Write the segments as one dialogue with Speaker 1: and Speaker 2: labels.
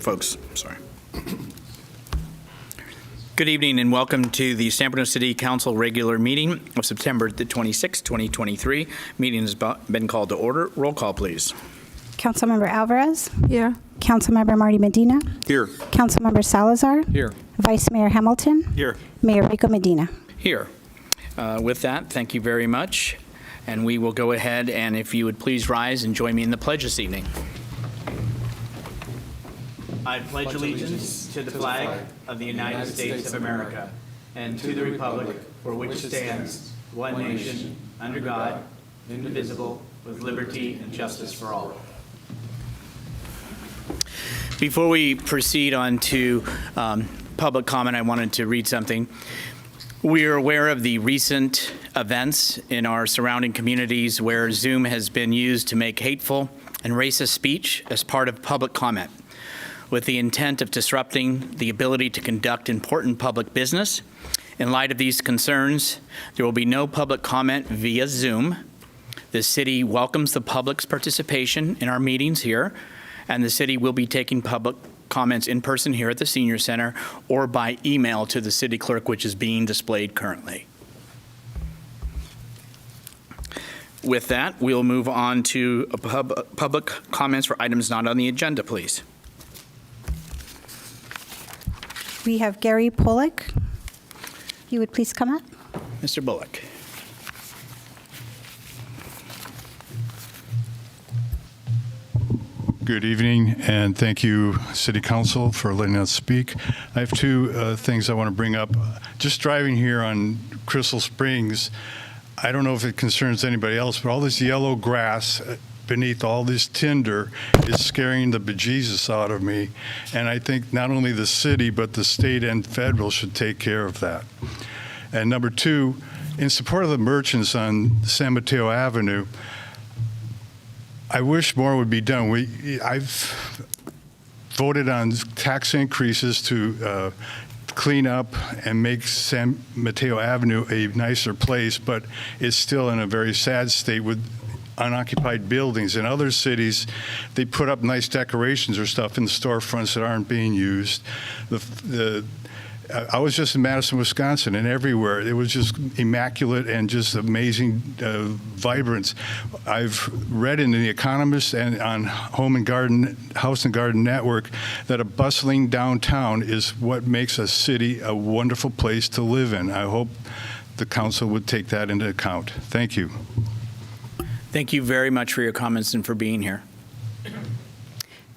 Speaker 1: folks. Sorry. Good evening and welcome to the San Bruno City Council regular meeting of September the 26th, 2023. Meeting has been called to order. Roll call, please.
Speaker 2: Councilmember Alvarez.
Speaker 3: Here.
Speaker 2: Councilmember Marty Medina.
Speaker 1: Here.
Speaker 2: Councilmember Salazar.
Speaker 1: Here.
Speaker 2: Vice Mayor Hamilton.
Speaker 1: Here.
Speaker 2: Mayor Rico Medina.
Speaker 1: Here. With that, thank you very much. And we will go ahead and if you would please rise and join me in the pledge this evening. I pledge allegiance to the flag of the United States of America and to the republic for which it stands, one nation, under God, indivisible, with liberty and justice for all. Before we proceed on to public comment, I wanted to read something. We are aware of the recent events in our surrounding communities where Zoom has been used to make hateful and racist speech as part of public comment, with the intent of disrupting the ability to conduct important public business. In light of these concerns, there will be no public comment via Zoom. The city welcomes the public's participation in our meetings here, and the city will be taking public comments in person here at the Senior Center or by email to the city clerk, which is being displayed currently. With that, we'll move on to public comments for items not on the agenda, please.
Speaker 2: We have Gary Pollock. You would please come up.
Speaker 1: Mr. Bullock.
Speaker 4: Good evening, and thank you, City Council, for letting us speak. I have two things I want to bring up. Just driving here on Crystal Springs, I don't know if it concerns anybody else, but all this yellow grass beneath all this tinder is scaring the bejesus out of me. And I think not only the city, but the state and federal should take care of that. And number two, in support of the merchants on San Mateo Avenue, I wish more would be done. I've voted on tax increases to clean up and make San Mateo Avenue a nicer place, but it's still in a very sad state with unoccupied buildings. In other cities, they put up nice decorations or stuff in the storefronts that aren't being used. I was just in Madison, Wisconsin, and everywhere it was just immaculate and just amazing vibrance. I've read in The Economist and on House and Garden Network that a bustling downtown is what makes a city a wonderful place to live in. I hope the council would take that into account. Thank you.
Speaker 1: Thank you very much for your comments and for being here.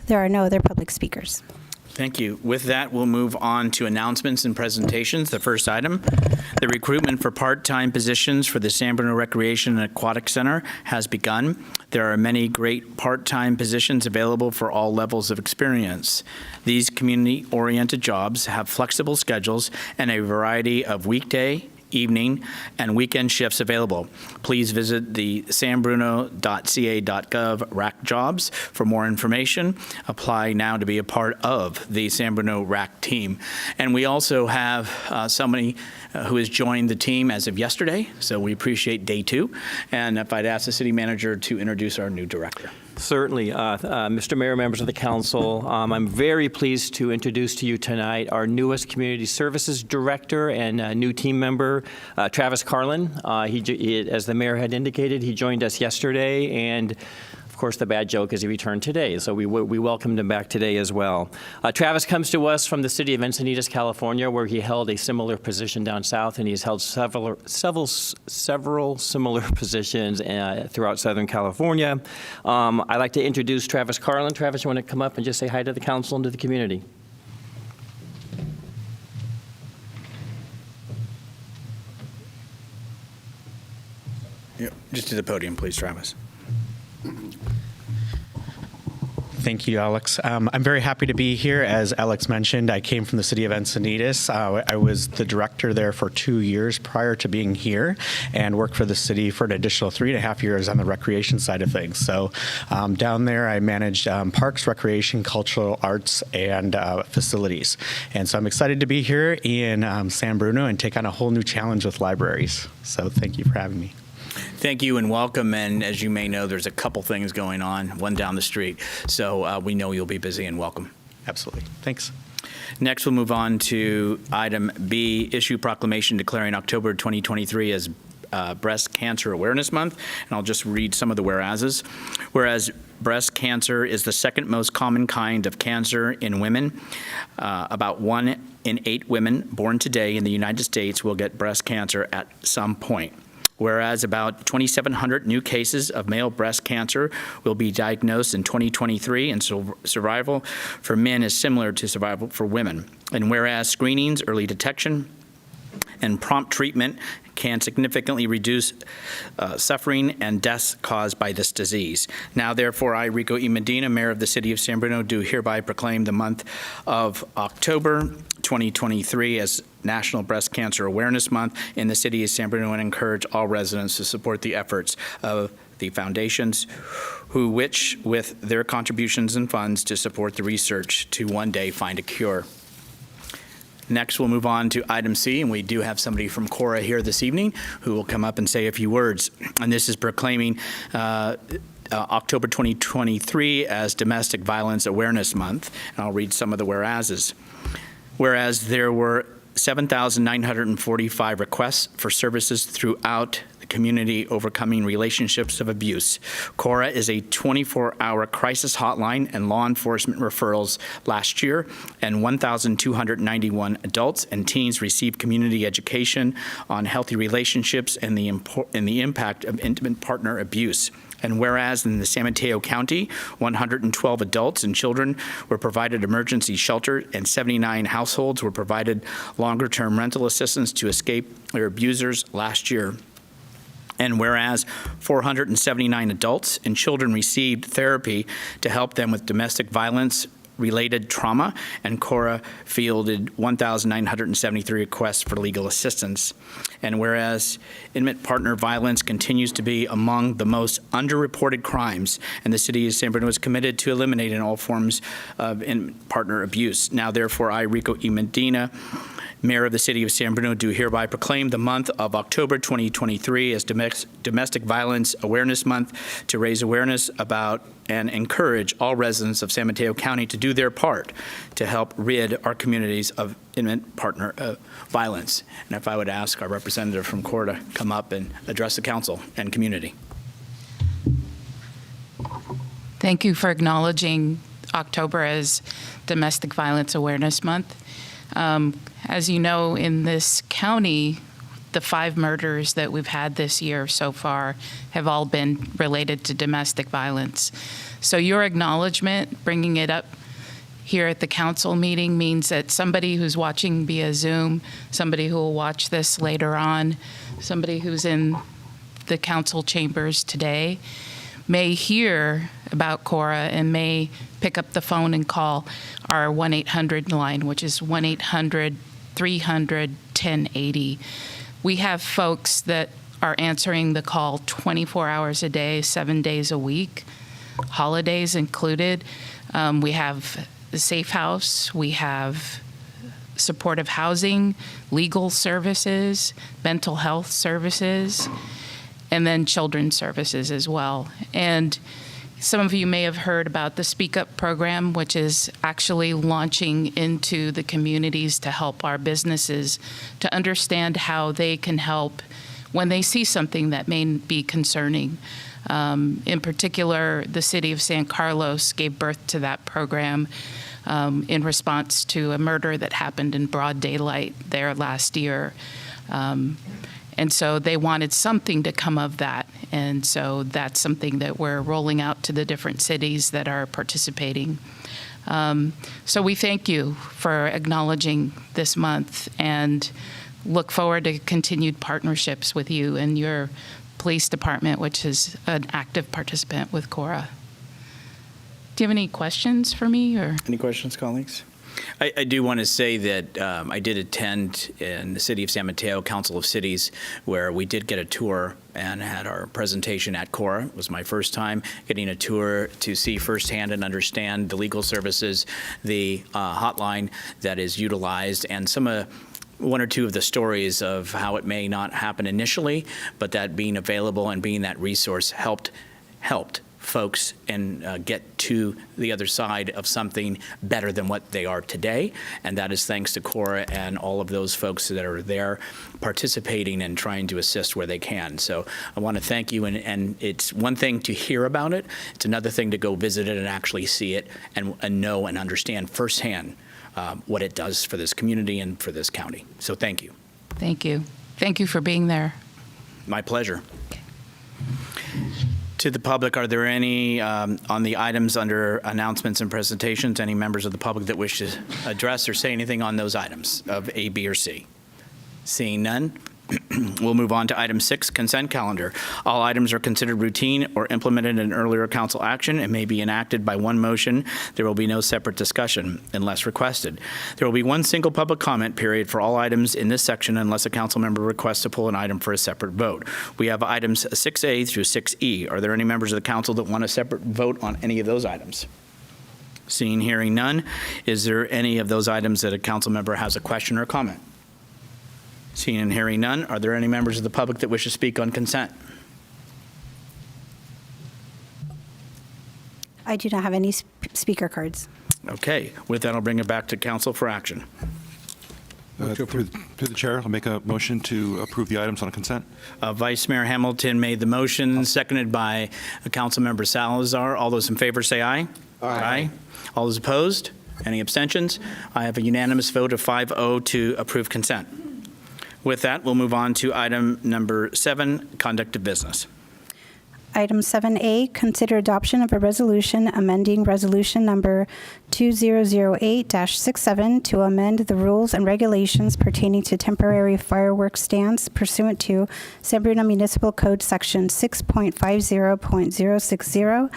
Speaker 2: There are no other public speakers.
Speaker 1: Thank you. With that, we'll move on to announcements and presentations. The first item, the recruitment for part-time positions for the San Bruno Recreation and Aquatic Center has begun. There are many great part-time positions available for all levels of experience. These community-oriented jobs have flexible schedules and a variety of weekday, evening, and weekend shifts available. Please visit the sanbruno.ca.gov RACjobs for more information. Apply now to be a part of the San Bruno RAC Team. And we also have somebody who has joined the team as of yesterday, so we appreciate day 2. And if I'd ask the city manager to introduce our new director.
Speaker 5: Certainly. Mr. Mayor, members of the council, I'm very pleased to introduce to you tonight our newest community services director and new team member, Travis Carlin. He, as the mayor had indicated, he joined us yesterday, and of course the bad joke is he returned today, so we welcomed him back today as well. Travis comes to us from the city of Encinitas, California, where he held a similar position down south, and he's held several similar positions throughout Southern California. I'd like to introduce Travis Carlin. Travis, you want to come up and just say hi to the council and to the community?
Speaker 1: Yep. Just to the podium, please, Travis.
Speaker 6: Thank you, Alex. I'm very happy to be here. As Alex mentioned, I came from the city of Encinitas. I was the director there for 2 years prior to being here and worked for the city for an additional 3.5 years on the recreation side of things. So down there, I managed parks, recreation, cultural arts, and facilities. And so I'm excited to be here in San Bruno and take on a whole new challenge with libraries. So thank you for having me.
Speaker 1: Thank you and welcome. And as you may know, there's a couple things going on, one down the street. So we know you'll be busy and welcome.
Speaker 6: Absolutely. Thanks.
Speaker 1: Next, we'll move on to item B, issue proclamation declaring October 2023 as Breast Cancer Awareness Month. And I'll just read some of the whereases. Whereas breast cancer is the second most common kind of cancer in women. About 1 in 8 women born today in the United States will get breast cancer at some point. Whereas about 2,700 new cases of male breast cancer will be diagnosed in 2023, and survival for men is similar to survival for women. And whereas screenings, early detection, and prompt treatment can significantly reduce suffering and deaths caused by this disease. Now, therefore, I, Rico E. Medina, Mayor of the City of San Bruno, do hereby proclaim the month of October 2023 as National Breast Cancer Awareness Month in the City of San Bruno, and encourage all residents to support the efforts of the foundations which with their contributions and funds to support the research to one day find a cure. Next, we'll move on to item C, and we do have somebody from Cora here this evening who will come up and say a few words. And this is proclaiming October 2023 as Domestic Violence Awareness Month. And I'll read some of the whereases. Whereas there were 7,945 requests for services throughout the community overcoming relationships of abuse. Cora is a 24-hour crisis hotline and law enforcement referrals last year, and 1,291 adults and teens received community education on healthy relationships and the impact of intimate partner abuse. And whereas in the San Mateo County, 112 adults and children were provided emergency shelter, and 79 households were provided longer-term rental assistance to escape their abusers last year. And whereas 479 adults and children received therapy to help them with domestic violence related trauma, and Cora fielded 1,973 requests for legal assistance. And whereas intimate partner violence continues to be among the most underreported crimes, and the City of San Bruno is committed to eliminating all forms of intimate partner abuse. Now, therefore, I, Rico E. Medina, Mayor of the City of San Bruno, do hereby proclaim the month of October 2023 as Domestic Violence Awareness Month to raise awareness about and encourage all residents of San Mateo County to do their part to help rid our communities of intimate partner violence. And if I would ask our representative from Cora to come up and address the council and community.
Speaker 3: Thank you for acknowledging October as Domestic Violence Awareness Month. As you know, in this county, the 5 murders that we've had this year so far have all been related to domestic violence. So your acknowledgement, bringing it up here at the council meeting, means that somebody who's watching via Zoom, somebody who will watch this later on, somebody who's in the council chambers today may hear about Cora and may pick up the phone and call our 1-800 line, which is 1-800-300-1080. We have folks that are answering the call 24 hours a day, 7 days a week, holidays included. We have the Safe House. We have supportive housing, legal services, mental health services, and then children's services as well. And some of you may have heard about the Speak Up program, which is actually launching into the communities to help our businesses to understand how they can help when they see something that may be concerning. In particular, the city of San Carlos gave birth to that program in response to a murder that happened in broad daylight there last year. And so they wanted something to come of that. And so that's something that we're rolling out to the different cities that are participating. So we thank you for acknowledging this month and look forward to continued partnerships with you and your police department, which is an active participant with Cora. Do you have any questions for me? Or
Speaker 1: Any questions, colleagues? I do want to say that I did attend in the City of San Mateo Council of Cities, where we did get a tour and had our presentation at Cora. It was my first time getting a tour to see firsthand and understand the legal services, the hotline that is utilized, and one or two of the stories of how it may not happen initially, but that being available and being that resource helped folks and get to the other side of something better than what they are today. And that is thanks to Cora and all of those folks that are there participating and trying to assist where they can. So I want to thank you. And it's one thing to hear about it. It's another thing to go visit it and actually see it and know and understand firsthand what it does for this community and for this county. So thank you.
Speaker 3: Thank you. Thank you for being there.
Speaker 1: My pleasure. To the public, are there any, on the items under announcements and presentations, any members of the public that wish to address or say anything on those items of A, B, or C? Seeing none, we'll move on to item 6, consent calendar. All items are considered routine or implemented in earlier council action and may be enacted by one motion. There will be no separate discussion unless requested. There will be one single public comment period for all items in this section unless a council member requests to pull an item for a separate vote. We have items 6A through 6E. Are there any members of the council that want a separate vote on any of those items? Seeing, hearing none, is there any of those items that a council member has a question or comment? Seeing and hearing none, are there any members of the public that wish to speak on consent?
Speaker 2: I do not have any speaker cards.
Speaker 1: Okay, with that, I'll bring it back to council for action.
Speaker 7: Through the chair, I'll make a motion to approve the items on consent.
Speaker 1: Vice Mayor Hamilton made the motion, seconded by Councilmember Salazar. All those in favor say aye. Aye. All those opposed? Any abstentions? I have a unanimous vote of 5-0 to approve consent. With that, we'll move on to item number 7, conduct of business.
Speaker 2: Item 7A, consider adoption of a resolution amending resolution number 2008-67 to amend the rules and regulations pertaining to temporary fireworks stands pursuant to San Bruno Municipal Code Section 6.50.060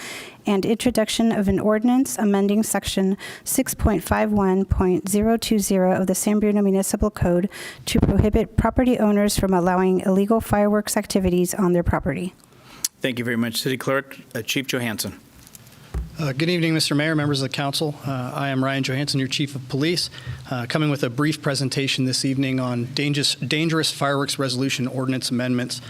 Speaker 2: and introduction of an ordinance amending Section 6.51.020 of the San Bruno Municipal Code to prohibit property owners from allowing illegal fireworks activities on their property.
Speaker 1: Thank you very much, City Clerk. Chief Johansson.
Speaker 8: Good evening, Mr. Mayor, members of the council. I am Ryan Johansson, your Chief of Police, coming with a brief presentation this evening on dangerous fireworks resolution ordinance amendments.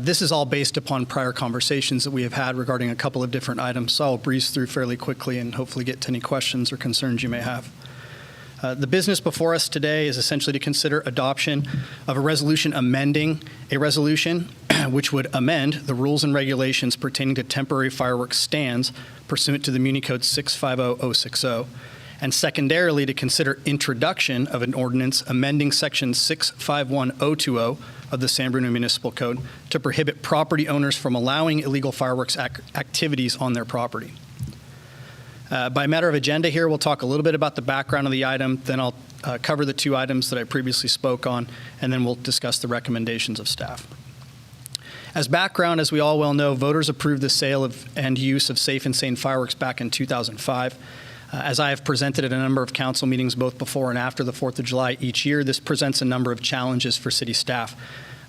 Speaker 8: This is all based upon prior conversations that we have had regarding a couple of different items, so I'll breeze through fairly quickly and hopefully get to any questions or concerns you may have. The business before us today is essentially to consider adoption of a resolution amending a resolution which would amend the rules and regulations pertaining to temporary fireworks stands pursuant to the Muni Code 650.060, and secondarily to consider introduction of an ordinance amending Section 651.020 of the San Bruno Municipal Code to prohibit property owners from allowing illegal fireworks activities on their property. By matter of agenda here, we'll talk a little bit about the background of the item, then I'll cover the 2 items that I previously spoke on, and then we'll discuss the recommendations of staff. As background, as we all well know, voters approved the sale of and use of safe and sane fireworks back in 2005. As I have presented at a number of council meetings both before and after the 4th of July each year, this presents a number of challenges for city staff.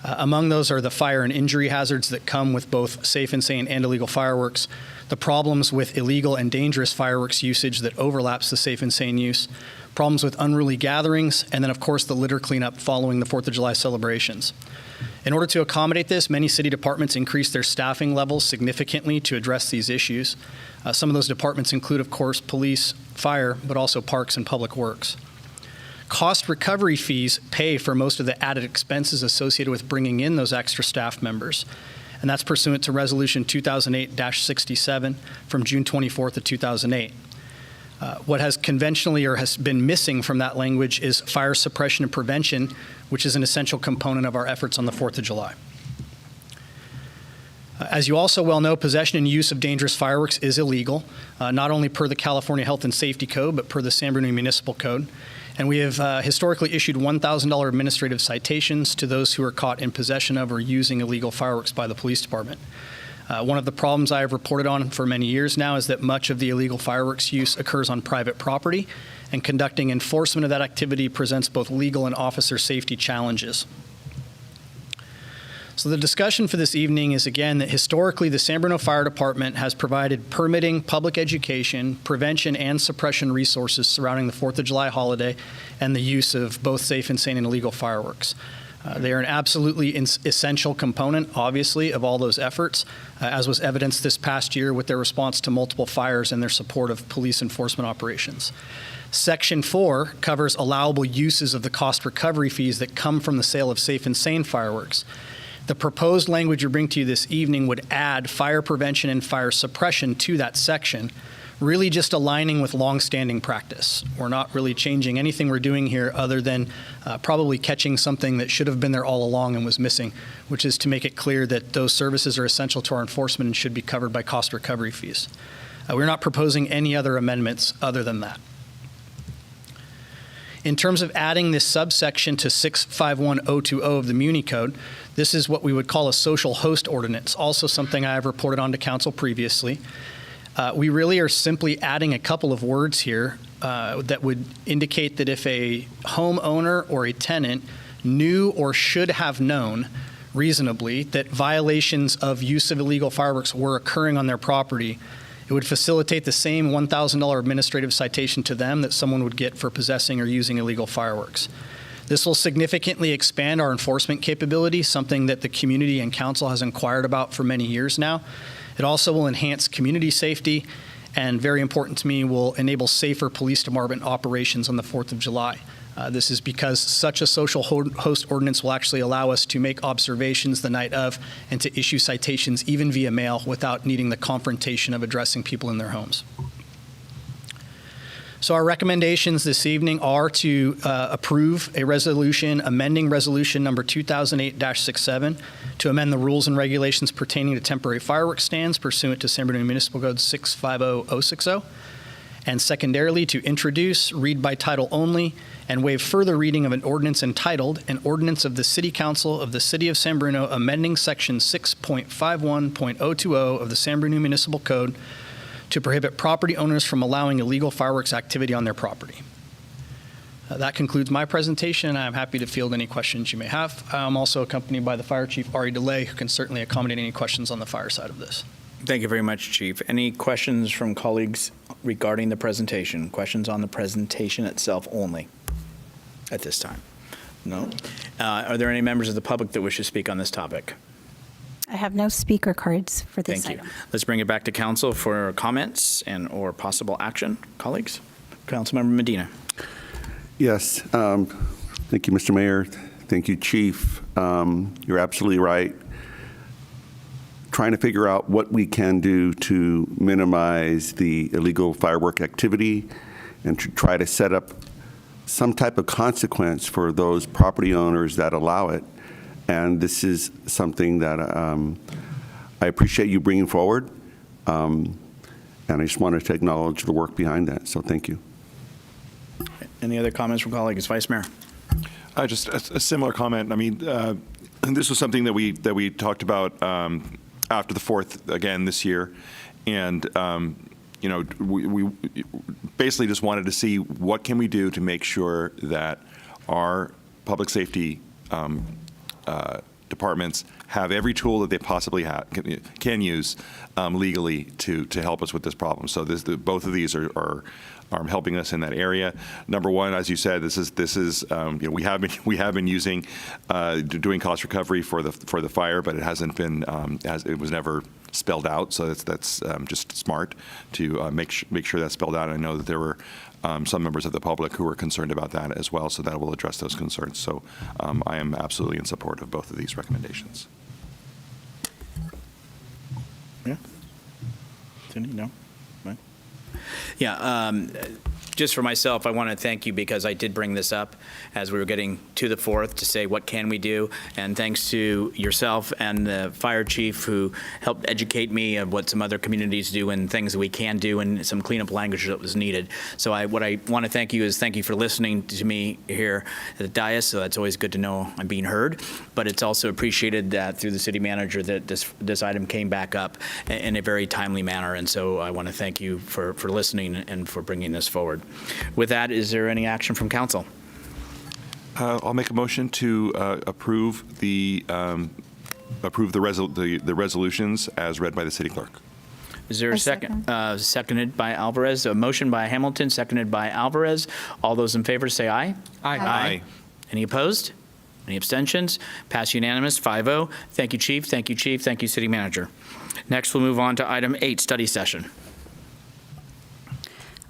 Speaker 8: Among those are the fire and injury hazards that come with both safe and sane and illegal fireworks, the problems with illegal and dangerous fireworks usage that overlaps the safe and sane use, problems with unruly gatherings, and then, of course, the litter cleanup following the 4th of July celebrations. In order to accommodate this, many city departments increased their staffing levels significantly to address these issues. Some of those departments include, of course, police, fire, but also parks and public works. Cost recovery fees pay for most of the added expenses associated with bringing in those extra staff members, and that's pursuant to Resolution 2008-67 from June 24th of 2008. What has conventionally or has been missing from that language is fire suppression and prevention, which is an essential component of our efforts on the 4th of July. As you also well know, possession and use of dangerous fireworks is illegal, not only per the California Health and Safety Code, but per the San Bruno Municipal Code. And we have historically issued $1,000 administrative citations to those who are caught in possession of or using illegal fireworks by the police department. One of the problems I have reported on for many years now is that much of the illegal fireworks use occurs on private property, and conducting enforcement of that activity presents both legal and officer safety challenges. So the discussion for this evening is, again, that historically the San Bruno Fire Department has provided permitting, public education, prevention, and suppression resources surrounding the 4th of July holiday and the use of both safe and sane and illegal fireworks. They are an absolutely essential component, obviously, of all those efforts, as was evidenced this past year with their response to multiple fires and their support of police enforcement operations. Section 4 covers allowable uses of the cost recovery fees that come from the sale of safe and sane fireworks. The proposed language we bring to you this evening would add fire prevention and fire suppression to that section, really just aligning with longstanding practice. We're not really changing anything we're doing here other than probably catching something that should have been there all along and was missing, which is to make it clear that those services are essential to our enforcement and should be covered by cost recovery fees. We're not proposing any other amendments other than that. In terms of adding this subsection to 651020 of the Muni Code, this is what we would call a social host ordinance, also something I have reported on to council previously. We really are simply adding a couple of words here that would indicate that if a homeowner or a tenant knew or should have known reasonably that violations of use of illegal fireworks were occurring on their property, it would facilitate the same $1,000 administrative citation to them that someone would get for possessing or using illegal fireworks. This will significantly expand our enforcement capability, something that the community and council has inquired about for many years now. It also will enhance community safety and, very important to me, will enable safer police department operations on the 4th of July. This is because such a social host ordinance will actually allow us to make observations the night of and to issue citations even via mail without needing the confrontation of addressing people in their homes. So our recommendations this evening are to approve a resolution amending resolution number 2008-67 to amend the rules and regulations pertaining to temporary fireworks stands pursuant to San Bruno Municipal Code 650060. And secondarily, to introduce, read by title only, and waive further reading of an ordinance entitled, An Ordinance of the City Council of the City of San Bruno amending Section 6.51.020 of the San Bruno Municipal Code to prohibit property owners from allowing illegal fireworks activity on their property. That concludes my presentation. I'm happy to field any questions you may have. I'm also accompanied by the Fire Chief, Ari DeLay, who can certainly accommodate any questions on the fire side of this.
Speaker 1: Thank you very much, Chief. Any questions from colleagues regarding the presentation? Questions on the presentation itself only at this time? No? Are there any members of the public that wish to speak on this topic?
Speaker 2: I have no speaker cards for this
Speaker 1: Thank you.
Speaker 2: item.
Speaker 1: Let's bring it back to council for comments and or possible action. Colleagues? Councilmember Medina.
Speaker 9: Yes. Thank you, Mr. Mayor. Thank you, Chief. You're absolutely right. Trying to figure out what we can do to minimize the illegal firework activity and to try to set up some type of consequence for those property owners that allow it. And this is something that I appreciate you bringing forward. And I just wanted to acknowledge the work behind that. So thank you.
Speaker 1: Any other comments from colleagues? Vice Mayor.
Speaker 7: Just a similar comment. I mean, this was something that we talked about after the 4th again this year, and you know, we basically just wanted to see what can we do to make sure that our public safety departments have every tool that they possibly can use legally to help us with this problem. So both of these are helping us in that area. Number one, as you said, this is you know, we have been using doing cost recovery for the fire, but it hasn't been it was never spelled out. So that's just smart to make sure that's spelled out. I know that there were some members of the public who were concerned about that as well, so that will address those concerns. So I am absolutely in support of both of these recommendations.
Speaker 1: Yeah. Cindy, no? Right. Yeah. Just for myself, I want to thank you because I did bring this up as we were getting to the 4th to say what can we do, and thanks to yourself and the fire chief who helped educate me of what some other communities do and things that we can do and some cleanup language that was needed. So what I want to thank you is thank you for listening to me here at the dais. So that's always good to know I'm being heard, but it's also appreciated that through the city manager that this item came back up in a very timely manner. And so I want to thank you for listening and for bringing this forward. With that, is there any action from council?
Speaker 7: I'll make a motion to approve the resolutions as read by the city clerk.
Speaker 1: Is there a second? Seconded by Alvarez. A motion by Hamilton, seconded by Alvarez. All those in favor say aye.
Speaker 7: Aye.
Speaker 1: Any opposed? Any abstentions? Passed unanimous, 5-0. Thank you, Chief. Thank you, Chief. Thank you, City Manager. Next, we'll move on to item 8, study session.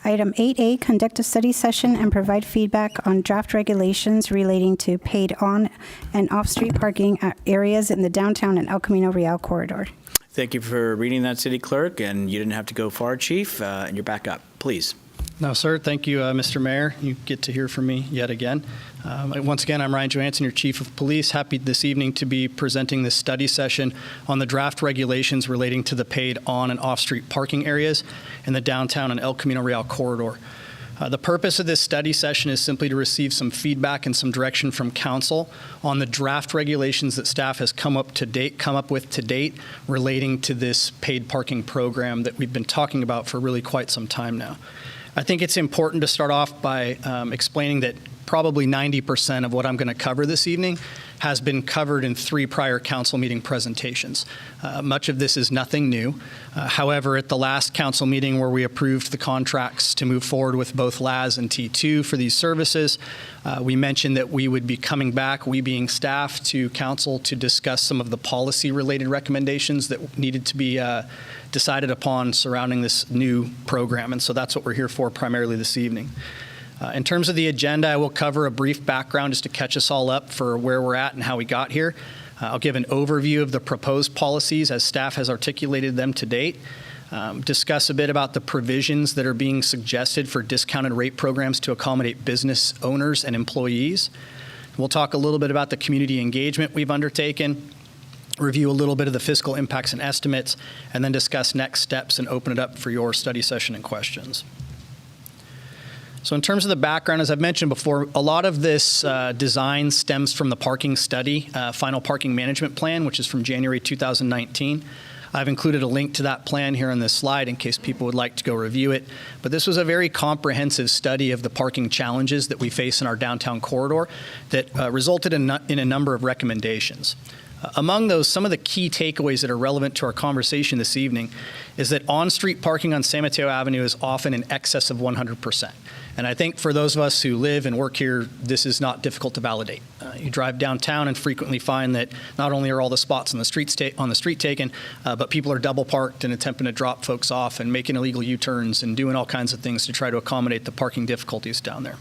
Speaker 2: Item 8A, conduct a study session and provide feedback on draft regulations relating to paid on and off-street parking areas in the downtown and El Camino Real corridor.
Speaker 1: Thank you for reading that, City Clerk, and you didn't have to go far, Chief, and you're back up. Please.
Speaker 8: No, sir. Thank you, Mr. Mayor. You get to hear from me yet again. Once again, I'm Ryan Johansson, your Chief of Police. Happy this evening to be presenting this study session on the draft regulations relating to the paid on and off-street parking areas in the downtown and El Camino Real corridor. The purpose of this study session is simply to receive some feedback and some direction from council on the draft regulations that staff has come up with to date relating to this paid parking program that we've been talking about for really quite some time now. I think it's important to start off by explaining that probably 90% of what I'm going to cover this evening has been covered in 3 prior council meeting presentations. Much of this is nothing new. However, at the last council meeting where we approved the contracts to move forward with both LAS and T2 for these services, we mentioned that we would be coming back, we being staff, to council to discuss some of the policy-related recommendations that needed to be decided upon surrounding this new program. And so that's what we're here for primarily this evening. In terms of the agenda, I will cover a brief background just to catch us all up for where we're at and how we got here. I'll give an overview of the proposed policies as staff has articulated them to date. Discuss a bit about the provisions that are being suggested for discounted rate programs to accommodate business owners and employees. We'll talk a little bit about the community engagement we've undertaken, review a little bit of the fiscal impacts and estimates, and then discuss next steps and open it up for your study session and questions. So in terms of the background, as I've mentioned before, a lot of this design stems from the parking study, Final Parking Management Plan, which is from January 2019. I've included a link to that plan here on this slide in case people would like to go review it. But this was a very comprehensive study of the parking challenges that we face in our downtown corridor that resulted in a number of recommendations. Among those, some of the key takeaways that are relevant to our conversation this evening is that on-street parking on San Mateo Avenue is often in excess of 100%. And I think for those of us who live and work here, this is not difficult to validate. You drive downtown and frequently find that not only are all the spots on the street taken, but people are double parked and attempting to drop folks off and making illegal U-turns and doing all kinds of things to try to accommodate the parking difficulties down there.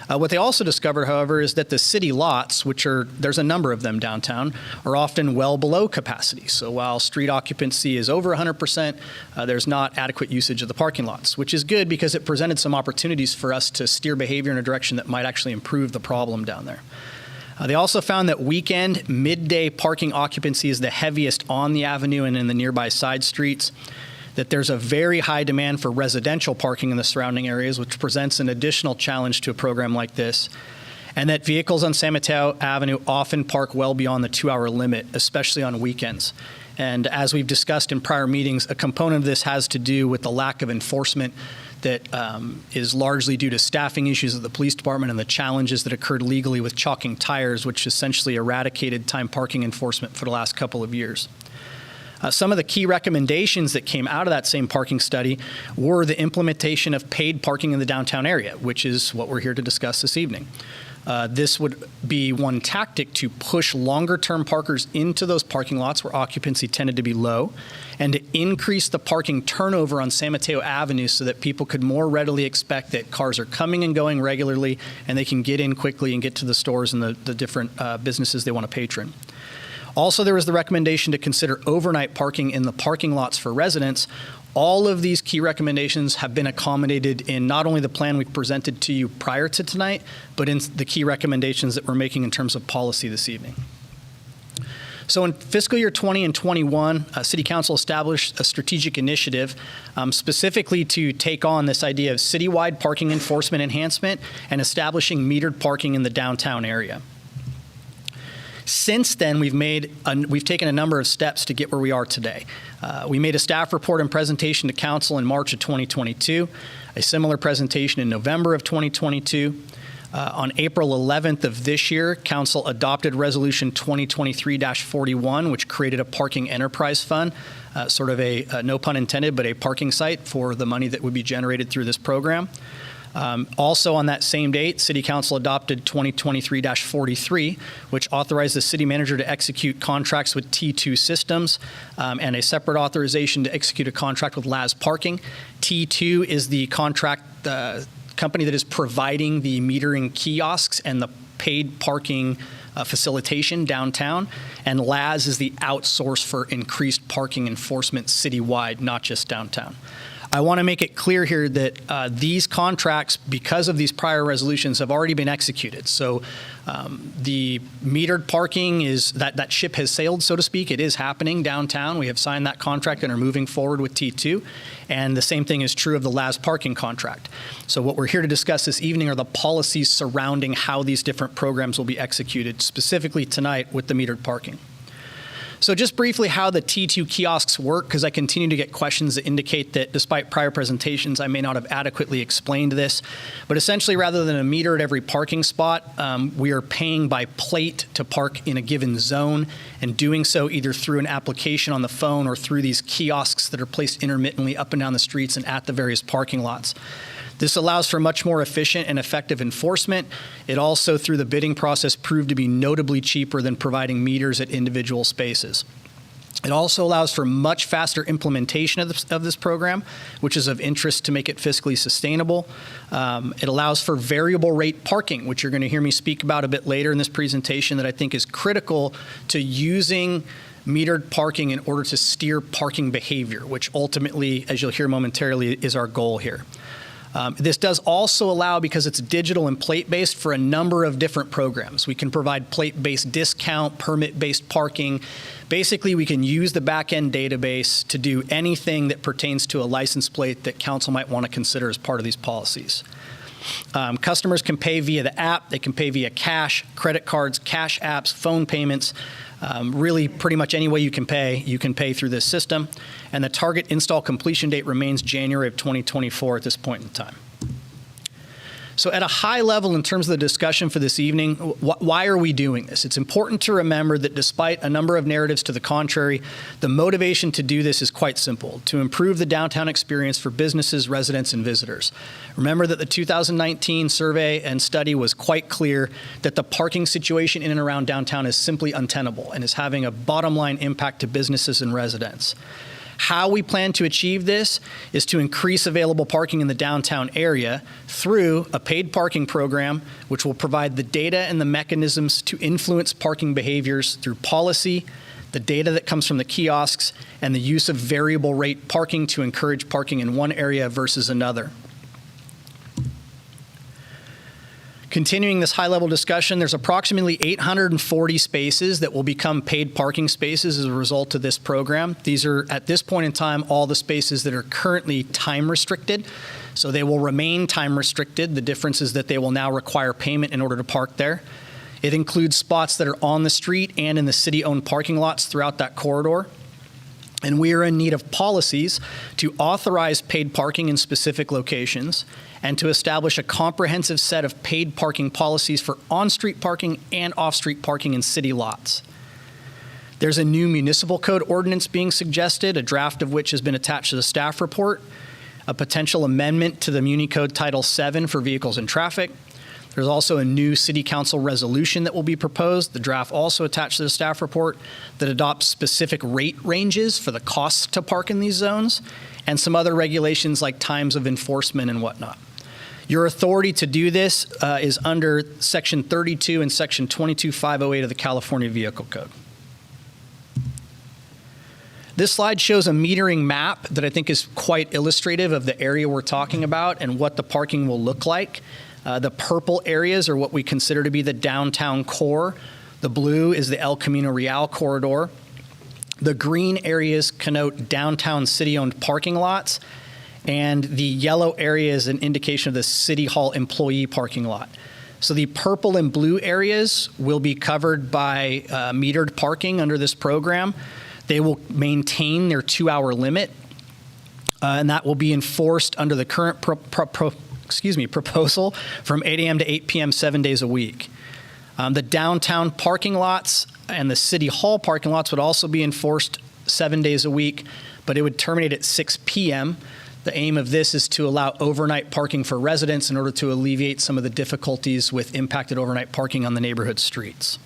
Speaker 8: What they also discovered, however, is that the city lots, there's a number of them downtown, are often well below capacity. So while street occupancy is over 100%, there's not adequate usage of the parking lots, which is good because it presented some opportunities for us to steer behavior in a direction that might actually improve the problem down there. They also found that weekend, midday parking occupancy is the heaviest on the avenue and in the nearby side streets, that there's a very high demand for residential parking in the surrounding areas, which presents an additional challenge to a program like this, and that vehicles on San Mateo Avenue often park well beyond the 2-hour limit, especially on weekends. And as we've discussed in prior meetings, a component of this has to do with the lack of enforcement that is largely due to staffing issues at the police department and the challenges that occurred legally with chalking tires, which essentially eradicated time parking enforcement for the last couple of years. Some of the key recommendations that came out of that same parking study were the implementation of paid parking in the downtown area, which is what we're here to discuss this evening. This would be one tactic to push longer-term parkers into those parking lots where occupancy tended to be low, and to increase the parking turnover on San Mateo Avenue so that people could more readily expect that cars are coming and going regularly and they can get in quickly and get to the stores and the different businesses they want to patron. Also, there was the recommendation to consider overnight parking in the parking lots for residents. All of these key recommendations have been accommodated in not only the plan we've presented to you prior to tonight, but in the key recommendations that we're making in terms of policy this evening. So in fiscal year 20 and 21, City Council established a strategic initiative specifically to take on this idea of citywide parking enforcement enhancement and establishing metered parking in the downtown area. Since then, we've taken a number of steps to get where we are today. We made a staff report and presentation to council in March of 2022, a similar presentation in November of 2022. On April 11th of this year, council adopted resolution 2023-41, which created a parking enterprise fund, sort of a, no pun intended, but a parking site for the money that would be generated through this program. Also on that same date, City Council adopted 2023-43, which authorized the city manager to execute contracts with T2 Systems and a separate authorization to execute a contract with Laz Parking. T2 is the contract company that is providing the metering kiosks and the paid parking facilitation downtown, and Laz is the outsource for increased parking enforcement citywide, not just downtown. I want to make it clear here that these contracts, because of these prior resolutions, have already been executed. So the metered parking is that ship has sailed, so to speak. It is happening downtown. We have signed that contract and are moving forward with T2. And the same thing is true of the Laz parking contract. So what we're here to discuss this evening are the policies surrounding how these different programs will be executed, specifically tonight with the metered parking. So just briefly how the T2 kiosks work, because I continue to get questions that indicate that despite prior presentations, I may not have adequately explained this. But essentially, rather than a meter at every parking spot, we are paying by plate to park in a given zone, and doing so either through an application on the phone or through these kiosks that are placed intermittently up and down the streets and at the various parking lots. This allows for much more efficient and effective enforcement. It also, through the bidding process, proved to be notably cheaper than providing meters at individual spaces. It also allows for much faster implementation of this program, which is of interest to make it fiscally sustainable. It allows for variable rate parking, which you're going to hear me speak about a bit later in this presentation, that I think is critical to using metered parking in order to steer parking behavior, which ultimately, as you'll hear momentarily, is our goal here. This does also allow, because it's digital and plate-based, for a number of different programs. We can provide plate-based discount, permit-based parking. Basically, we can use the back-end database to do anything that pertains to a license plate that council might want to consider as part of these policies. Customers can pay via the app. They can pay via cash, credit cards, cash apps, phone payments. Really, pretty much any way you can pay through this system. And the target install completion date remains January of 2024 at this point in time. So at a high level, in terms of the discussion for this evening, why are we doing this? It's important to remember that despite a number of narratives to the contrary, the motivation to do this is quite simple: to improve the downtown experience for businesses, residents, and visitors. Remember that the 2019 survey and study was quite clear that the parking situation in and around downtown is simply untenable and is having a bottom line impact to businesses and residents. How we plan to achieve this is to increase available parking in the downtown area through a paid parking program, which will provide the data and the mechanisms to influence parking behaviors through policy, the data that comes from the kiosks, and the use of variable rate parking to encourage parking in one area versus another. Continuing this high-level discussion, there's approximately 840 spaces that will become paid parking spaces as a result of this program. These are, at this point in time, all the spaces that are currently time-restricted. So they will remain time-restricted. The difference is that they will now require payment in order to park there. It includes spots that are on the street and in the city-owned parking lots throughout that corridor. And we are in need of policies to authorize paid parking in specific locations and to establish a comprehensive set of paid parking policies for on-street parking and off-street parking in city lots. There's a new municipal code ordinance being suggested, a draft of which has been attached to the staff report, a potential amendment to the Muni Code Title VII for vehicles and traffic. There's also a new city council resolution that will be proposed, the draft also attached to the staff report, that adopts specific rate ranges for the costs to park in these zones, and some other regulations like times of enforcement and whatnot. Your authority to do this is under Section 32 and Section 22508 of the California Vehicle Code. This slide shows a metering map that I think is quite illustrative of the area we're talking about and what the parking will look like. The purple areas are what we consider to be the downtown core. The blue is the El Camino Real corridor. The green areas connote downtown city-owned parking lots, and the yellow area is an indication of the City Hall employee parking lot. So the purple and blue areas will be covered by metered parking under this program. They will maintain their 2-hour limit, and that will be enforced under the current proposal from 8 a.m. to 8 p.m. 7 days a week. The downtown parking lots and the City Hall parking lots would also be enforced 7 days a week, but it would terminate at 6 p.m. The aim of this is to allow overnight parking for residents in order to alleviate some of the difficulties with impacted overnight parking on the neighborhood streets.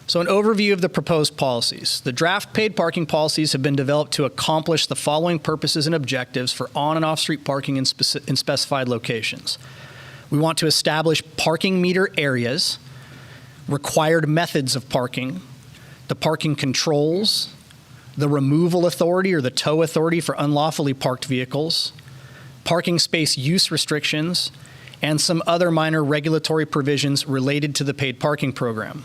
Speaker 8: So an overview of the proposed policies. The draft paid parking policies have been developed to accomplish the following purposes and objectives for on and off-street parking in specified locations. We want to establish parking meter areas, required methods of parking, the parking controls, the removal authority or the tow authority for unlawfully parked vehicles, parking space use restrictions, and some other minor regulatory provisions related to the paid parking program.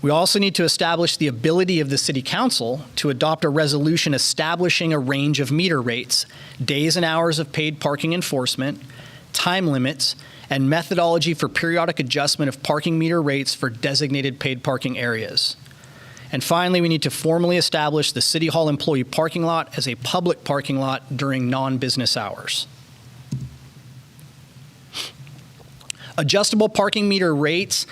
Speaker 8: We also need to establish the ability of the City Council to adopt a resolution establishing a range of meter rates, days and hours of paid parking enforcement, time limits, and methodology for periodic adjustment of parking meter rates for designated paid parking areas. And finally, we need to formally establish the City Hall employee parking lot as a public parking lot during non-business hours. Adjustable parking meter rates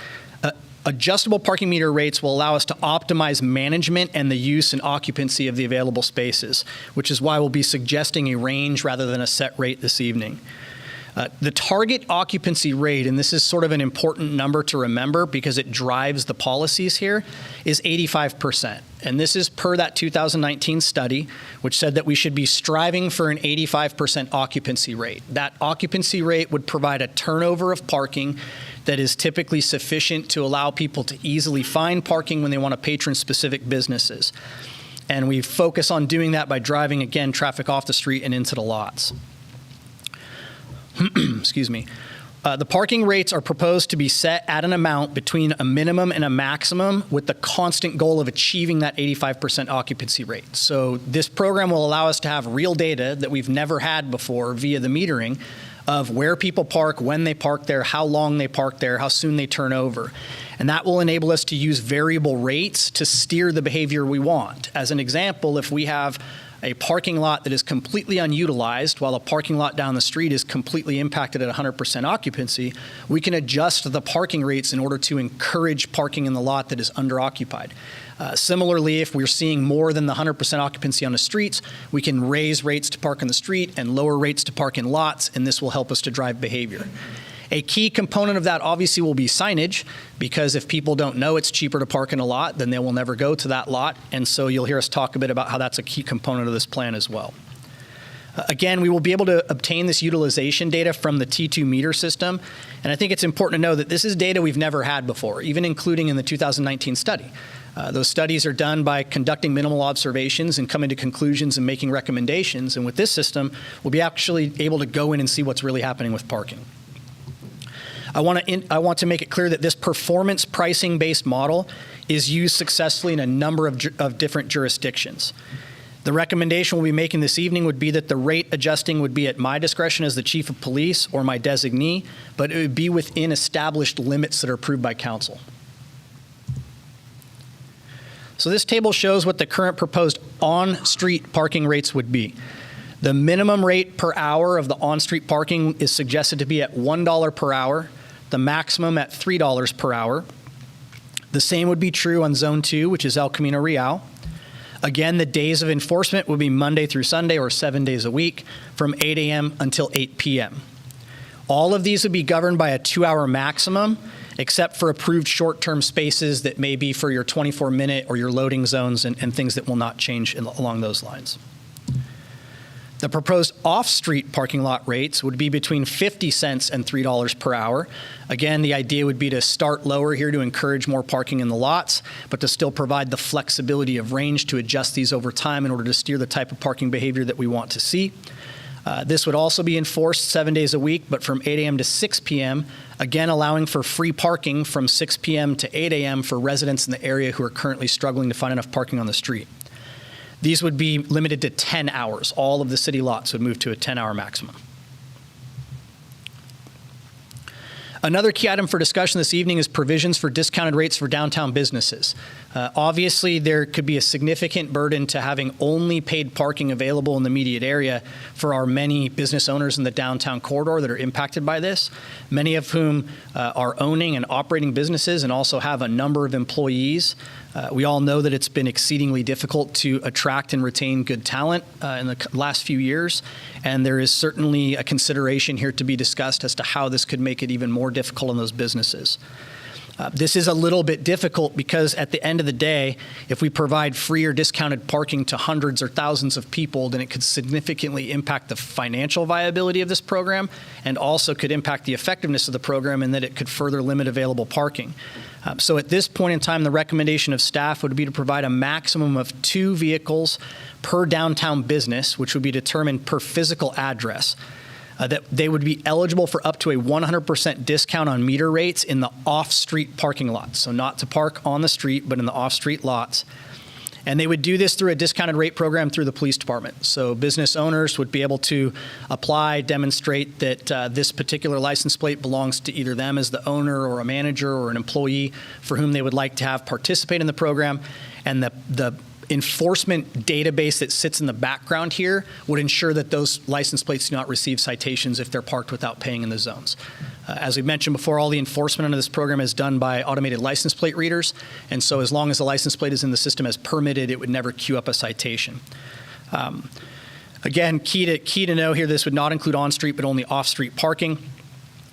Speaker 8: will allow us to optimize management and the use and occupancy of the available spaces, which is why we'll be suggesting a range rather than a set rate this evening. The target occupancy rate, and this is sort of an important number to remember because it drives the policies here, is 85%. And this is per that 2019 study, which said that we should be striving for an 85% occupancy rate. That occupancy rate would provide a turnover of parking that is typically sufficient to allow people to easily find parking when they want to patron specific businesses. And we focus on doing that by driving, again, traffic off the street and into the lots. Excuse me. The parking rates are proposed to be set at an amount between a minimum and a maximum with the constant goal of achieving that 85% occupancy rate. So this program will allow us to have real data that we've never had before via the metering of where people park, when they park there, how long they park there, how soon they turn over. And that will enable us to use variable rates to steer the behavior we want. As an example, if we have a parking lot that is completely unutilized while a parking lot down the street is completely impacted at 100% occupancy, we can adjust the parking rates in order to encourage parking in the lot that is underoccupied. Similarly, if we're seeing more than the 100% occupancy on the streets, we can raise rates to park in the street and lower rates to park in lots, and this will help us to drive behavior. A key component of that obviously will be signage, because if people don't know it's cheaper to park in a lot, then they will never go to that lot. And so you'll hear us talk a bit about how that's a key component of this plan as well. Again, we will be able to obtain this utilization data from the T2 meter system. And I think it's important to know that this is data we've never had before, even including in the 2019 study. Those studies are done by conducting minimal observations and coming to conclusions and making recommendations. And with this system, we'll be actually able to go in and see what's really happening with parking. I want to make it clear that this performance pricing-based model is used successfully in a number of different jurisdictions. The recommendation we'll be making this evening would be that the rate adjusting would be at my discretion as the chief of police or my designee, but it would be within established limits that are approved by council. So this table shows what the current proposed on-street parking rates would be. The minimum rate per hour of the on-street parking is suggested to be at $1 per hour, the maximum at $3 per hour. The same would be true on Zone 2, which is El Camino Real. Again, the days of enforcement would be Monday through Sunday or 7 days a week from 8 a.m. until 8 p.m. All of these would be governed by a 2-hour maximum, except for approved short-term spaces that may be for your 24-minute or your loading zones and things that will not change along those lines. The proposed off-street parking lot rates would be between 50 cents and $3 per hour. Again, the idea would be to start lower here to encourage more parking in the lots, but to still provide the flexibility of range to adjust these over time in order to steer the type of parking behavior that we want to see. This would also be enforced 7 days a week, but from 8 a.m. to 6 p.m., again allowing for free parking from 6 p.m. to 8 a.m. for residents in the area who are currently struggling to find enough parking on the street. These would be limited to 10 hours. All of the city lots would move to a 10-hour maximum. Another key item for discussion this evening is provisions for discounted rates for downtown businesses. Obviously, there could be a significant burden to having only paid parking available in the immediate area for our many business owners in the downtown corridor that are impacted by this, many of whom are owning and operating businesses and also have a number of employees. We all know that it's been exceedingly difficult to attract and retain good talent in the last few years, and there is certainly a consideration here to be discussed as to how this could make it even more difficult on those businesses. This is a little bit difficult because at the end of the day, if we provide free or discounted parking to hundreds or thousands of people, then it could significantly impact the financial viability of this program and also could impact the effectiveness of the program in that it could further limit available parking. So at this point in time, the recommendation of staff would be to provide a maximum of 2 vehicles per downtown business, which would be determined per physical address. That they would be eligible for up to a 100% discount on meter rates in the off-street parking lots. So not to park on the street, but in the off-street lots. And they would do this through a discounted rate program through the police department. So business owners would be able to apply, demonstrate that this particular license plate belongs to either them as the owner or a manager or an employee for whom they would like to have participate in the program. And the enforcement database that sits in the background here would ensure that those license plates do not receive citations if they're parked without paying in the zones. As we mentioned before, all the enforcement under this program is done by automated license plate readers, and so as long as the license plate is in the system as permitted, it would never queue up a citation. Again, key to know here, this would not include on-street but only off-street parking.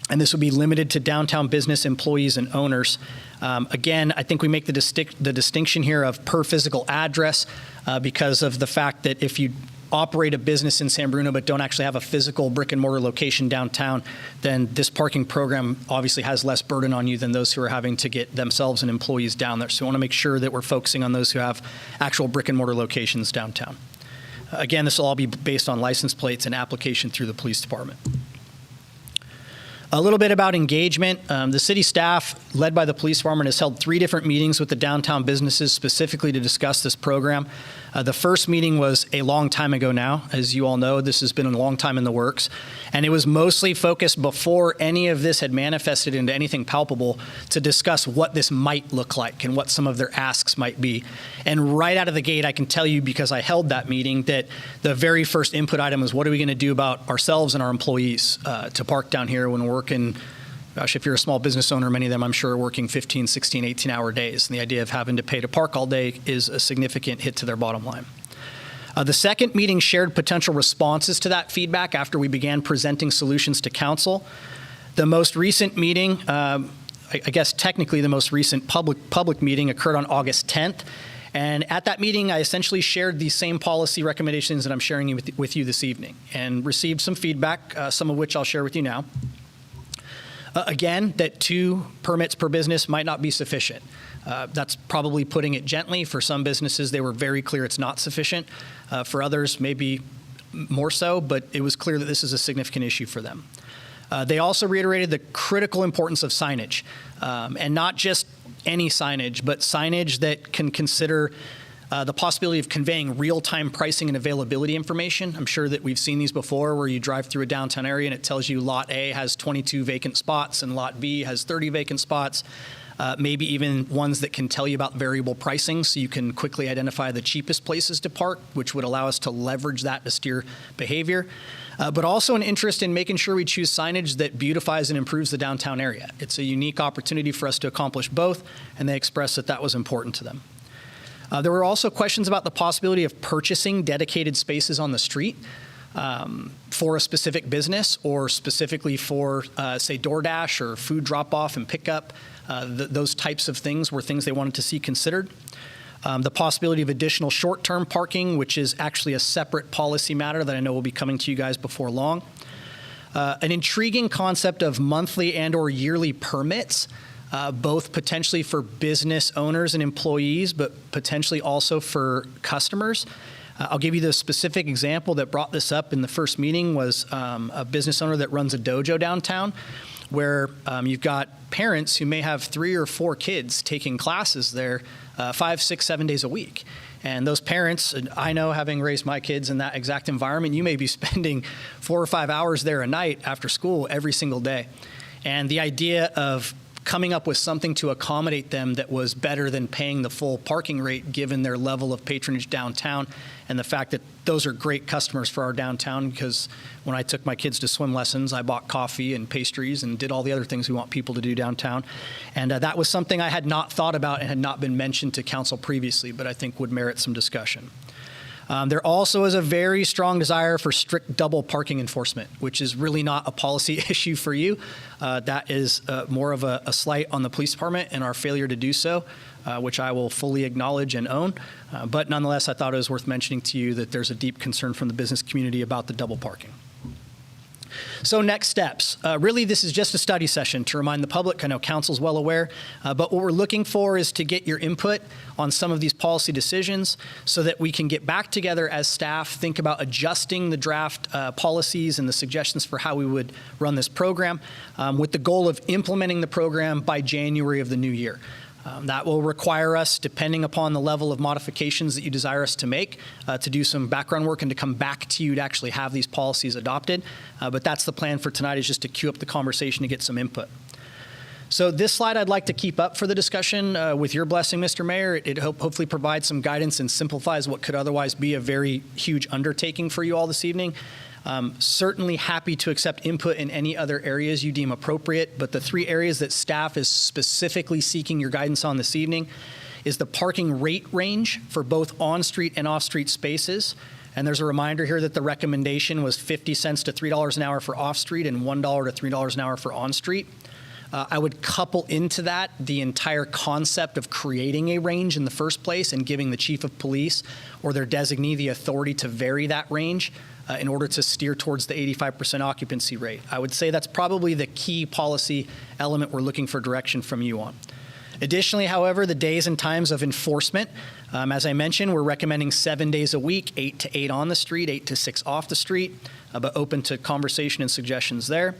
Speaker 8: And this would be limited to downtown business employees and owners. Again, I think we make the distinction here of per physical address because of the fact that if you operate a business in San Bruno but don't actually have a physical brick and mortar location downtown, then this parking program obviously has less burden on you than those who are having to get themselves and employees down there. So we want to make sure that we're focusing on those who have actual brick and mortar locations downtown. Again, this will all be based on license plates and application through the police department. A little bit about engagement. The city staff, led by the police department, has held 3 different meetings with the downtown businesses specifically to discuss this program. The first meeting was a long time ago now. As you all know, this has been a long time in the works. And it was mostly focused before any of this had manifested into anything palpable to discuss what this might look like and what some of their asks might be. And right out of the gate, I can tell you, because I held that meeting, that the very first input item was, what are we going to do about ourselves and our employees to park down here when we're working? Gosh, if you're a small business owner, many of them I'm sure are working 15, 16, 18-hour days. And the idea of having to pay to park all day is a significant hit to their bottom line. The second meeting shared potential responses to that feedback after we began presenting solutions to council. The most recent meeting, I guess technically the most recent public meeting occurred on August 10th. And at that meeting, I essentially shared the same policy recommendations that I'm sharing with you this evening and received some feedback, some of which I'll share with you now. Again, that 2 permits per business might not be sufficient. That's probably putting it gently. For some businesses, they were very clear it's not sufficient. For others, maybe more so, but it was clear that this is a significant issue for them. They also reiterated the critical importance of signage, and not just any signage, but signage that can consider the possibility of conveying real-time pricing and availability information. I'm sure that we've seen these before where you drive through a downtown area and it tells you lot A has 22 vacant spots and lot B has 30 vacant spots. Maybe even ones that can tell you about variable pricing so you can quickly identify the cheapest places to park, which would allow us to leverage that to steer behavior. But also an interest in making sure we choose signage that beautifies and improves the downtown area. It's a unique opportunity for us to accomplish both, and they expressed that that was important to them. There were also questions about the possibility of purchasing dedicated spaces on the street for a specific business or specifically for, say, DoorDash or food drop-off and pickup. Those types of things were things they wanted to see considered. The possibility of additional short-term parking, which is actually a separate policy matter that I know will be coming to you guys before long. An intriguing concept of monthly and or yearly permits, both potentially for business owners and employees, but potentially also for customers. I'll give you the specific example that brought this up in the first meeting was a business owner that runs a dojo downtown where you've got parents who may have 3 or 4 kids taking classes there 5, 6, 7 days a week. And those parents, and I know having raised my kids in that exact environment, you may be spending 4 or 5 hours there a night after school every single day. And the idea of coming up with something to accommodate them that was better than paying the full parking rate given their level of patronage downtown and the fact that those are great customers for our downtown, because when I took my kids to swim lessons, I bought coffee and pastries and did all the other things we want people to do downtown. And that was something I had not thought about and had not been mentioned to council previously, but I think would merit some discussion. There also is a very strong desire for strict double parking enforcement, which is really not a policy issue for you. That is more of a slight on the police department and our failure to do so, which I will fully acknowledge and own. But nonetheless, I thought it was worth mentioning to you that there's a deep concern from the business community about the double parking. So next steps. Really, this is just a study session to remind the public. I know council's well aware, but what we're looking for is to get your input on some of these policy decisions so that we can get back together as staff, think about adjusting the draft policies and the suggestions for how we would run this program with the goal of implementing the program by January of the new year. That will require us, depending upon the level of modifications that you desire us to make, to do some background work and to come back to you to actually have these policies adopted. But that's the plan for tonight, is just to queue up the conversation to get some input. So this slide I'd like to keep up for the discussion with your blessing, Mr. Mayor. It hopefully provides some guidance and simplifies what could otherwise be a very huge undertaking for you all this evening. Certainly happy to accept input in any other areas you deem appropriate, but the 3 areas that staff is specifically seeking your guidance on this evening is the parking rate range for both on-street and off-street spaces. And there's a reminder here that the recommendation was 50 cents to $3 an hour for off-street and $1 to $3 an hour for on-street. I would couple into that the entire concept of creating a range in the first place and giving the chief of police or their designee the authority to vary that range in order to steer towards the 85% occupancy rate. I would say that's probably the key policy element we're looking for direction from you on. Additionally, however, the days and times of enforcement, as I mentioned, we're recommending 7 days a week, 8 to 8 on the street, 8 to 6 off the street, but open to conversation and suggestions there.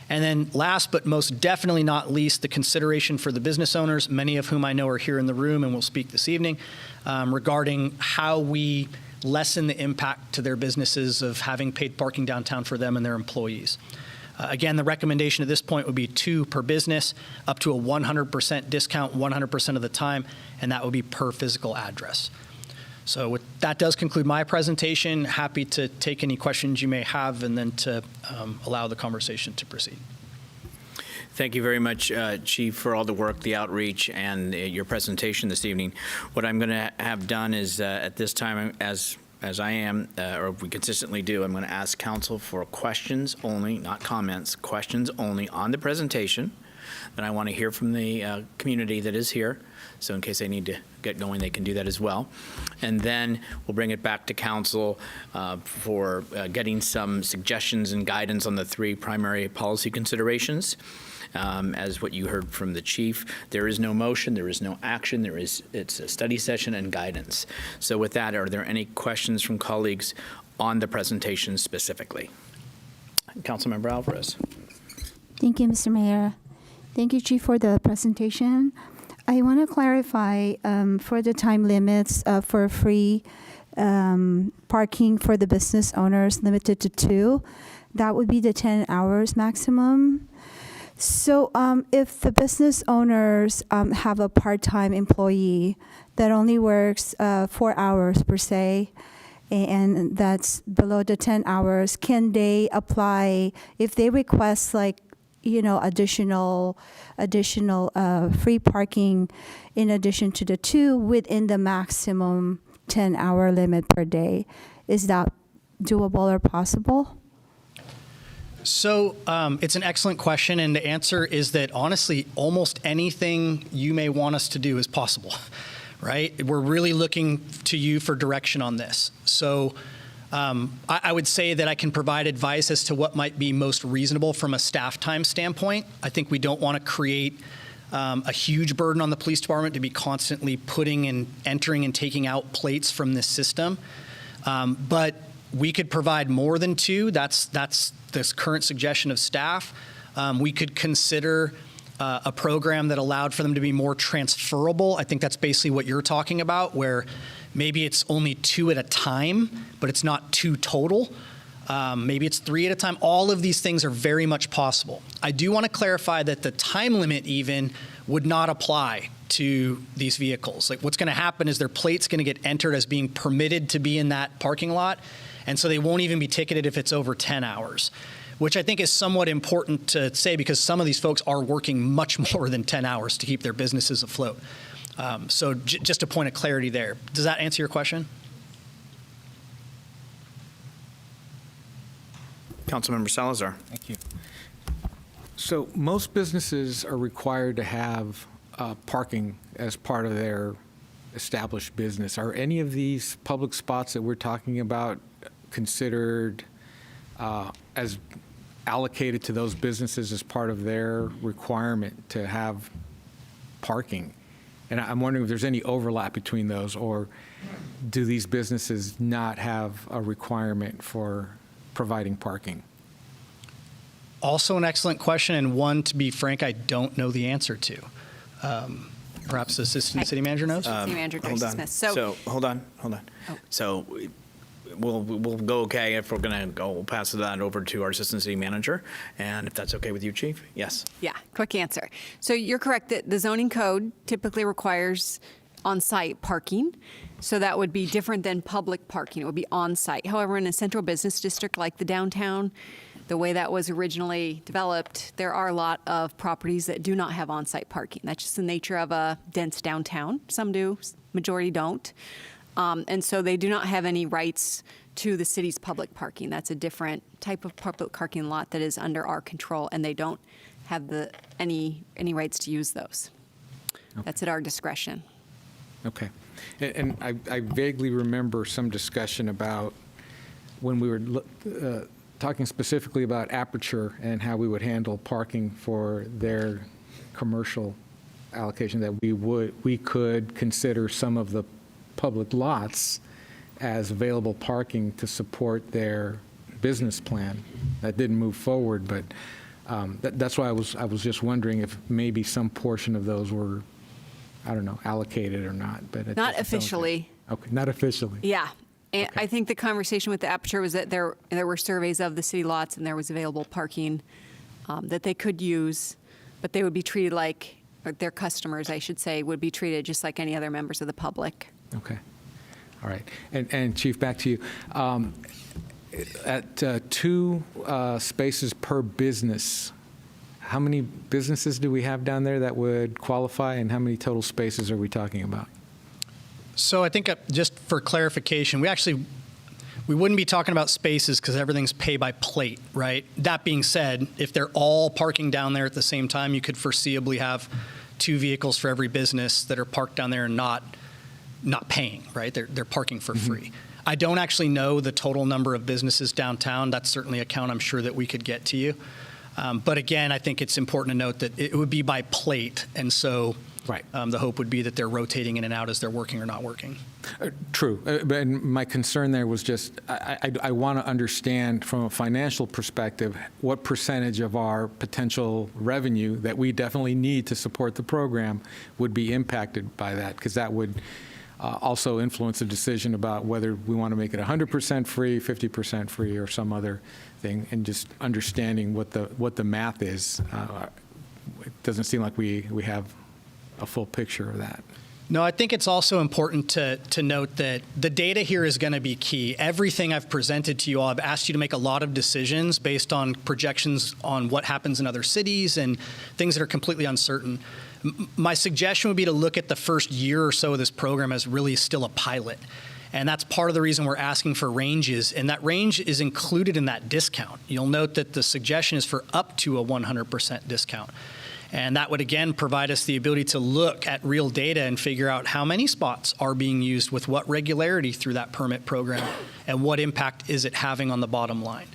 Speaker 8: And then last but most definitely not least, the consideration for the business owners, many of whom I know are here in the room and will speak this evening, regarding how we lessen the impact to their businesses of having paid parking downtown for them and their employees. Again, the recommendation at this point would be 2 per business, up to a 100% discount 100% of the time, and that would be per physical address. So that does conclude my presentation. Happy to take any questions you may have and then to allow the conversation to proceed.
Speaker 1: Thank you very much, Chief, for all the work, the outreach, and your presentation this evening. What I'm going to have done is, at this time, as I am, or we consistently do, I'm going to ask council for questions only, not comments, questions only on the presentation. Then I want to hear from the community that is here. So in case they need to get going, they can do that as well. And then we'll bring it back to council for getting some suggestions and guidance on the 3 primary policy considerations. As what you heard from the chief, there is no motion, there is no action, it's a study session and guidance. So with that, are there any questions from colleagues on the presentation specifically? Councilmember Alvarez.
Speaker 10: Thank you, Mr. Mayor. Thank you, Chief, for the presentation. I want to clarify for the time limits for free parking for the business owners limited to 2. That would be the 10 hours maximum. So if the business owners have a part-time employee that only works 4 hours per se, and that's below the 10 hours, can they apply if they request additional free parking in addition to the 2 within the maximum 10-hour limit per day? Is that doable or possible?
Speaker 8: So it's an excellent question, and the answer is that honestly, almost anything you may want us to do is possible, right? We're really looking to you for direction on this. So I would say that I can provide advice as to what might be most reasonable from a staff time standpoint. I think we don't want to create a huge burden on the police department to be constantly putting and entering and taking out plates from this system. But we could provide more than 2. That's this current suggestion of staff. We could consider a program that allowed for them to be more transferable. I think that's basically what you're talking about, where maybe it's only 2 at a time, but it's not 2 total. Maybe it's 3 at a time. All of these things are very much possible. I do want to clarify that the time limit even would not apply to these vehicles. Like, what's going to happen is their plate's going to get entered as being permitted to be in that parking lot, and so they won't even be ticketed if it's over 10 hours, which I think is somewhat important to say because some of these folks are working much more than 10 hours to keep their businesses afloat. So just a point of clarity there. Does that answer your question?
Speaker 1: Councilmember Salazar.
Speaker 11: Thank you. So most businesses are required to have parking as part of their established business. Are any of these public spots that we're talking about considered as allocated to those businesses as part of their requirement to have parking? And I'm wondering if there's any overlap between those, or do these businesses not have a requirement for providing parking?
Speaker 8: Also an excellent question, and one, to be frank, I don't know the answer to. Perhaps the Assistant City Manager knows?
Speaker 12: City Manager
Speaker 1: Hold
Speaker 12: Darcy
Speaker 1: on.
Speaker 12: Smith.
Speaker 1: So hold on.
Speaker 12: Oh.
Speaker 1: So we'll go okay if we're going to go. We'll pass that over to our Assistant City Manager, and if that's okay with you, Chief. Yes.
Speaker 12: Yeah, quick answer. So you're correct that the zoning code typically requires on-site parking. So that would be different than public parking. It would be on-site. However, in a central business district like the downtown, the way that was originally developed, there are a lot of properties that do not have on-site parking. That's just the nature of a dense downtown. Some do, majority don't. And so they do not have any rights to the city's public parking. That's a different type of public parking lot that is under our control, and they don't have any rights to use those.
Speaker 11: Okay.
Speaker 12: That's at our discretion.
Speaker 11: Okay. And I vaguely remember some discussion about when we were talking specifically about Aperture and how we would handle parking for their commercial allocation, that we could consider some of the public lots as available parking to support their business plan. That didn't move forward, but that's why I was just wondering if maybe some portion of those were, I don't know, allocated or not. But it
Speaker 12: Not
Speaker 11: doesn't sound
Speaker 12: officially.
Speaker 11: like- Okay, not officially.
Speaker 12: Yeah. And
Speaker 11: Okay.
Speaker 12: I think the conversation with the Aperture was that there were surveys of the city lots and there was available parking that they could use, but they would be treated like, or their customers, I should say, would be treated just like any other members of the public.
Speaker 11: Okay. All right. And Chief, back to you. At 2 spaces per business, how many businesses do we have down there that would qualify, and how many total spaces are we talking about?
Speaker 8: So I think just for clarification, we wouldn't be talking about spaces because everything's pay by plate, right? That being said, if they're all parking down there at the same time, you could foreseeably have 2 vehicles for every business that are parked down there and not paying, right? They're parking for free. I don't actually know the total number of businesses downtown. That's certainly a count I'm sure that we could get to you. But again, I think it's important to note that it would be by plate, and so
Speaker 11: Right.
Speaker 8: the hope would be that they're rotating in and out as they're working or not working.
Speaker 11: True. But my concern there was just, I want to understand from a financial perspective what percentage of our potential revenue that we definitely need to support the program would be impacted by that, because that would also influence the decision about whether we want to make it 100% free, 50% free, or some other thing, and just understanding what the math is. It doesn't seem like we have a full picture of that.
Speaker 8: No, I think it's also important to note that the data here is going to be key. Everything I've presented to you all, I've asked you to make a lot of decisions based on projections on what happens in other cities and things that are completely uncertain. My suggestion would be to look at the first year or so of this program as really still a pilot. And that's part of the reason we're asking for ranges, and that range is included in that discount. You'll note that the suggestion is for up to a 100% discount. And that would, again, provide us the ability to look at real data and figure out how many spots are being used with what regularity through that permit program and what impact is it having on the bottom line.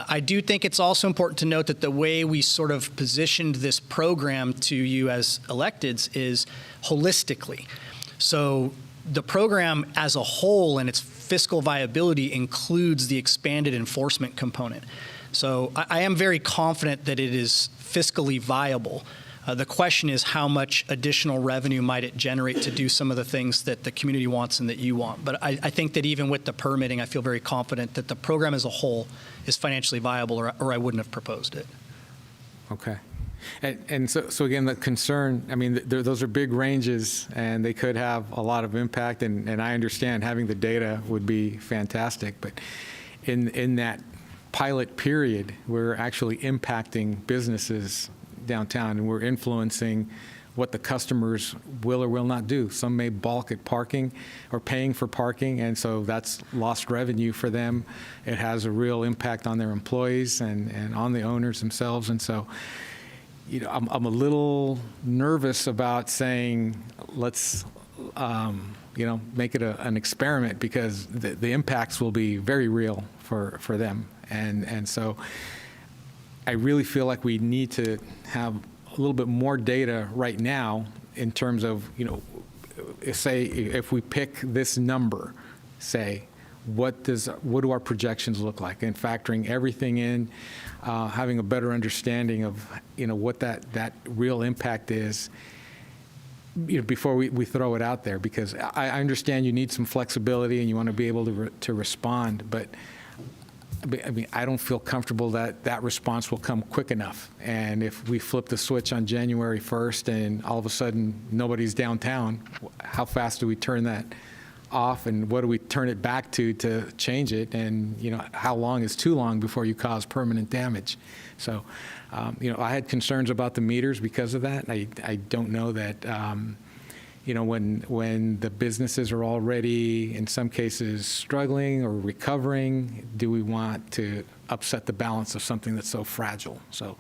Speaker 8: I do think it's also important to note that the way we sort of positioned this program to you as electeds is holistically. So the program as a whole and its fiscal viability includes the expanded enforcement component. So I am very confident that it is fiscally viable. The question is how much additional revenue might it generate to do some of the things that the community wants and that you want. But I think that even with the permitting, I feel very confident that the program as a whole is financially viable, or I wouldn't have proposed it.
Speaker 11: Okay. And so again, the concern, I mean, those are big ranges, and they could have a lot of impact, and I understand having the data would be fantastic, but in that pilot period, we're actually impacting businesses downtown, and we're influencing what the customers will or will not do. Some may balk at parking or paying for parking, and so that's lost revenue for them. It has a real impact on their employees and on the owners themselves, and so I'm a little nervous about saying let's make it an experiment, because the impacts will be very real for them, and so I really feel like we need to have a little bit more data right now in terms of, say if we pick this number, say, what do our projections look like, and factoring everything in, having a better understanding of, what that real impact is, before we throw it out there, because I understand you need some flexibility and you want to be able to respond, but I mean, I don't feel comfortable that response will come quick enough. And if we flip the switch on January 1st and all of a sudden nobody's downtown, how fast do we turn that off, and what do we turn it back to change it? And, how long is too long before you cause permanent damage? So, I had concerns about the meters because of that. I don't know that, when the businesses are already, in some cases, struggling or recovering, do we want to upset the balance of something that's so fragile? So,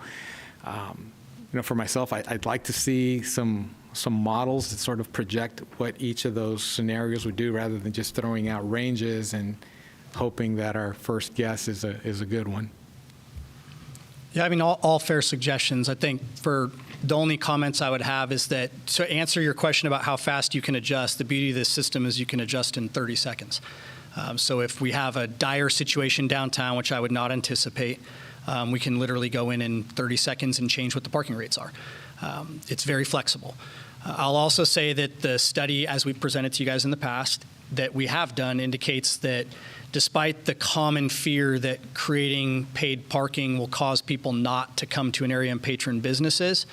Speaker 11: for myself, I'd like to see some models that sort of project what each of those scenarios would do, rather than just throwing out ranges and hoping that our first guess is a good one.
Speaker 8: Yeah, I mean, all fair suggestions. I think for the only comments I would have is that, to answer your question about how fast you can adjust, the beauty of this system is you can adjust in 30 seconds. So if we have a dire situation downtown, which I would not anticipate, we can literally go in 30 seconds and change what the parking rates are. It's very flexible. I'll also say that the study, as we presented to you guys in the past, that we have done indicates that despite the common fear that creating paid parking will cause people not to come to an area and patron businesses,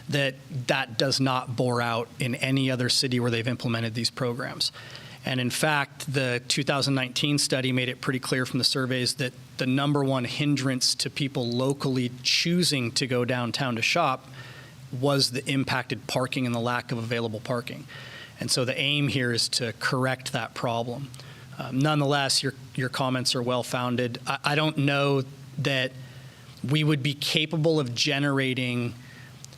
Speaker 8: that does not bore out in any other city where they've implemented these programs. And in fact, the 2019 study made it pretty clear from the surveys that the number one hindrance to people locally choosing to go downtown to shop was the impacted parking and the lack of available parking. And so the aim here is to correct that problem. Nonetheless, your comments are well-founded. I don't know that we would be capable of generating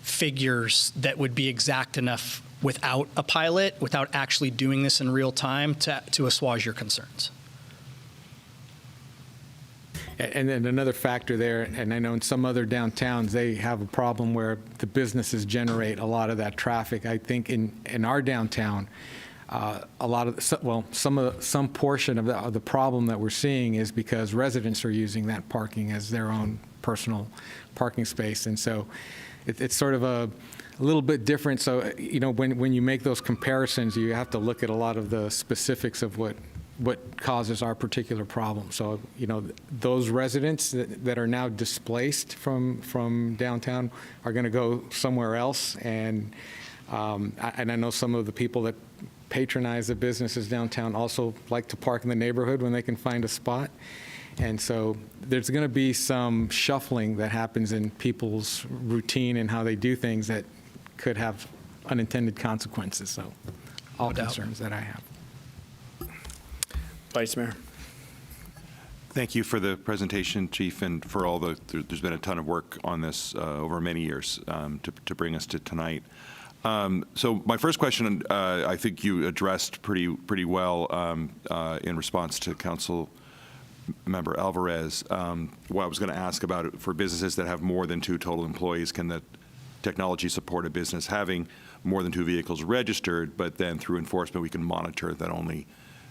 Speaker 8: figures that would be exact enough without a pilot, without actually doing this in real time to assuage your concerns.
Speaker 11: And then another factor there, and I know in some other downtowns, they have a problem where the businesses generate a lot of that traffic. I think in our downtown, a lot of, some portion of the problem that we're seeing is because residents are using that parking as their own personal parking space. And so it's sort of a little bit different. So, when you make those comparisons, you have to look at a lot of the specifics of what causes our particular problem. So, those residents that are now displaced from downtown are going to go somewhere else. And I know some of the people that patronize the businesses downtown also like to park in the neighborhood when they can find a spot. And so there's going to be some shuffling that happens in people's routine and how they do things that could have unintended consequences. So all concerns that I have.
Speaker 1: Vice Mayor.
Speaker 7: Thank you for the presentation, Chief, and for all there's been a ton of work on this over many years to bring us to tonight. So my first question, I think you addressed pretty well in response to Council Member Alvarez. What I was going to ask about it, for businesses that have more than 2 total employees, can the technology support a business having more than 2 vehicles registered, but then through enforcement we can monitor that only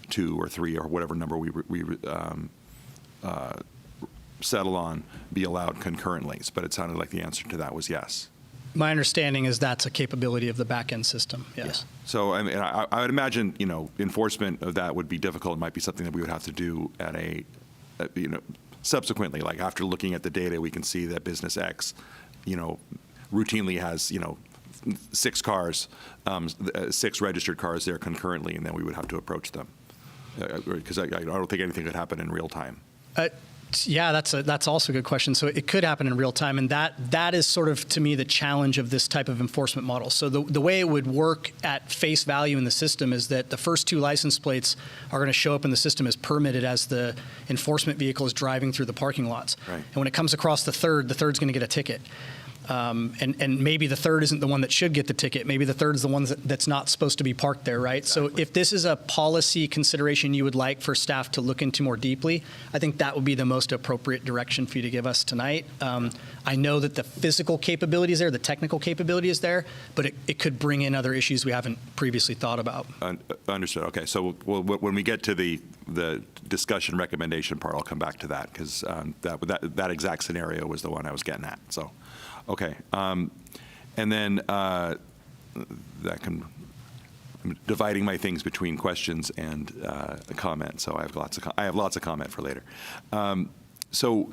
Speaker 7: 2 or 3 or whatever number we settle on be allowed concurrently? But it sounded like the answer to that was yes.
Speaker 8: My understanding is that's a capability of the back-end system, yes.
Speaker 7: So I mean, I would imagine, enforcement of that would be difficult. It might be something that we would have to do at subsequently, like after looking at the data, we can see that business X, routinely has, 6 cars, 6 registered cars there concurrently, and then we would have to approach them. Because I don't think anything could happen in real time.
Speaker 8: Yeah, that's also a good question. So it could happen in real time, and that is sort of, to me, the challenge of this type of enforcement model. So the way it would work at face value in the system is that the first 2 license plates are going to show up in the system as permitted as the enforcement vehicle is driving through the parking lots.
Speaker 7: Right.
Speaker 8: And when it comes across the third's going to get a ticket. And maybe the third isn't the one that should get the ticket. Maybe the third is the one that's not supposed to be parked there, right? Exactly. So if this is a policy consideration you would like for staff to look into more deeply, I think that would be the most appropriate direction for you to give us tonight. I know that the physical capability is there, the technical capability is there, but it could bring in other issues we haven't previously thought about.
Speaker 7: Understood. Okay. So when we get to the discussion recommendation part, I'll come back to that, because that exact scenario was the one I was getting at. So. Okay, and then I'm dividing my things between questions and comment. So I have lots of comment for later. So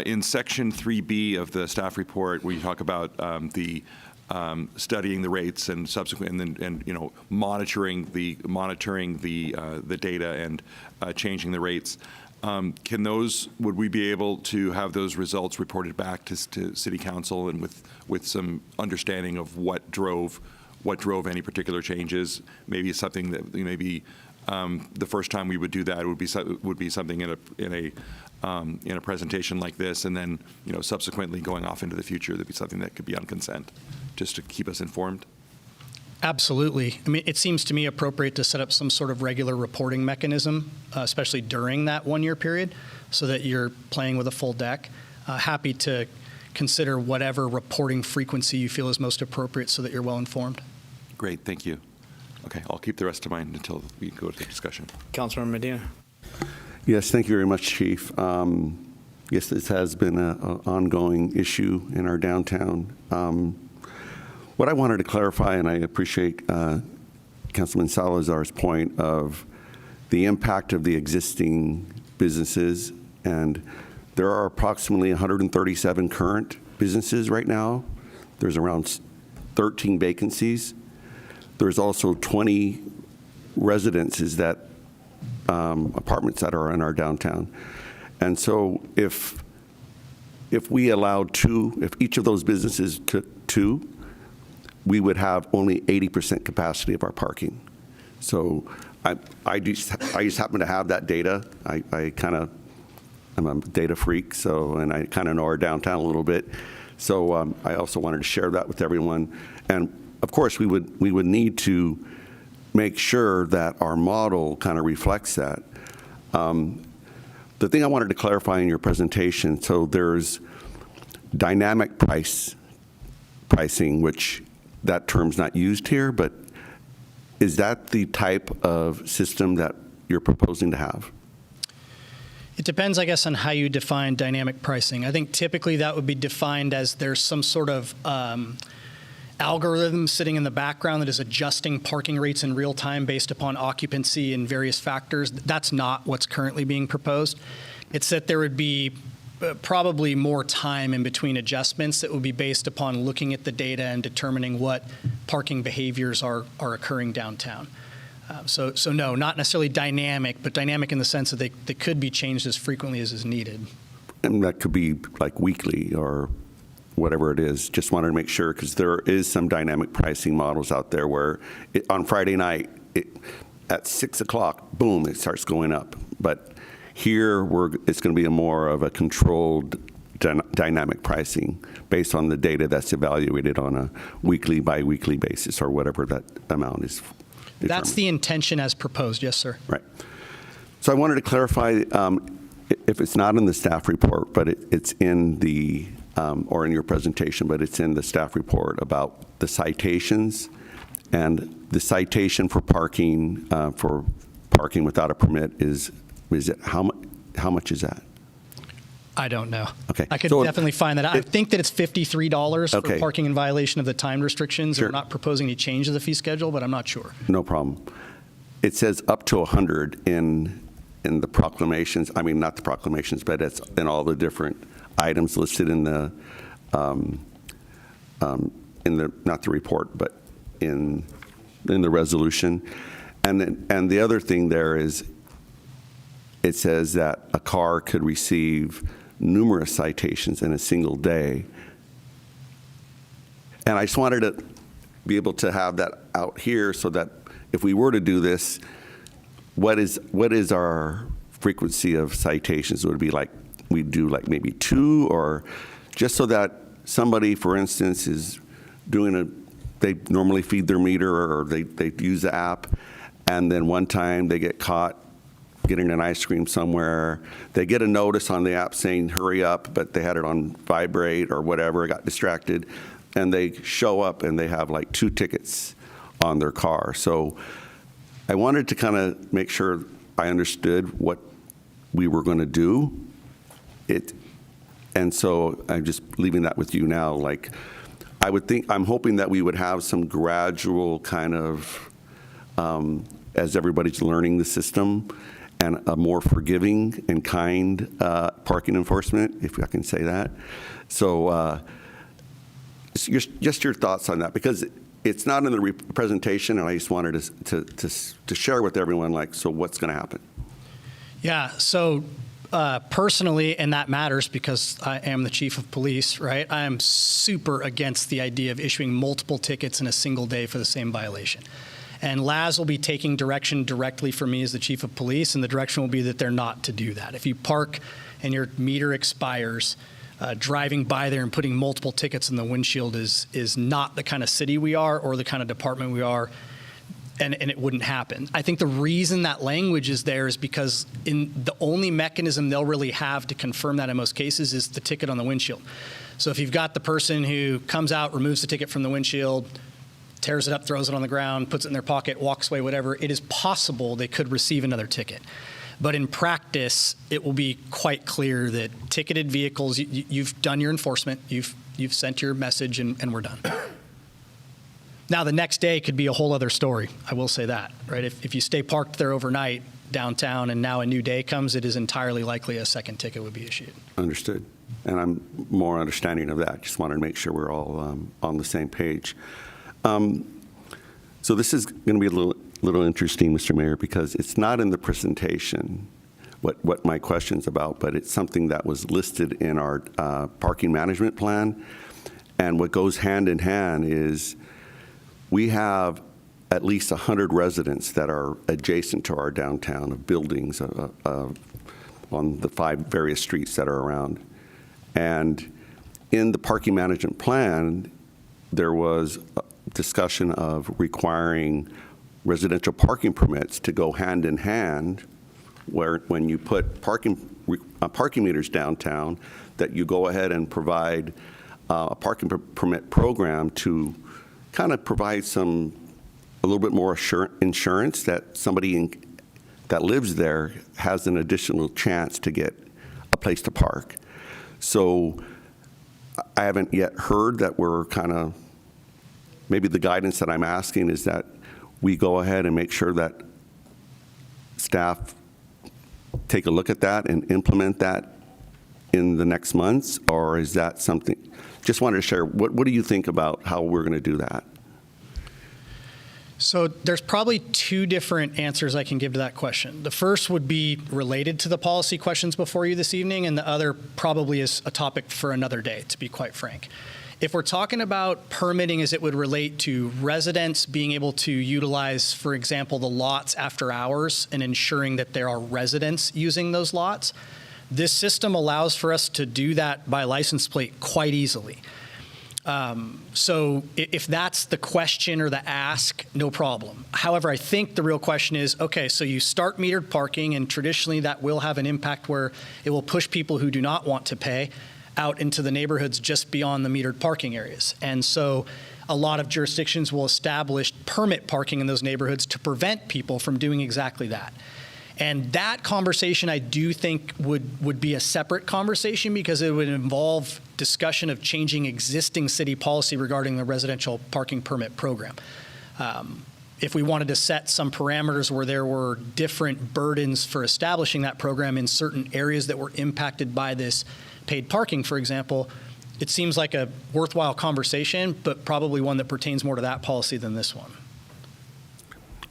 Speaker 7: in section 3B of the staff report, where you talk about the studying the rates and subsequent, and monitoring the data and changing the rates. Would we be able to have those results reported back to City Council, and with some understanding of what drove any particular changes? Maybe something that the first time we would do that would be something in a presentation like this, and then subsequently going off into the future, there'd be something that could be on consent, just to keep us informed.
Speaker 8: Absolutely. I mean, it seems to me appropriate to set up some sort of regular reporting mechanism, especially during that 1-year period, so that you're playing with a full deck. Happy to consider whatever reporting frequency you feel is most appropriate so that you're well informed.
Speaker 7: Great, thank you. Okay, I'll keep the rest of mine until we go to the discussion.
Speaker 1: Councilmember Medina.
Speaker 9: Yes, thank you very much, Chief. Yes, this has been an ongoing issue in our downtown. What I wanted to clarify, and I appreciate Councilman Salazar's point of the impact of the existing businesses, and there are approximately 137 current businesses right now. There's around 13 vacancies. There's also 20 residences apartments that are in our downtown. And so if we allowed 2, if each of those businesses took 2, we would have only 80% capacity of our parking. So I just happen to have that data. I'm a data freak, and I kind of know our downtown a little bit. So I also wanted to share that with everyone. And of course, we would need to make sure that our model kind of reflects that. The thing I wanted to clarify in your presentation, so there's dynamic pricing, which that term's not used here, but is that the type of system that you're proposing to have?
Speaker 8: It depends, I guess, on how you define dynamic pricing. I think typically that would be defined as there's some sort of algorithm sitting in the background that is adjusting parking rates in real time based upon occupancy and various factors. That's not what's currently being proposed. It's that there would be probably more time in between adjustments that would be based upon looking at the data and determining what parking behaviors are occurring downtown. So no, not necessarily dynamic, but dynamic in the sense that they could be changed as frequently as is needed.
Speaker 9: And that could be like weekly or whatever it is. Just wanted to make sure, because there is some dynamic pricing models out there where on Friday night, at 6 o'clock, boom, it starts going up. But here, it's going to be more of a controlled dynamic pricing based on the data that's evaluated on a weekly, bi-weekly basis, or whatever that amount is.
Speaker 8: That's the intention as proposed, yes, sir.
Speaker 9: Right. So I wanted to clarify, if it's not in the staff report, but it's in the, or in your presentation, but it's in the staff report about the citations, and the citation for parking without a permit is it how much is that?
Speaker 8: I don't know.
Speaker 9: Okay.
Speaker 8: I could
Speaker 9: So
Speaker 8: definitely find that out. I think that it's $53 for
Speaker 9: Okay.
Speaker 8: parking in violation of the time restrictions.
Speaker 9: Sure.
Speaker 8: We're not proposing any change to the fee schedule, but I'm not sure.
Speaker 9: No problem. It says up to 100 in the proclamations. I mean, not the proclamations, but it's in all the different items listed in the not the report, but in the resolution. And the other thing there is, it says that a car could receive numerous citations in a single day. And I just wanted to be able to have that out here so that if we were to do this, what is our frequency of citations? Would it be like we do like maybe 2, or just so that somebody, for instance, is they normally feed their meter or they use the app, and then one time they get caught getting an ice cream somewhere. They get a notice on the app saying, hurry up, but they had it on vibrate or whatever, got distracted, and they show up and they have like 2 tickets on their car. So I wanted to kind of make sure I understood what we were going to do. And so I'm just leaving that with you now. Like, I'm hoping that we would have some gradual kind of, as everybody's learning the system, and a more forgiving and kind parking enforcement, if I can say that. So just your thoughts on that, because it's not in the presentation, and I just wanted to share with everyone, like, so what's going to happen?
Speaker 8: Yeah, so personally, and that matters because I am the chief of police, right? I am super against the idea of issuing multiple tickets in a single day for the same violation. And Laz will be taking direction directly from me as the chief of police, and the direction will be that they're not to do that. If you park and your meter expires, driving by there and putting multiple tickets in the windshield is not the kind of city we are or the kind of department we are, and it wouldn't happen. I think the reason that language is there is because the only mechanism they'll really have to confirm that in most cases is the ticket on the windshield. So if you've got the person who comes out, removes the ticket from the windshield, tears it up, throws it on the ground, puts it in their pocket, walks away, whatever, it is possible they could receive another ticket. But in practice, it will be quite clear that ticketed vehicles, you've done your enforcement, you've sent your message, and we're done. Now, the next day could be a whole other story. I will say that, right? If you stay parked there overnight downtown and now a new day comes, it is entirely likely a second ticket would be issued.
Speaker 9: Understood. And I'm more understanding of that. Just wanted to make sure we're all on the same page. So this is going to be a little interesting, Mr. Mayor, because it's not in the presentation what my question's about, but it's something that was listed in our parking management plan. And what goes hand in hand is we have at least 100 residents that are adjacent to our downtown of buildings on the 5 various streets that are around. And in the parking management plan, there was a discussion of requiring residential parking permits to go hand in hand, where when you put parking meters downtown, that you go ahead and provide a parking permit program to kind of provide a little bit more insurance that somebody that lives there has an additional chance to get a place to park. So I haven't yet heard that we're kind of, maybe the guidance that I'm asking is that we go ahead and make sure that staff take a look at that and implement that in the next months, or is that something, just wanted to share, what do you think about how we're going to do that?
Speaker 8: So there's probably 2 different answers I can give to that question. The first would be related to the policy questions before you this evening, and the other probably is a topic for another day, to be quite frank. If we're talking about permitting as it would relate to residents being able to utilize, for example, the lots after hours and ensuring that there are residents using those lots, this system allows for us to do that by license plate quite easily. So if that's the question or the ask, no problem. However, I think the real question is, okay, so you start metered parking, and traditionally that will have an impact where it will push people who do not want to pay out into the neighborhoods just beyond the metered parking areas. And so a lot of jurisdictions will establish permit parking in those neighborhoods to prevent people from doing exactly that. And that conversation, I do think, would be a separate conversation because it would involve discussion of changing existing city policy regarding the residential parking permit program. If we wanted to set some parameters where there were different burdens for establishing that program in certain areas that were impacted by this paid parking, for example, it seems like a worthwhile conversation, but probably one that pertains more to that policy than this one.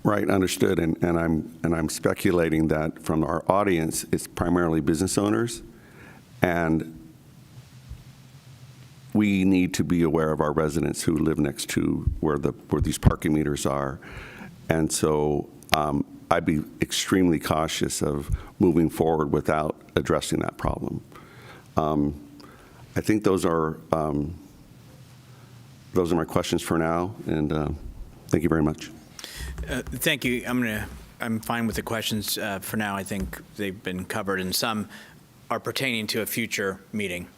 Speaker 9: Right, understood. And I'm speculating that from our audience, it's primarily business owners, and we need to be aware of our residents who live next to where these parking meters are. And so I'd be extremely cautious of moving forward without addressing that problem. I think those are my questions for now, and thank you very much.
Speaker 1: Thank you. I'm fine with the questions for now. I think they've been covered, and some are pertaining to a future meeting,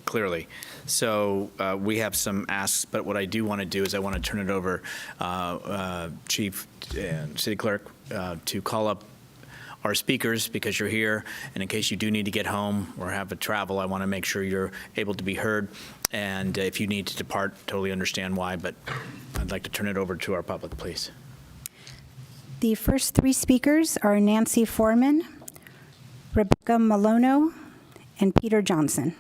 Speaker 1: clearly. So we have some asks, but what I do want to do is I want to turn it over, Chief and City Clerk, to call up our speakers because you're here, and in case you do need to get home or have a travel, I want to make sure you're able to be heard. And if you need to depart, totally understand why, but I'd like to turn it over to our public, please.
Speaker 2: The first three speakers are Nancy Foreman, Rebecca Malono, and Peter Johnson.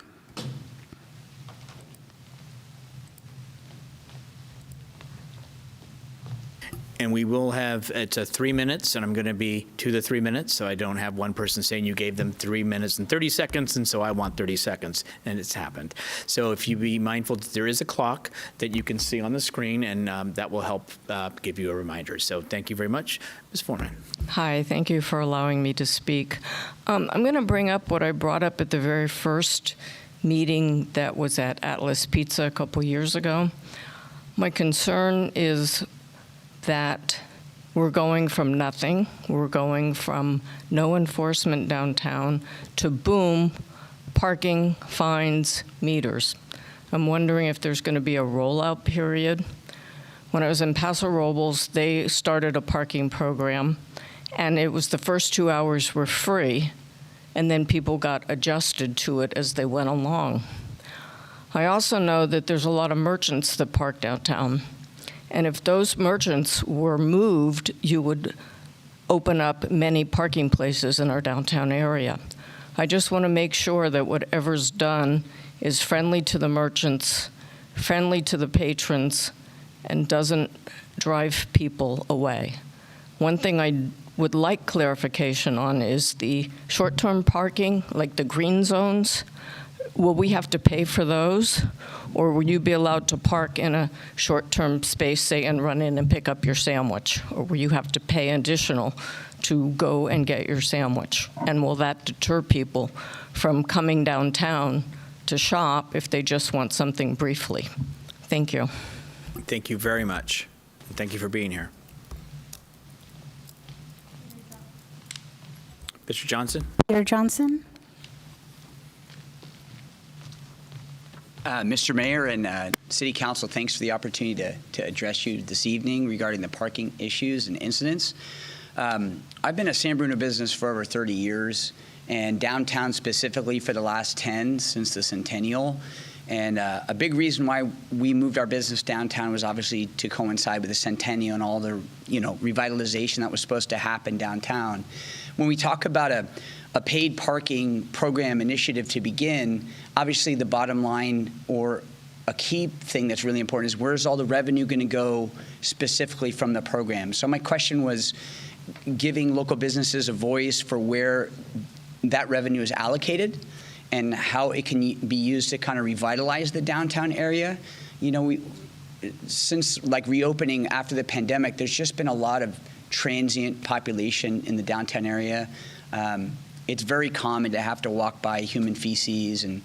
Speaker 1: And we will have, it's 3 minutes, and I'm going to be to the 3 minutes, so I don't have one person saying you gave them 3 minutes and 30 seconds, and so I want 30 seconds, and it's happened. So if you be mindful that there is a clock that you can see on the screen, and that will help give you a reminder. So thank you very much. Ms. Foreman.
Speaker 13: Hi, thank you for allowing me to speak. I'm going to bring up what I brought up at the very first meeting that was at Atlas Pizza a couple years ago. My concern is that we're going from nothing, we're going from no enforcement downtown to boom, parking, fines, meters. I'm wondering if there's going to be a rollout period. When I was in Paso Robles, they started a parking program, and it was the first 2 hours were free, and then people got adjusted to it as they went along. I also know that there's a lot of merchants that park downtown. And if those merchants were moved, you would open up many parking places in our downtown area. I just want to make sure that whatever's done is friendly to the merchants, friendly to the patrons, and doesn't drive people away. One thing I would like clarification on is the short-term parking, like the green zones. Will we have to pay for those? Or will you be allowed to park in a short-term space, say, and run in and pick up your sandwich? Or will you have to pay additional to go and get your sandwich? And will that deter people from coming downtown to shop if they just want something briefly? Thank you.
Speaker 1: Thank you very much. Thank you for being here. Mr. Johnson?
Speaker 2: Peter Johnson.
Speaker 14: Mr. Mayor and City Council, thanks for the opportunity to address you this evening regarding the parking issues and incidents. I've been a San Bruno business for over 30 years, and downtown specifically for the last 10 since the centennial. And a big reason why we moved our business downtown was obviously to coincide with the centennial and all the revitalization that was supposed to happen downtown. When we talk about a paid parking program initiative to begin, obviously the bottom line or a key thing that's really important is where's all the revenue going to go specifically from the program? So my question was giving local businesses a voice for where that revenue is allocated and how it can be used to kind of revitalize the downtown area. Since like reopening after the pandemic, there's just been a lot of transient population in the downtown area. It's very common to have to walk by human feces and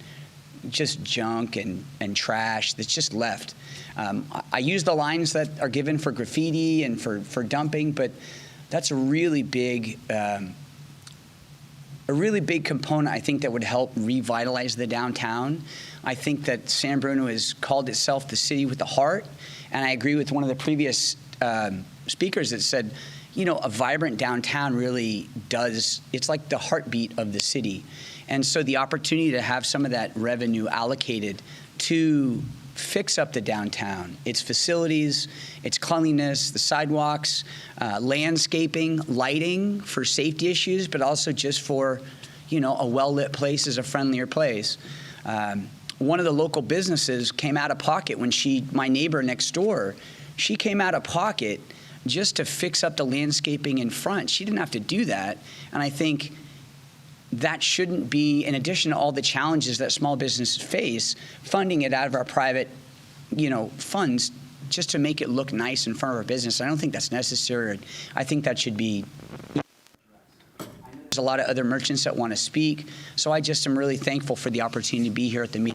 Speaker 14: just junk and trash that's just left. I use the lines that are given for graffiti and for dumping, but that's a really big component, I think, that would help revitalize the downtown. I think that San Bruno has called itself the city with the heart, and I agree with one of the previous speakers that said, a vibrant downtown really does, it's like the heartbeat of the city. And so the opportunity to have some of that revenue allocated to fix up the downtown, its facilities, its cleanliness, the sidewalks, landscaping, lighting for safety issues, but also just for, a well-lit place is a friendlier place. One of the local businesses came out of pocket when my neighbor next door, she came out of pocket just to fix up the landscaping in front. She didn't have to do that. And I think that shouldn't be, in addition to all the challenges that small businesses face, funding it out of our private, funds just to make it look nice in front of our business. I don't think that's necessary. I think that should be. There's a lot of other merchants that want to speak, so I just am really thankful for the opportunity to be here at the meeting.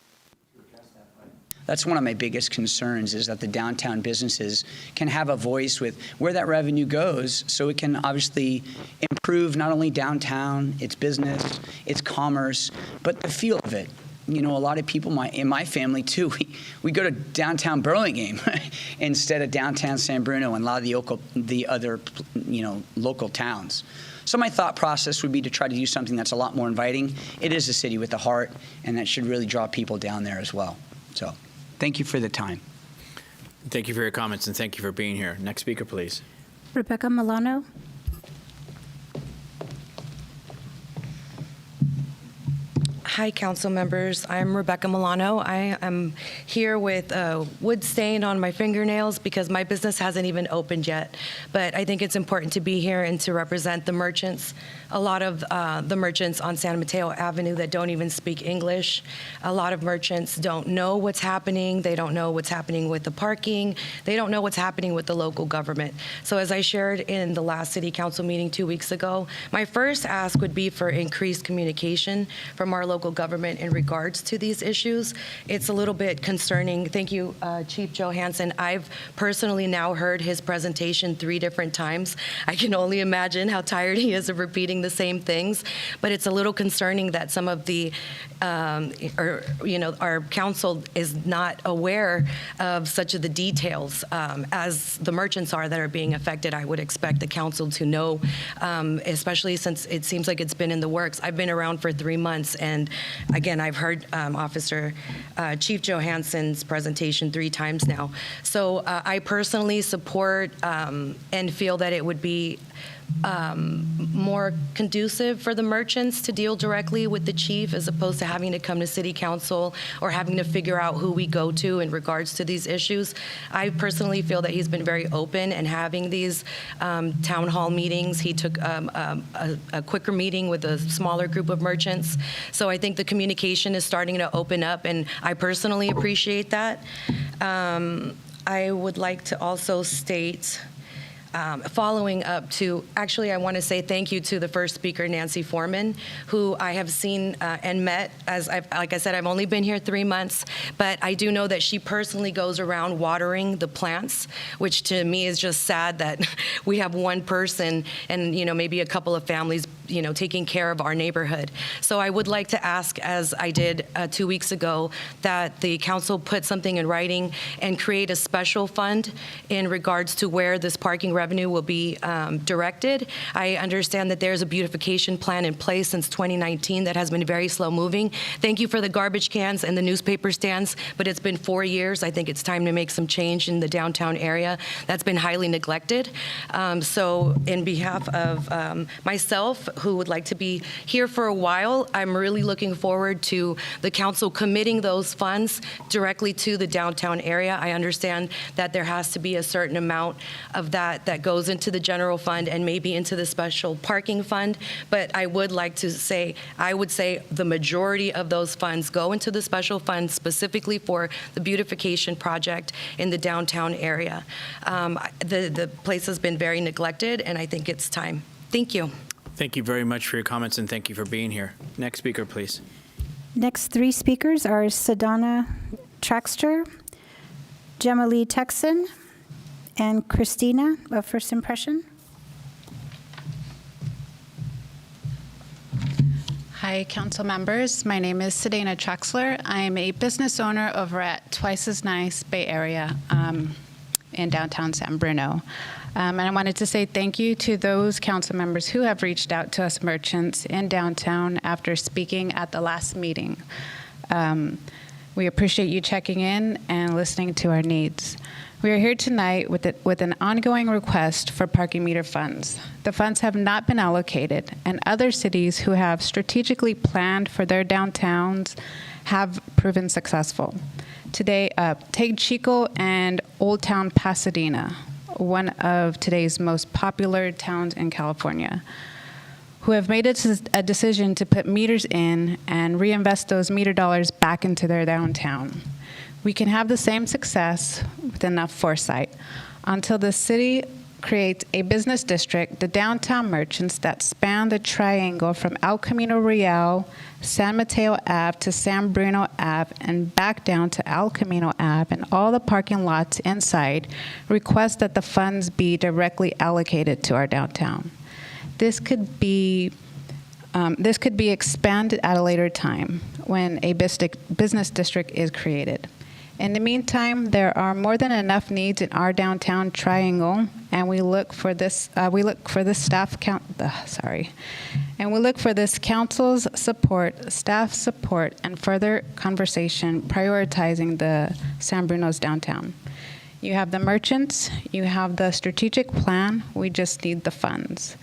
Speaker 14: That's one of my biggest concerns, is that the downtown businesses can have a voice with where that revenue goes, so it can obviously improve not only downtown, its business, its commerce, but the feel of it. A lot of people in my family too, we go to downtown Burlingame instead of downtown San Bruno and a lot of the other local towns. So my thought process would be to try to do something that's a lot more inviting. It is a city with a heart, and that should really draw people down there as well. So thank you for the time.
Speaker 1: Thank you for your comments, and thank you for being here. Next speaker, please.
Speaker 2: Rebecca Milano.
Speaker 15: Hi, council members. I'm Rebecca Milano. I am here with wood stain on my fingernails because my business hasn't even opened yet. But I think it's important to be here and to represent the merchants. A lot of the merchants on San Mateo Avenue that don't even speak English. A lot of merchants don't know what's happening. They don't know what's happening with the parking. They don't know what's happening with the local government. So as I shared in the last city council meeting 2 weeks ago, my first ask would be for increased communication from our local government in regards to these issues. It's a little bit concerning. Thank you, Chief Johansson. I've personally now heard his presentation 3 different times. I can only imagine how tired he is of repeating the same things, but it's a little concerning that some of the, our council is not aware of such of the details as the merchants are that are being affected. I would expect the council to know, especially since it seems like it's been in the works. I've been around for 3 months, and again, I've heard Chief Johansson's presentation 3 times now. So I personally support and feel that it would be more conducive for the merchants to deal directly with the chief as opposed to having to come to city council or having to figure out who we go to in regards to these issues. I personally feel that he's been very open and having these town hall meetings. He took a quicker meeting with a smaller group of merchants. So I think the communication is starting to open up, and I personally appreciate that. I would like to also state, following up to, actually, I want to say thank you to the first speaker, Nancy Foreman, who I have seen and met. Like I said, I've only been here 3 months, but I do know that she personally goes around watering the plants, which to me is just sad that we have one person and maybe a couple of families taking care of our neighborhood. So I would like to ask, as I did 2 weeks ago, that the council put something in writing and create a special fund in regards to where this parking revenue will be directed. I understand that there's a beautification plan in place since 2019 that has been very slow moving. Thank you for the garbage cans and the newspaper stands, but it's been 4 years. I think it's time to make some change in the downtown area. That's been highly neglected. So in behalf of myself, who would like to be here for a while, I'm really looking forward to the council committing those funds directly to the downtown area. I understand that there has to be a certain amount of that goes into the general fund and maybe into the special parking fund, but I would like to say, I would say the majority of those funds go into the special fund specifically for the beautification project in the downtown area. The place has been very neglected, and I think it's time. Thank you.
Speaker 1: Thank you very much for your comments, and thank you for being here. Next speaker, please.
Speaker 2: Next 3 speakers are Sedana Traxter, Jemalee Texan, and Christina of First Impression.
Speaker 16: Hi, council members. My name is Sedana Traxler. I am a business owner over at Twice as Nice Bay Area. in downtown San Bruno. And I wanted to say thank you to those council members who have reached out to us merchants in downtown after speaking at the last meeting. We appreciate you checking in and listening to our needs. We are here tonight with an ongoing request for parking meter funds. The funds have not been allocated, and other cities who have strategically planned for their downtowns have proven successful. Today, take Chico and Old Town Pasadena, one of today's most popular towns in California, who have made a decision to put meters in and reinvest those meter dollars back into their downtown. We can have the same success with enough foresight. Until the city creates a business district, the downtown merchants that span the triangle from El Camino Real, San Mateo Ave to San Bruno Ave, and back down to El Camino Ave, and all the parking lots inside, request that the funds be directly allocated to our downtown. This could be expanded at a later time when a business district is created. In the meantime, there are more than enough needs in our downtown triangle, and we look for this council's support, staff support, and further conversation prioritizing the San Bruno's downtown. You have the merchants, you have the strategic plan, we just need the funds.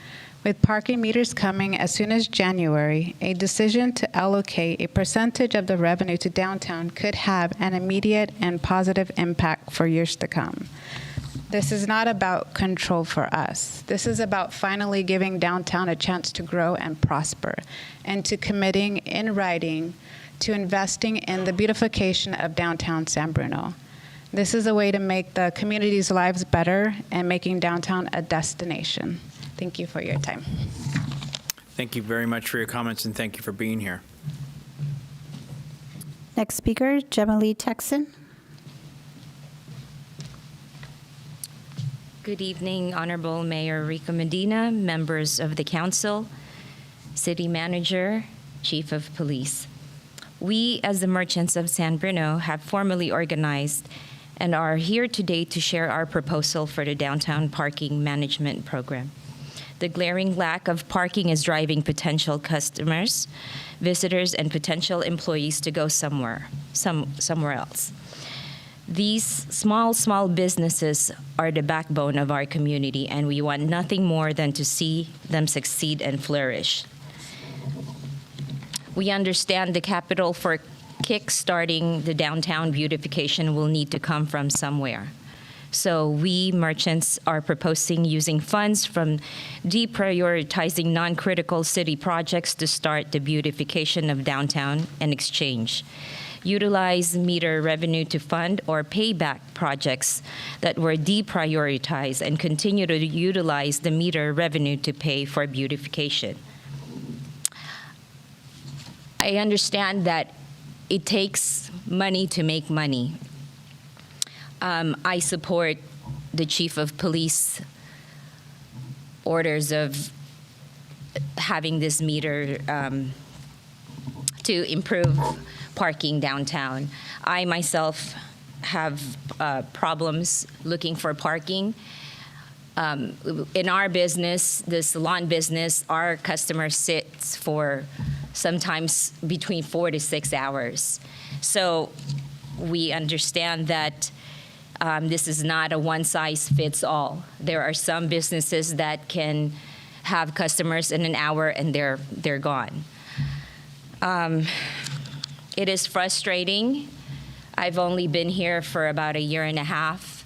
Speaker 16: With parking meters coming as soon as January, a decision to allocate a percentage of the revenue to downtown could have an immediate and positive impact for years to come. This is not about control for us. This is about finally giving downtown a chance to grow and prosper, and to committing in writing to investing in the beautification of downtown San Bruno. This is a way to make the community's lives better and making downtown a destination. Thank you for your time.
Speaker 1: Thank you very much for your comments, and thank you for being here.
Speaker 2: Next speaker, Jemalee Texan.
Speaker 17: Good evening, Honorable Mayor Rico Medina, members of the council, city manager, chief of police. We, as the merchants of San Bruno, have formally organized and are here today to share our proposal for the downtown parking management program. The glaring lack of parking is driving potential customers, visitors, and potential employees to go somewhere else. These small businesses are the backbone of our community, and we want nothing more than to see them succeed and flourish. We understand the capital for kick-starting the downtown beautification will need to come from somewhere. So we merchants are proposing using funds from deprioritizing non-critical city projects to start the beautification of downtown in exchange. Utilize meter revenue to fund or pay back projects that were deprioritized and continue to utilize the meter revenue to pay for beautification. I understand that it takes money to make money. I support the chief of police orders of having this meter to improve parking downtown. I myself have problems looking for parking. In our business, the salon business, our customer sits for sometimes between 4 to 6 hours. So we understand that this is not a one-size-fits-all. There are some businesses that can have customers in an hour and they're gone. It is frustrating. I've only been here for about a year and a half,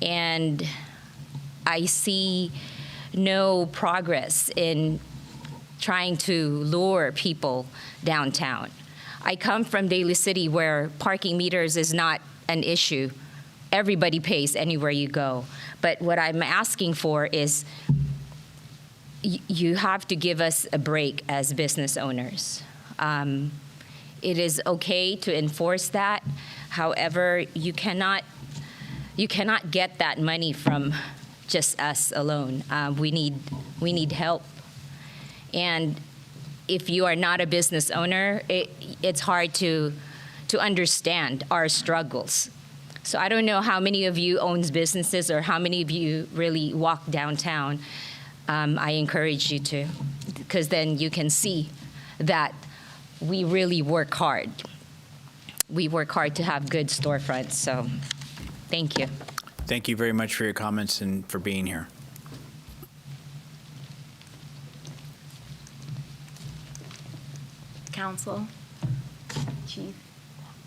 Speaker 17: and I see no progress in trying to lure people downtown. I come from Daly City, where parking meters is not an issue. Everybody pays anywhere you go. But what I'm asking for is you have to give us a break as business owners. It is okay to enforce that. However, you cannot get that money from just us alone. We need help. And if you are not a business owner, it's hard to understand our struggles. So I don't know how many of you owns businesses or how many of you really walk downtown. I encourage you to, because then you can see that we really work hard. We work hard to have good storefronts. So thank you.
Speaker 1: Thank you very much for your comments and for being here.
Speaker 18: Council, Chief,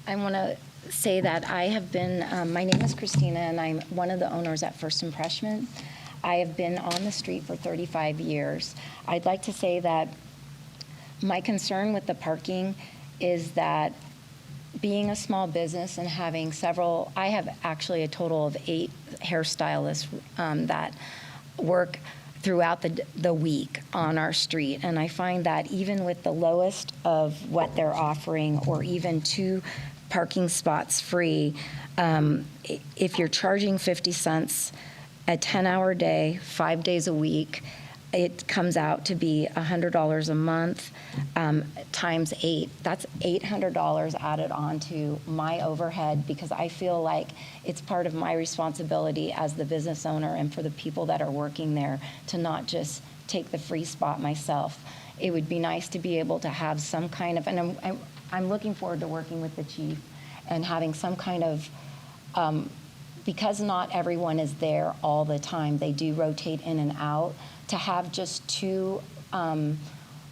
Speaker 18: I want to say that I have been, my name is Christina, and I'm one of the owners at First Impression. I have been on the street for 35 years. I'd like to say that my concern with the parking is that being a small business and having several, I have actually a total of 8 hairstylists that work throughout the week on our street. And I find that even with the lowest of what they're offering, or even 2 parking spots free, if you're charging 50 cents a 10-hour day, 5 days a week, it comes out to be $100 a month times 8. That's $800 added on to my overhead, because I feel like it's part of my responsibility as the business owner and for the people that are working there to not just take the free spot myself. It would be nice to be able to have some kind of, and I'm looking forward to working with the chief and having some kind of, because not everyone is there all the time, they do rotate in and out. To have just 2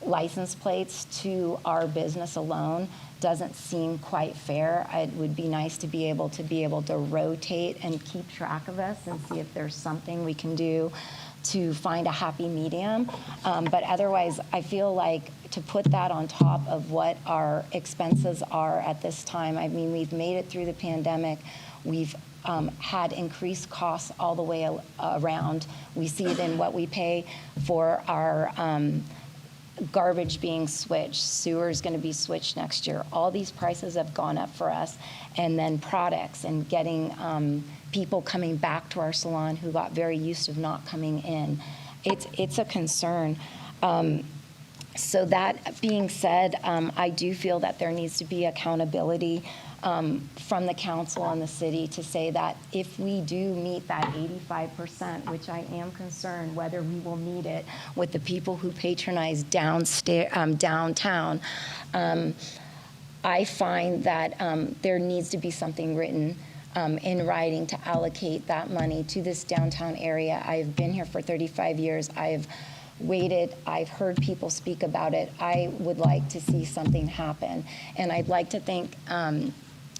Speaker 18: license plates to our business alone doesn't seem quite fair. It would be nice to be able to rotate and keep track of us and see if there's something we can do to find a happy medium. But otherwise, I feel like to put that on top of what our expenses are at this time, I mean, we've made it through the pandemic. We've had increased costs all the way around. We see it in what we pay for our garbage being switched. Sewer is going to be switched next year. All these prices have gone up for us. And then products and getting people coming back to our salon who got very used to not coming in. It's a concern. So that being said, I do feel that there needs to be accountability from the council and the city to say that if we do meet that 85%, which I am concerned whether we will meet it with the people who patronize downtown, I find that there needs to be something written in writing to allocate that money to this downtown area. I've been here for 35 years. I've waited. I've heard people speak about it. I would like to see something happen. And I'd like to thank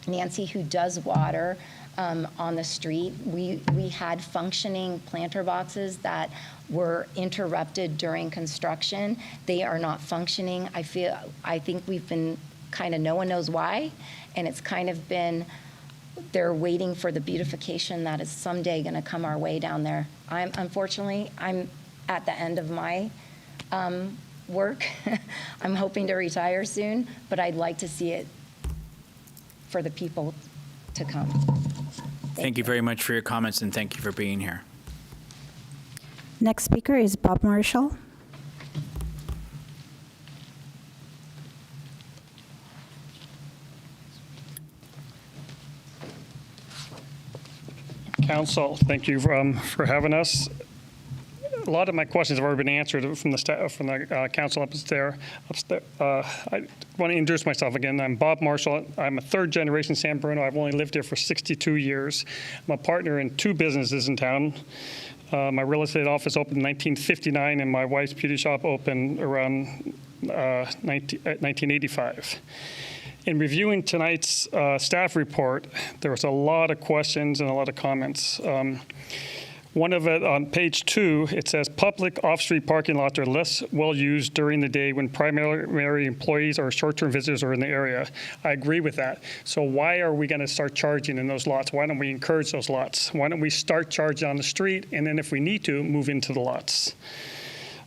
Speaker 18: Nancy, who does water on the street. We had functioning planter boxes that were interrupted during construction. They are not functioning. I think we've been kind of, no one knows why, and it's kind of been, they're waiting for the beautification that is someday going to come our way down there. Unfortunately, I'm at the end of my work. I'm hoping to retire soon, but I'd like to see it for the people to come.
Speaker 1: Thank you very much for your comments, and thank you for being here.
Speaker 2: Next speaker is Bob Marshall.
Speaker 19: Council, thank you for having us. A lot of my questions have already been answered from the staff, from the council upstairs. I want to introduce myself again. I'm Bob Marshall. I'm a 3rd generation San Bruno. I've only lived here for 62 years. I'm a partner in 2 businesses in town. My real estate office opened in 1959, and my wife's beauty shop opened around 1985. In reviewing tonight's staff report, there was a lot of questions and a lot of comments. One of it, on page 2, it says public off-street parking lots are less well used during the day when primary employees or short-term visitors are in the area. I agree with that. So why are we going to start charging in those lots? Why don't we encourage those lots? Why don't we start charging on the street, and then if we need to, move into the lots?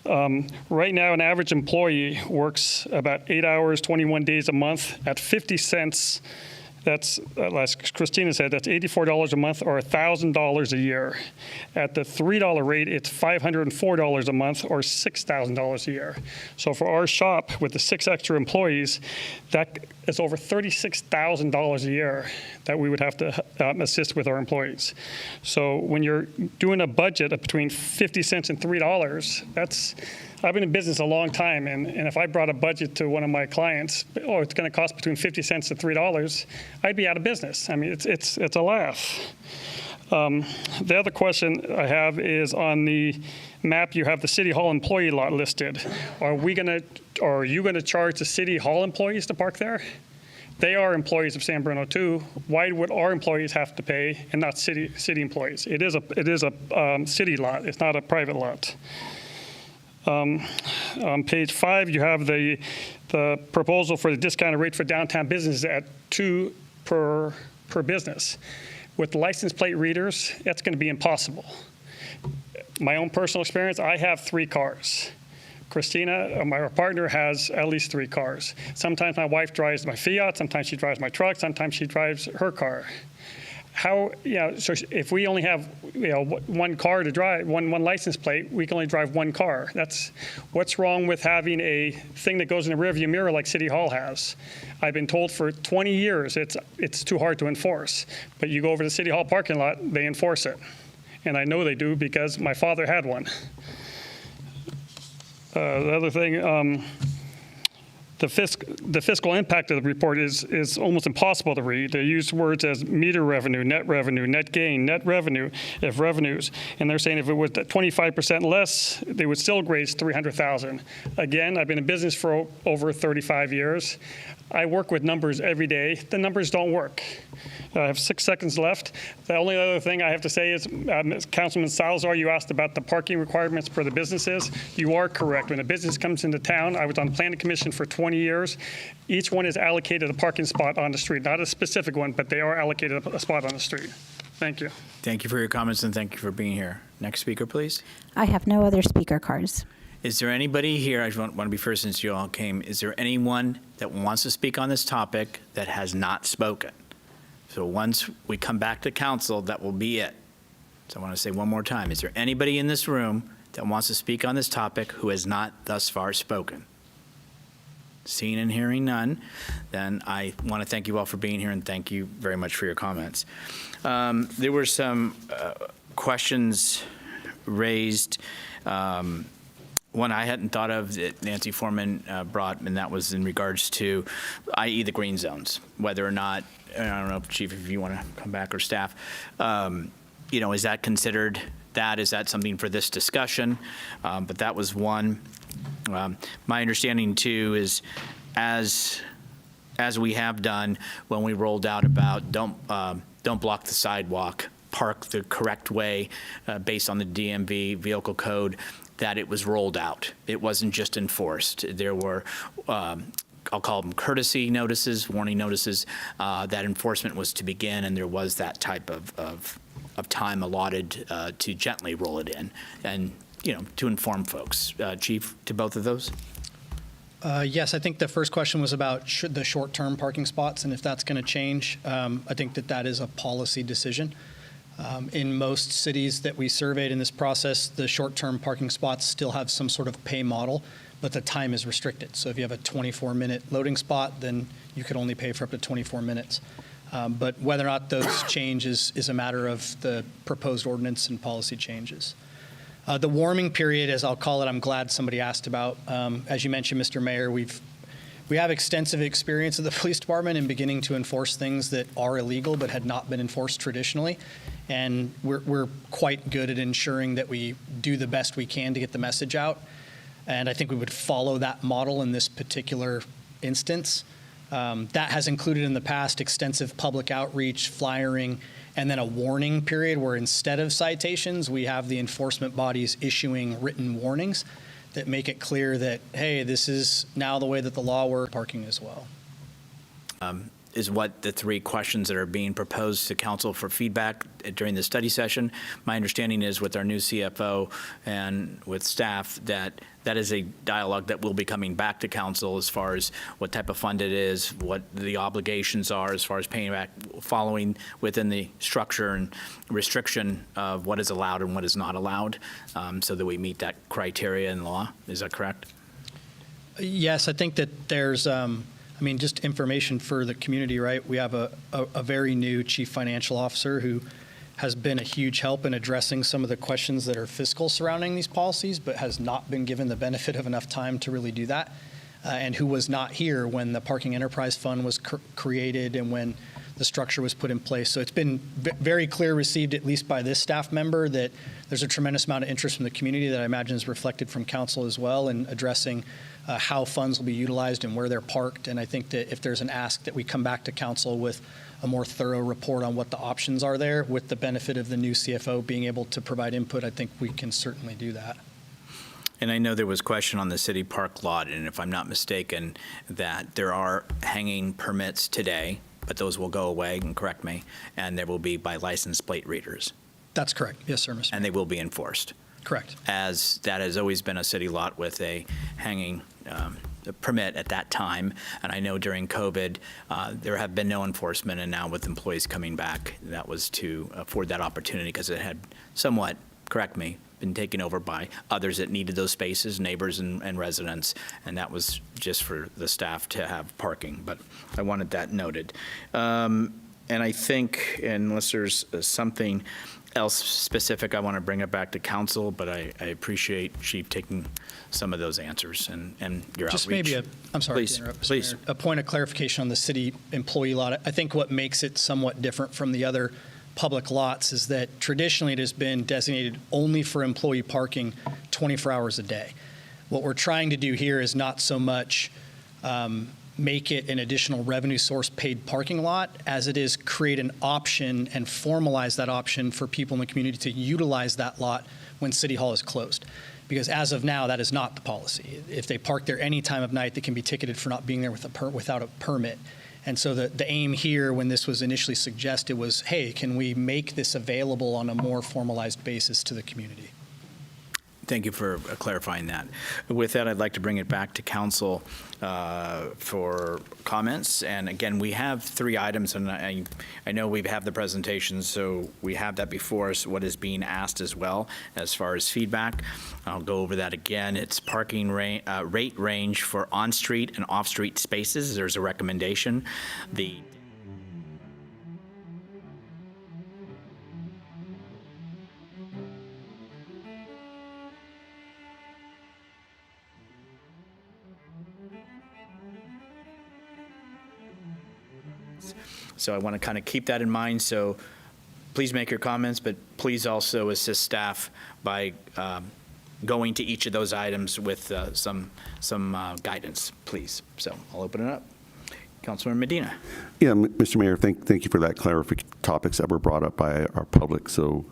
Speaker 19: Right now, an average employee works about 8 hours, 21 days a month at 50 cents That's, as Christina said, that's $84 a month or $1,000 a year. At the $3 rate, it's $504 a month or $6,000 a year. So for our shop with the 6 extra employees, that is over $36,000 a year that we would have to assist with our employees. So when you're doing a budget of between 50 cents and $3, I've been in business a long time, and if I brought a budget to one of my clients, it's going to cost between 50 cents and $3, I'd be out of business. I mean, it's a laugh. The other question I have is on the map, you have the City Hall employee lot listed. Are you going to charge the City Hall employees to park there? They are employees of San Bruno too. Why would our employees have to pay and not city employees? It is a city lot. It's not a private lot. On page 5, you have the proposal for the discounted rate for downtown businesses at $2 per business. With license plate readers, that's going to be impossible. My own personal experience, I have 3 cars. Christina, my partner, has at least 3 cars. Sometimes my wife drives my Fiat, sometimes she drives my truck, sometimes she drives her car. So if we only have, 1 car to drive, one license plate, we can only drive 1 car. What's wrong with having a thing that goes in the rearview mirror like City Hall has? I've been told for 20 years it's too hard to enforce. But you go over to the City Hall parking lot, they enforce it. And I know they do because my father had one. The other thing, the fiscal impact of the report is almost impossible to read. They use words as meter revenue, net gain, net revenue, if revenues. And they're saying if it was 25% less, they would still raise $300,000. Again, I've been in business for over 35 years. I work with numbers every day. The numbers don't work. I have 6 seconds left. The only other thing I have to say is, Councilman Salazar, you asked about the parking requirements for the businesses. You are correct. When a business comes into town, I was on the Planning Commission for 20 years. Each one is allocated a parking spot on the street. Not a specific one, but they are allocated a spot on the street. Thank you.
Speaker 1: Thank you for your comments, and thank you for being here. Next speaker, please.
Speaker 2: I have no other speaker cards.
Speaker 1: Is there anybody here, I want to be first since you all came, is there anyone that wants to speak on this topic that has not spoken? So once we come back to council, that will be it. So I want to say one more time, is there anybody in this room that wants to speak on this topic who has not thus far spoken? Seeing and hearing none, then I want to thank you all for being here and thank you very much for your comments. There were some questions raised. One I hadn't thought of that Nancy Foreman brought, and that was in regards to, i.e. the green zones, whether or not, I don't know, Chief, if you want to come back or staff, is that considered that? Is that something for this discussion? But that was one. My understanding, too, is as we have done when we rolled out about don't block the sidewalk, park the correct way based on the DMV vehicle code, that it was rolled out. It wasn't just enforced. There were, I'll call them courtesy notices, warning notices, that enforcement was to begin, and there was that type of time allotted to gently roll it in and, to inform folks. Chief, to both of those?
Speaker 8: Yes, I think the first question was about the short-term parking spots and if that's going to change. I think that is a policy decision. In most cities that we surveyed in this process, the short-term parking spots still have some sort of pay model, but the time is restricted. So if you have a 24-minute loading spot, then you could only pay for up to 24 minutes. But whether or not those change is a matter of the proposed ordinance and policy changes. The warming period, as I'll call it, I'm glad somebody asked about. As you mentioned, Mr. Mayor, we have extensive experience at the police department in beginning to enforce things that are illegal but had not been enforced traditionally. And we're quite good at ensuring that we do the best we can to get the message out. And I think we would follow that model in this particular instance. That has included in the past extensive public outreach, flyering, and then a warning period where instead of citations, we have the enforcement bodies issuing written warnings that make it clear that, hey, this is now the way that the law works, parking as well.
Speaker 1: is what the 3 questions that are being proposed to council for feedback during the study session. My understanding is with our new CFO and with staff that that is a dialogue that will be coming back to council as far as what type of fund it is, what the obligations are as far as paying back, following within the structure and restriction of what is allowed and what is not allowed, so that we meet that criteria in law. Is that correct?
Speaker 8: Yes, I think that there's, just information for the community, right? We have a very new chief financial officer who has been a huge help in addressing some of the questions that are fiscal surrounding these policies, but has not been given the benefit of enough time to really do that, and who was not here when the Parking Enterprise Fund was created and when the structure was put in place. So it's been very clear received, at least by this staff member, that there's a tremendous amount of interest from the community that I imagine is reflected from council as well in addressing how funds will be utilized and where they're parked. And I think that if there's an ask that we come back to council with a more thorough report on what the options are there, with the benefit of the new CFO being able to provide input, I think we can certainly do that.
Speaker 1: And I know there was question on the city park lot, and if I'm not mistaken, that there are hanging permits today, but those will go away, and correct me, and there will be by license plate readers.
Speaker 8: That's correct. Yes, sir, Mr.
Speaker 1: And they will be enforced.
Speaker 8: Correct.
Speaker 1: As that has always been a city lot with a hanging permit at that time. And I know during COVID, there have been no enforcement, and now with employees coming back, that was to afford that opportunity because it had somewhat, correct me, been taken over by others that needed those spaces, neighbors and residents, and that was just for the staff to have parking. But I wanted that noted. And I think, unless there's something else specific, I want to bring it back to council, but I appreciate Chief taking some of those answers and your
Speaker 8: Just
Speaker 1: outreach.
Speaker 8: maybe I'm sorry
Speaker 1: Please,
Speaker 8: to interrupt, Mr.
Speaker 1: please.
Speaker 8: Mayor. A point of clarification on the city employee lot. I think what makes it somewhat different from the other public lots is that traditionally it has been designated only for employee parking 24 hours a day. What we're trying to do here is not so much make it an additional revenue source paid parking lot as it is create an option and formalize that option for people in the community to utilize that lot when City Hall is closed. Because as of now, that is not the policy. If they park there any time of night, they can be ticketed for not being there without a permit. And so the aim here when this was initially suggested was, hey, can we make this available on a more formalized basis to the community?
Speaker 1: Thank you for clarifying that. With that, I'd like to bring it back to council for comments. And again, we have 3 items, and I know we have the presentation, so we have that before us, what is being asked as well as far as feedback. I'll go over that again. It's parking rate range for on-street and off-street spaces. There's a recommendation. So I want to kind of keep that in mind. So please make your comments, but please also assist staff by going to each of those items with some guidance, please. So I'll open it up. Councilman Medina.
Speaker 9: Yeah, Mr. Mayor, thank you for that clarification. Topics that were brought up by our public. So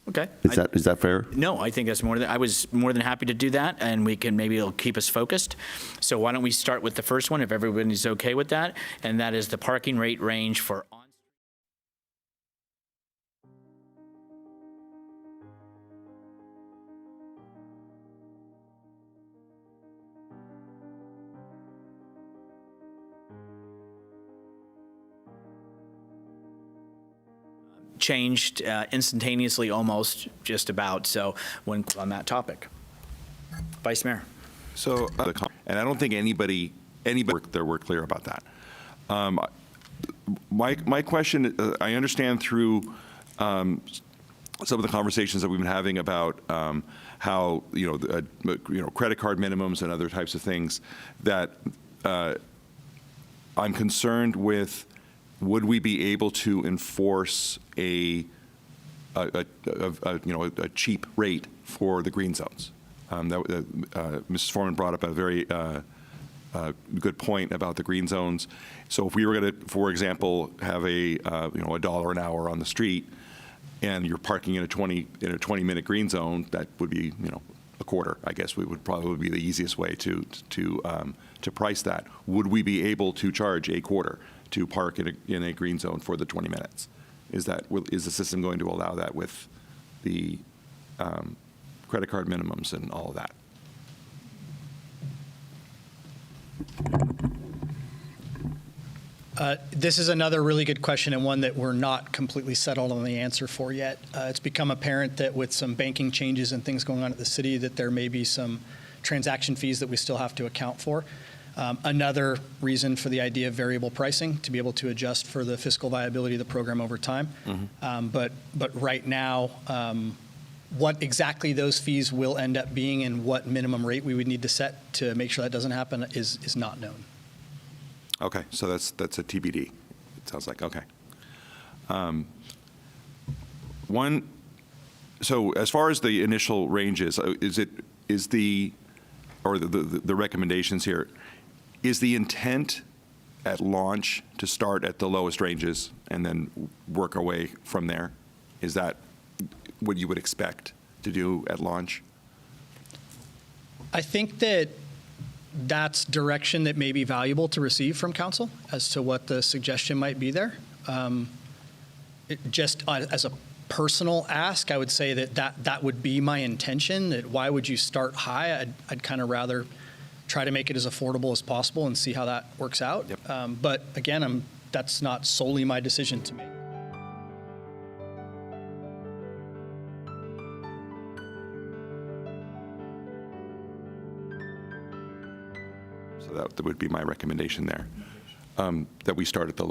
Speaker 1: okay.
Speaker 9: Is that fair?
Speaker 1: No, I think that's I was more than happy to do that, and it'll keep us focused. So why don't we start with the first one, if everybody's okay with that, and that is the parking rate range for on. Changed instantaneously, almost, just about, so when on that topic. Vice Mayor.
Speaker 7: So, and I don't think anybody there were clear about that. My question, I understand through some of the conversations that we've been having about how credit card minimums and other types of things that I'm concerned with. Would we be able to enforce a cheap rate for the green zones? Mrs. Foreman brought up a very good point about the green zones. So if we were going to, for example, have a $1 an hour on the street, and you're parking in a 20-minute green zone, that would be a quarter. I guess would probably be the easiest way to price that. Would we be able to charge a quarter to park in a green zone for the 20 minutes. Is the system going to allow that with the credit card minimums and all of that?
Speaker 8: This is another really good question, and one that we're not completely settled on the answer for yet. It's become apparent that with some banking changes and things going on at the city, that there may be some transaction fees that we still have to account for. Another reason for the idea of variable pricing, to be able to adjust for the fiscal viability of the program over time. But right now, what exactly those fees will end up being and what minimum rate we would need to set to make sure that doesn't happen is not known.
Speaker 7: Okay, so that's a TBD. It sounds like, okay. So as far as the initial ranges, is the recommendations here, is the intent at launch to start at the lowest ranges and then work our way from there? Is that what you would expect to do at launch?
Speaker 8: I think that that's direction that may be valuable to receive from council as to what the suggestion might be there. Just as a personal ask, I would say that would be my intention. That why would you start high? I'd kind of rather try to make it as affordable as possible and see how that works out. Yep. But again, that's not solely my decision to make.
Speaker 7: So that would be my recommendation there, that we start at the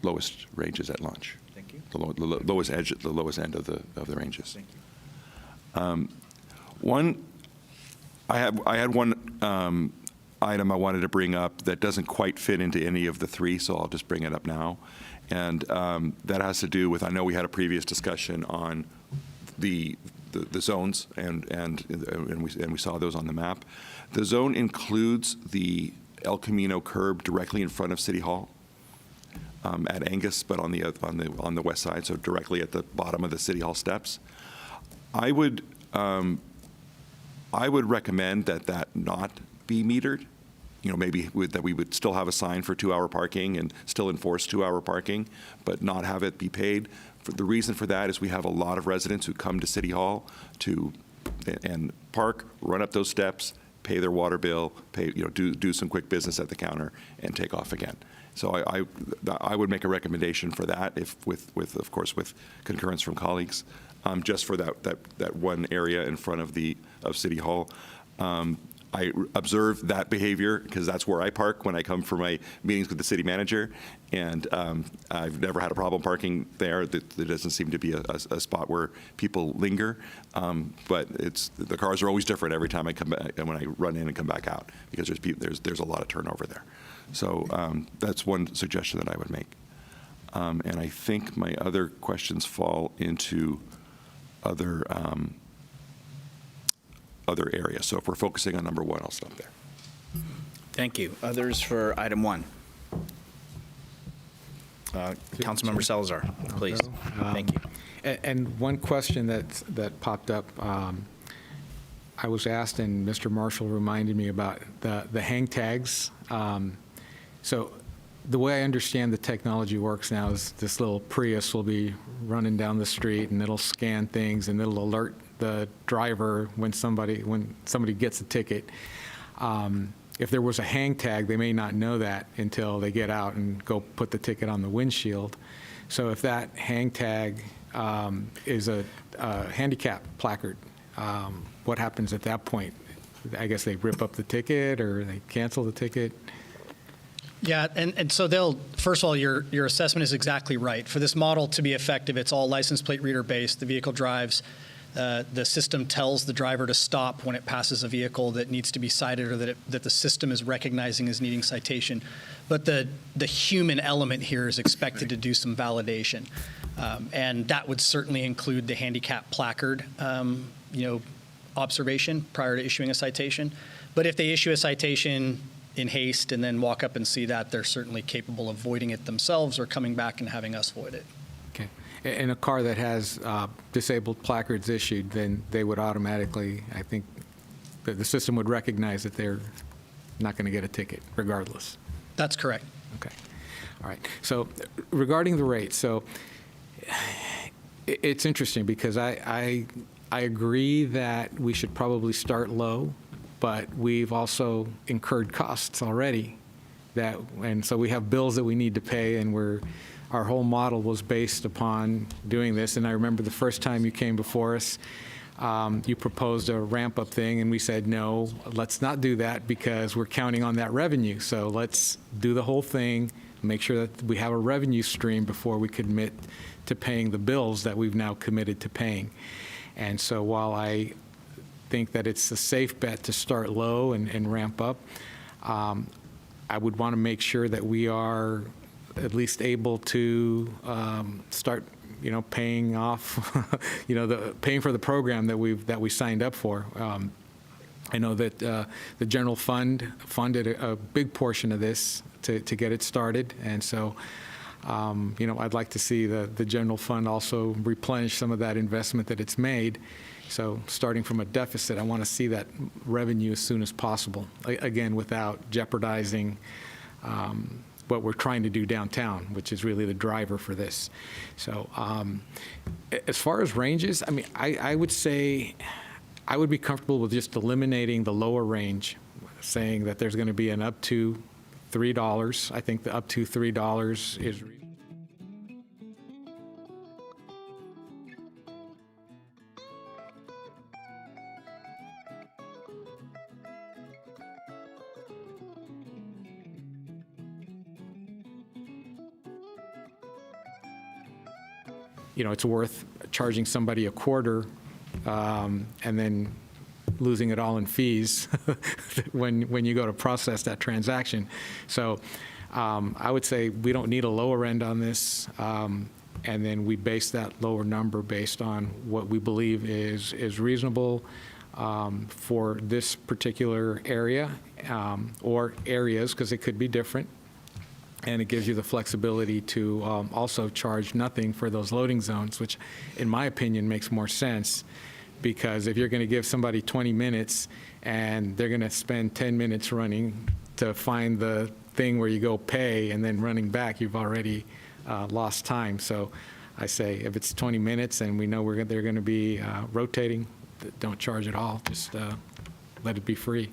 Speaker 7: lowest ranges at launch.
Speaker 1: Thank you.
Speaker 7: The lowest edge, the lowest end of the ranges.
Speaker 1: Thank you.
Speaker 7: I had one item I wanted to bring up that doesn't quite fit into any of the three, so I'll just bring it up now. And that has to do with, I know we had a previous discussion on the zones, and we saw those on the map. The zone includes the El Camino curb directly in front of City Hall at Angus, but on the west side, so directly at the bottom of the City Hall steps. I would recommend that not be metered. You know, maybe that we would still have a sign for 2-hour parking and still enforce 2-hour parking, but not have it be paid. The reason for that is we have a lot of residents who come to City Hall and park, run up those steps, pay their water bill, do some quick business at the counter, and take off again. So I would make a recommendation for that, of course with concurrence from colleagues, just for that one area in front of City Hall. I observe that behavior because that's where I park when I come for my meetings with the city manager, and I've never had a problem parking there. There doesn't seem to be a spot where people linger, but the cars are always different every time I come back and when I run in and come back out because there's a lot of turnover there. So that's one suggestion that I would make, and I think my other questions fall into other areas. So if we're focusing on number one, I'll stop there.
Speaker 1: Thank you. Others for item one? Councilmember Salazar, please. Thank you.
Speaker 11: And one question that popped up, I was asked, and Mr. Marshall reminded me about the hang tags. So the way I understand the technology works now is this little Prius will be running down the street and it'll scan things and it'll alert the driver when somebody gets a ticket. If there was a hang tag, they may not know that until they get out and go put the ticket on the windshield. So if that hang tag is a handicap placard, what happens at that point? I guess they rip up the ticket or they cancel the ticket?
Speaker 8: Yeah, and so first of all, your assessment is exactly right. For this model to be effective, it's all license plate reader based. The vehicle drives. The system tells the driver to stop when it passes a vehicle that needs to be cited or that the system is recognizing as needing citation. But the human element here is expected to do some validation. And that would certainly include the handicap placard, observation prior to issuing a citation. But if they issue a citation in haste and then walk up and see that, they're certainly capable of voiding it themselves or coming back and having us void it.
Speaker 11: Okay. In a car that has disabled placards issued, then they would automatically, I think, the system would recognize that they're not going to get a ticket regardless.
Speaker 8: That's correct.
Speaker 11: Okay. All right. So regarding the rate, so it's interesting because I agree that we should probably start low, but we've also incurred costs already and so we have bills that we need to pay, and our whole model was based upon doing this. And I remember the first time you came before us, you proposed a ramp-up thing, and we said, no, let's not do that because we're counting on that revenue. So let's do the whole thing, make sure that we have a revenue stream before we commit to paying the bills that we've now committed to paying. And so while I think that it's a safe bet to start low and ramp up, I would want to make sure that we are at least able to start, paying off, paying for the program that we signed up for. I know that the general fund funded a big portion of this to get it started, and so I'd like to see the general fund also replenish some of that investment that it's made. So starting from a deficit, I want to see that revenue as soon as possible, again, without jeopardizing what we're trying to do downtown, which is really the driver for this. So as far as ranges, I mean, I would say I would be comfortable with just eliminating the lower range, saying that there's going to be an up to $3. I think the up to $3 is reasonable. It's worth charging somebody a quarter and then losing it all in fees when you go to process that transaction. So I would say we don't need a lower end on this, and then we base that lower number based on what we believe is reasonable for this particular area or areas, because it could be different. And it gives you the flexibility to also charge nothing for those loading zones, which in my opinion makes more sense, because if you're going to give somebody 20 minutes and they're going to spend 10 minutes running to find the thing where you go pay and then running back, you've already lost time. So I say if it's 20 minutes and we know they're going to be rotating, don't charge at all. Just let it be free.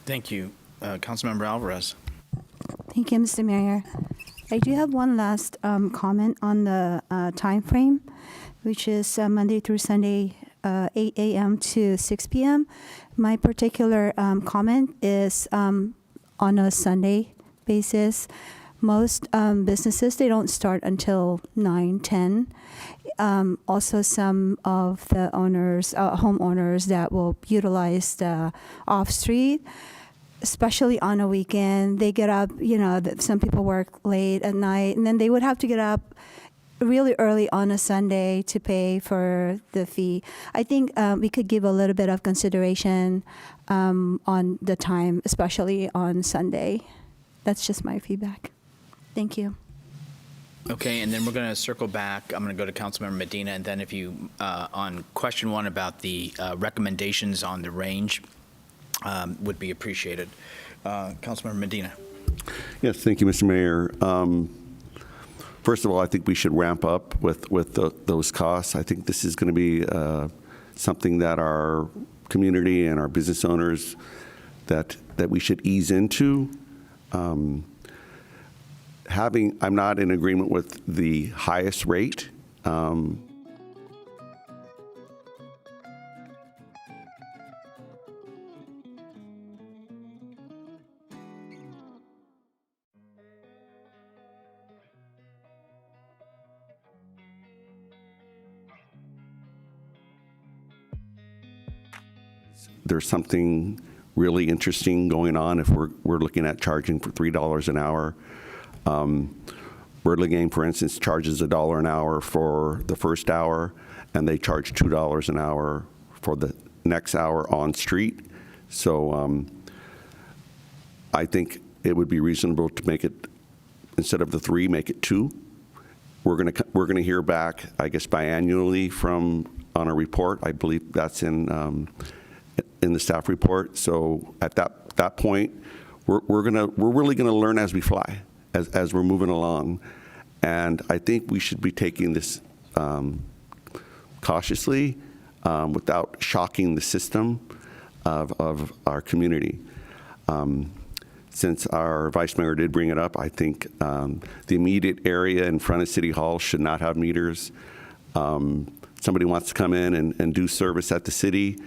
Speaker 1: Thank you. Councilmember Alvarez.
Speaker 10: Thank you, Mr. Mayor. I do have one last comment on the time frame, which is Monday through Sunday, 8 a.m. to 6 p.m. My particular comment is on a Sunday basis. Most businesses, they don't start until 9, 10. Also, some of the homeowners that will utilize the off-street, especially on a weekend, they get up, some people work late at night, and then they would have to get up really early on a Sunday to pay for the fee. I think we could give a little bit of consideration on the time, especially on Sunday. That's just my feedback. Thank you.
Speaker 1: Okay, and then we're going to circle back. I'm going to go to Councilmember Medina, and then if you, on question one about the recommendations on the range, would be appreciated. Councilmember Medina.
Speaker 9: Yes, thank you, Mr. Mayor. First of all, I think we should ramp up with those costs. I think this is going to be something that our community and our business owners that we should ease into. I'm not in agreement with the highest rate. There's something really interesting going on if we're looking at charging for $3 an hour. Burlingame, for instance, charges $1 an hour for the first hour, and they charge $2 an hour for the next hour on street. So I think it would be reasonable to make it, instead of the 3, make it 2. We're gonna hear back, I guess, biannually on a report. I believe that's in the staff report. So at that point, we're really gonna learn as we fly, as we're moving along. And I think we should be taking this cautiously, without shocking the system of our community. Since our vice mayor did bring it up, I think the immediate area in front of City Hall should not have meters. Somebody wants to come in and do service at the city,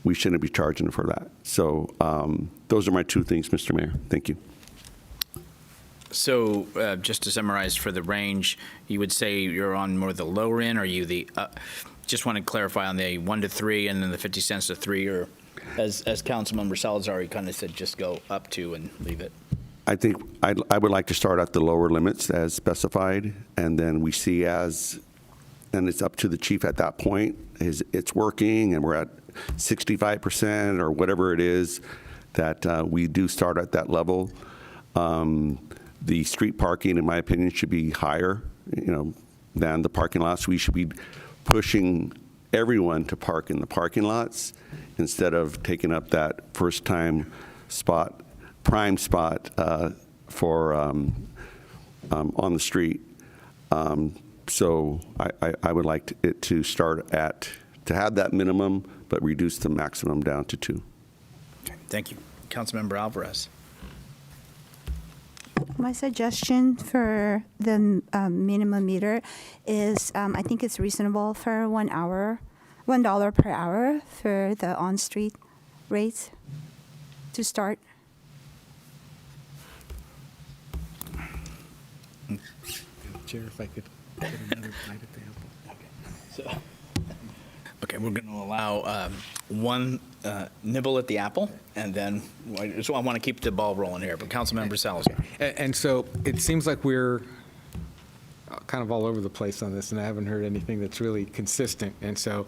Speaker 9: we shouldn't be charging for that. So those are my two things, Mr. Mayor. Thank you.
Speaker 1: So just to summarize for the range, you would say you're on more the lower end, or are you the, just want to clarify on the 1 to 3 and then the 50 cents to 3, or as Councilmember Salazar kind of said, just go up to and leave it?
Speaker 9: I think I would like to start at the lower limits as specified, and then we see and it's up to the chief at that point, it's working and we're at 65% or whatever it is, that we do start at that level. The street parking, in my opinion, should be higher, than the parking lots. We should be pushing everyone to park in the parking lots instead of taking up that first-time spot, prime spot for on the street. So I would like it to start to have that minimum, but reduce the maximum down to 2.
Speaker 1: Okay, thank you. Councilmember Alvarez.
Speaker 10: My suggestion for the minimum meter is, I think it's reasonable for 1 hour, $1 per hour for the on-street rates to start.
Speaker 11: Chair, if I could get another bite at the apple.
Speaker 1: Okay, we're going to allow one nibble at the apple, and then I want to keep the ball rolling here. But Councilmember Salazar.
Speaker 11: And so it seems like we're kind of all over the place on this, and I haven't heard anything that's really consistent. And so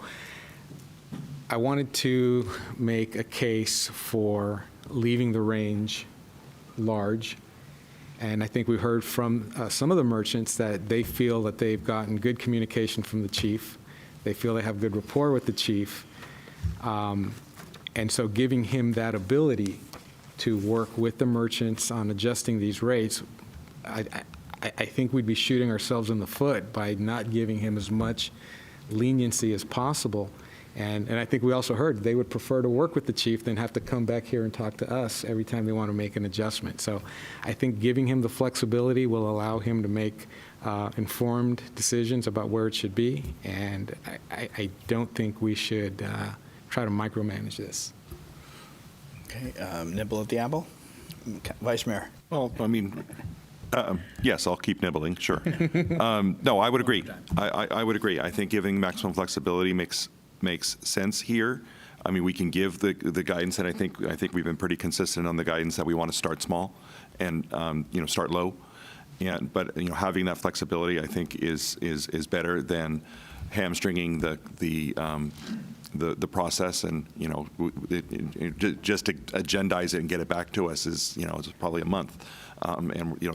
Speaker 11: I wanted to make a case for leaving the range large. And I think we heard from some of the merchants that they feel that they've gotten good communication from the chief. They feel they have good rapport with the chief. And so giving him that ability to work with the merchants on adjusting these rates, I think we'd be shooting ourselves in the foot by not giving him as much leniency as possible. And I think we also heard they would prefer to work with the chief than have to come back here and talk to us every time they want to make an adjustment. So I think giving him the flexibility will allow him to make informed decisions about where it should be. And I don't think we should try to micromanage this.
Speaker 1: Okay, nibble at the apple? Vice Mayor.
Speaker 7: Well, I mean, yes, I'll keep nibbling, sure. No, I would agree. I would agree. I think giving maximum flexibility makes sense here. I mean, we can give the guidance, and I think we've been pretty consistent on the guidance that we want to start small and start low. But having that flexibility, I think, is better than hamstringing the process, and just to agendize it and get it back to us is it's probably a month. And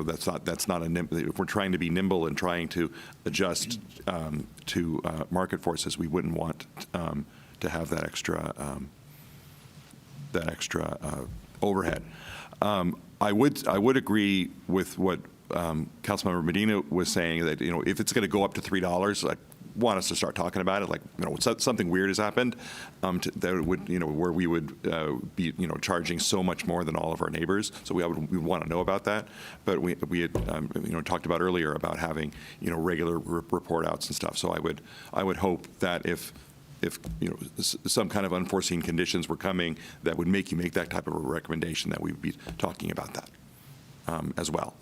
Speaker 7: that's not if we're trying to be nimble and trying to adjust to market forces, we wouldn't want to have that extra overhead. I would agree with what Councilmember Medina was saying, that if it's going to go up to $3, I want us to start talking about it. Like something weird has happened, that would where we would be charging so much more than all of our neighbors. So we want to know about that. But we had talked about earlier about having regular report outs and stuff. So I would hope that if some kind of unforeseen conditions were coming that would make you make that type of a recommendation, that we would be talking about that as well.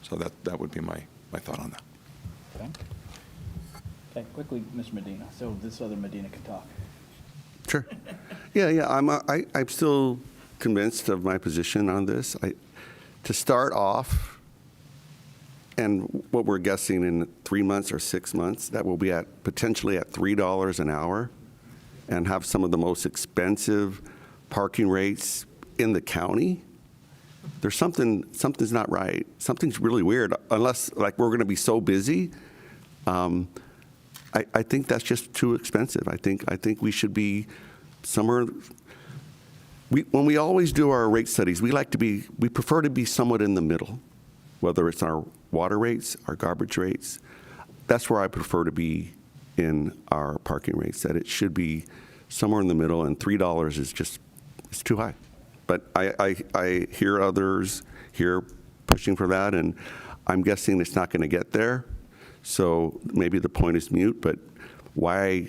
Speaker 7: So that would be my thought on that.
Speaker 1: Okay. Okay, quickly, Mr. Medina, so this other Medina can talk.
Speaker 9: Sure. Yeah. I'm still convinced of my position on this. To start off, and what we're guessing in 3 months or 6 months, that will be potentially at $3 an hour, and have some of the most expensive parking rates in the county. There's something's not right. Something's really weird. Unless we're going to be so busy. I think that's just too expensive. I think we should be somewhere when we always do our rate studies, we prefer to be somewhat in the middle, whether it's our water rates, our garbage rates. That's where I prefer to be in our parking rates, that it should be somewhere in the middle, and $3 is just, it's too high. But I hear others here pushing for that, and I'm guessing it's not going to get there. So maybe the point is moot, but why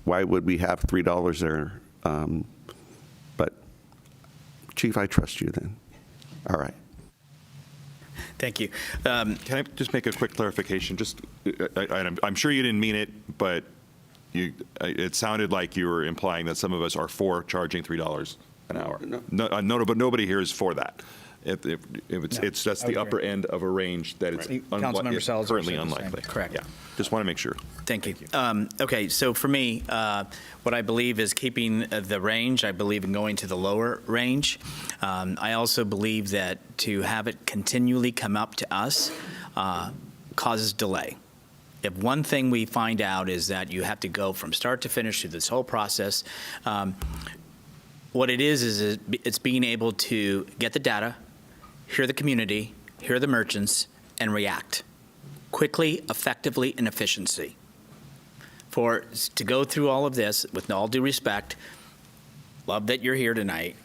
Speaker 9: would we have $3 there? But Chief, I trust you then. All right.
Speaker 1: Thank you.
Speaker 7: Can I just make a quick clarification? I'm sure you didn't mean it, but it sounded like you were implying that some of us are for charging $3 an hour. No, but nobody here is for that. It's that's the upper end of a range that it's currently unlikely.
Speaker 1: Correct.
Speaker 7: Yeah. Just want to make sure.
Speaker 1: Thank you. Okay, so for me, what I believe is keeping the range. I believe in going to the lower range. I also believe that to have it continually come up to us causes delay. If one thing we find out is that you have to go from start to finish through this whole process, what it is it's being able to get the data, hear the community, hear the merchants, and react quickly, effectively, and efficiency. To go through all of this, with all due respect, love that you're here tonight,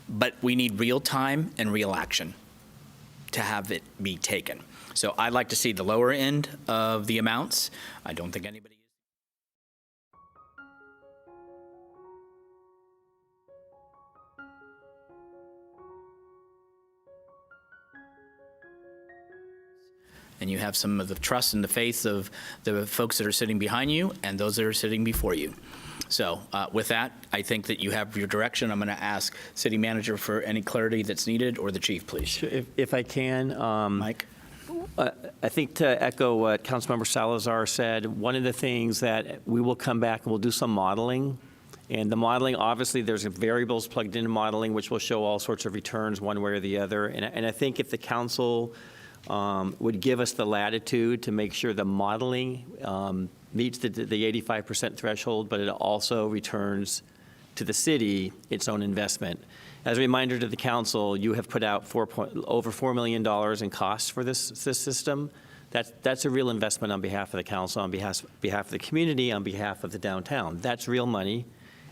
Speaker 1: but we need real time and real action to have it be taken. So I'd like to see the lower end of the amounts. I don't think anybody and you have some of the trust and the faith of the folks that are sitting behind you and those that are sitting before you. So with that, I think that you have your direction. I'm going to ask City Manager for any clarity that's needed, or the Chief, please.
Speaker 5: If I can.
Speaker 1: Mike?
Speaker 5: I think to echo what Councilmember Salazar said, one of the things that we will come back and we'll do some modeling. And the modeling, obviously, there's variables plugged into modeling, which will show all sorts of returns one way or the other. And I think if the council would give us the latitude to make sure the modeling meets the 85% threshold, but it also returns to the city its own investment. As a reminder to the council, you have put out over $4 million in costs for this system. That's a real investment on behalf of the council, on behalf of the community, on behalf of the downtown. That's real money,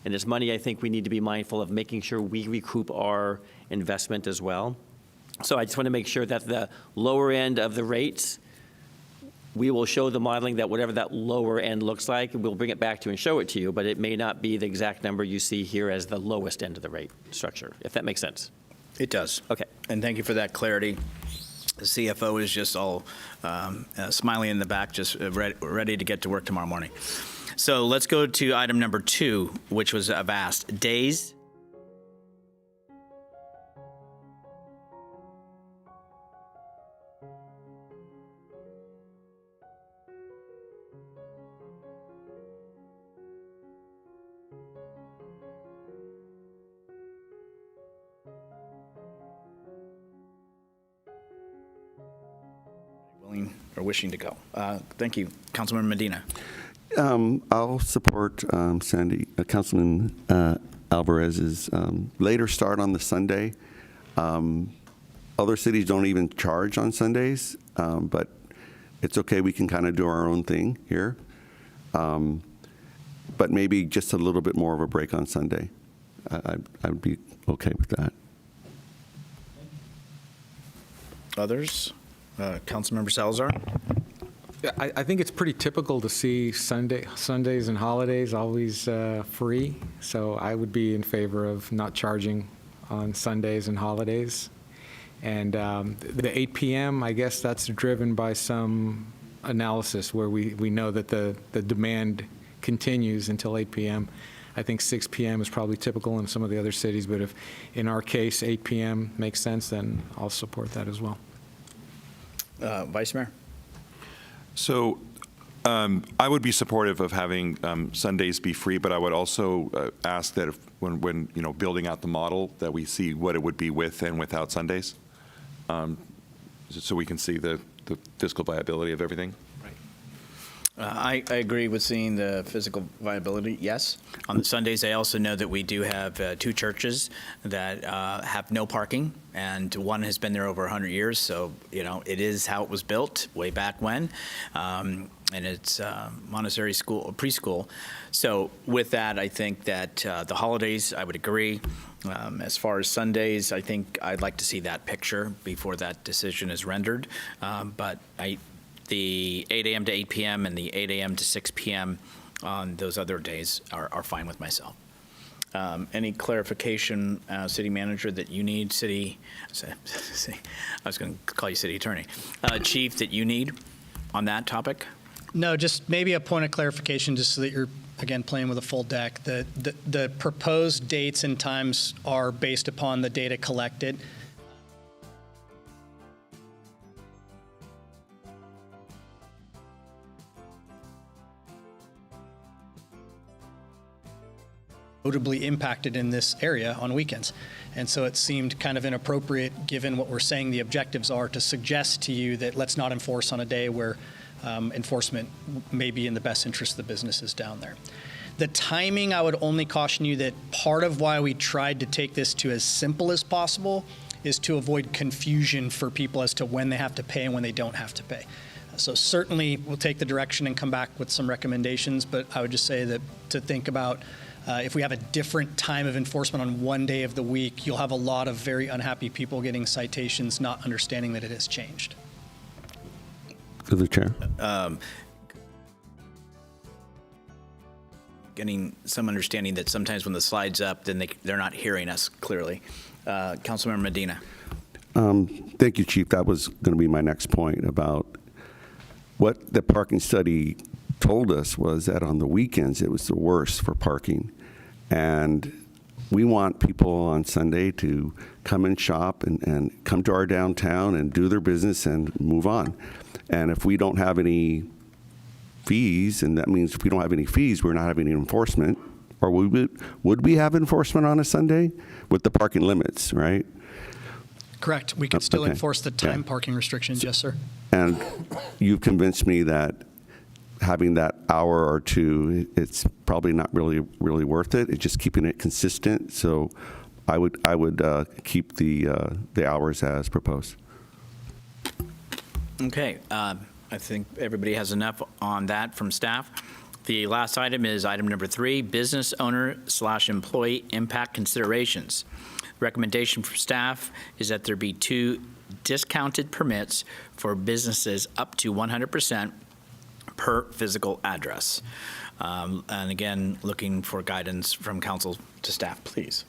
Speaker 5: and it's money I think we need to be mindful of making sure we recoup our investment as well. So I just want to make sure that the lower end of the rates, we will show the modeling that whatever that lower end looks like, we'll bring it back to you and show it to you, but it may not be the exact number you see here as the lowest end of the rate structure, if that makes sense.
Speaker 1: It does.
Speaker 5: Okay.
Speaker 1: And thank you for that clarity. The CFO is just all smiling in the back, just ready to get to work tomorrow morning. So let's go to item number 2, which was asked. Days. Or wishing to go. Thank you, Councilmember Medina.
Speaker 9: I'll support Councilman Alvarez's later start on the Sunday. Other cities don't even charge on Sundays, but it's okay. We can kind of do our own thing here. But maybe just a little bit more of a break on Sunday. I'd be okay with that.
Speaker 1: Others? Councilmember Salazar?
Speaker 11: Yeah, I think it's pretty typical to see Sundays and holidays always free. So I would be in favor of not charging on Sundays and holidays. And the 8 p.m., I guess that's driven by some analysis where we know that the demand continues until 8 p.m. I think 6 p.m. is probably typical in some of the other cities, but if in our case 8 p.m. makes sense, then I'll support that as well.
Speaker 1: Vice Mayor?
Speaker 7: So I would be supportive of having Sundays be free, but I would also ask that if, when building out the model, that we see what it would be with and without Sundays, so we can see the fiscal viability of everything.
Speaker 1: I agree with seeing the physical viability, yes. On the Sundays, I also know that we do have 2 churches that have no parking, and one has been there over 100 years, so, it is how it was built way back when, and it's Montessori school, preschool. So with that, I think that the holidays, I would agree. As far as Sundays, I think I'd like to see that picture before that decision is rendered, but the 8 a.m. to 8 p.m. and the 8 a.m. to 6 p.m. on those other days are fine with myself. Any clarification, City Manager, that you need, I was going to call you City Attorney, Chief, that you need on that topic?
Speaker 8: No, just maybe a point of clarification, just so that you're, again, playing with a full deck. The proposed dates and times are based upon the data collected. Notably impacted in this area on weekends. And so it seemed kind of inappropriate, given what we're saying the objectives are, to suggest to you that let's not enforce on a day where enforcement may be in the best interest of the businesses down there. The timing, I would only caution you that part of why we tried to take this to as simple as possible is to avoid confusion for people as to when they have to pay and when they don't have to pay. So certainly we'll take the direction and come back with some recommendations, but I would just say that to think about if we have a different time of enforcement on one day of the week, you'll have a lot of very unhappy people getting citations, not understanding that it has changed.
Speaker 9: To the chair.
Speaker 1: Getting some understanding that sometimes when the slide's up, then they're not hearing us clearly. Councilmember Medina.
Speaker 9: Thank you, Chief. That was going to be my next point about what the parking study told us was that on the weekends it was the worst for parking. And we want people on Sunday to come and shop and come to our downtown and do their business and move on. And if we don't have any fees, and that means if we don't have any fees, we're not having any enforcement, or would we have enforcement on a Sunday with the parking limits, right?
Speaker 8: Correct. We could still enforce the time parking restrictions, yes, sir.
Speaker 9: And you've convinced me that having that hour or two, it's probably not really worth it. It's just keeping it consistent. So I would keep the hours as proposed.
Speaker 1: Okay. I think everybody has enough on that from staff. The last item is item number 3, business owner/employee impact considerations. Recommendation from staff is that there be 2 discounted permits for businesses up to 100% per physical address. And again, looking for guidance from council to staff, please.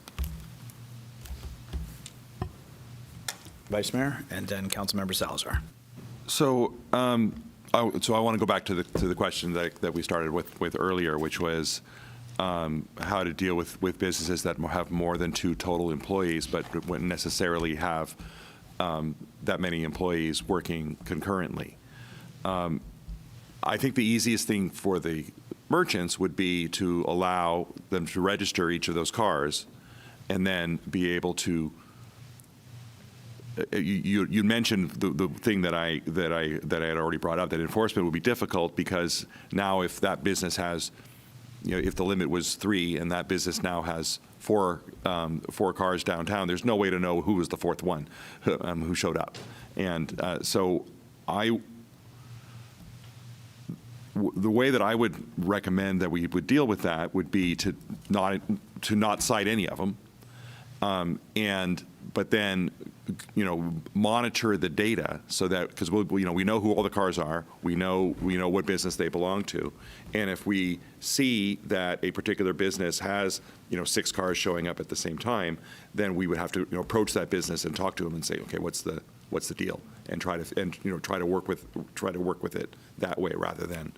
Speaker 1: Vice Mayor, and then Councilmember Salazar.
Speaker 7: So, I want to go back to the question that we started with earlier, which was how to deal with businesses that have more than 2 total employees, but wouldn't necessarily have that many employees working concurrently. I think the easiest thing for the merchants would be to allow them to register each of those cars, and then be able to. You mentioned the thing that I had already brought up, that enforcement would be difficult, because now if that business has, if the limit was 3 and that business now has 4 cars downtown, there's no way to know who was the 4th one who showed up, and so the way that I would recommend that we would deal with that would be to not cite any of them, but then monitor the data, so that, because we know who all the cars are, we know what business they belong to, and if we see that a particular business has 6 cars showing up at the same time, then we would have to approach that business and talk to them and say, okay, what's the deal, and try to work with it that way, rather than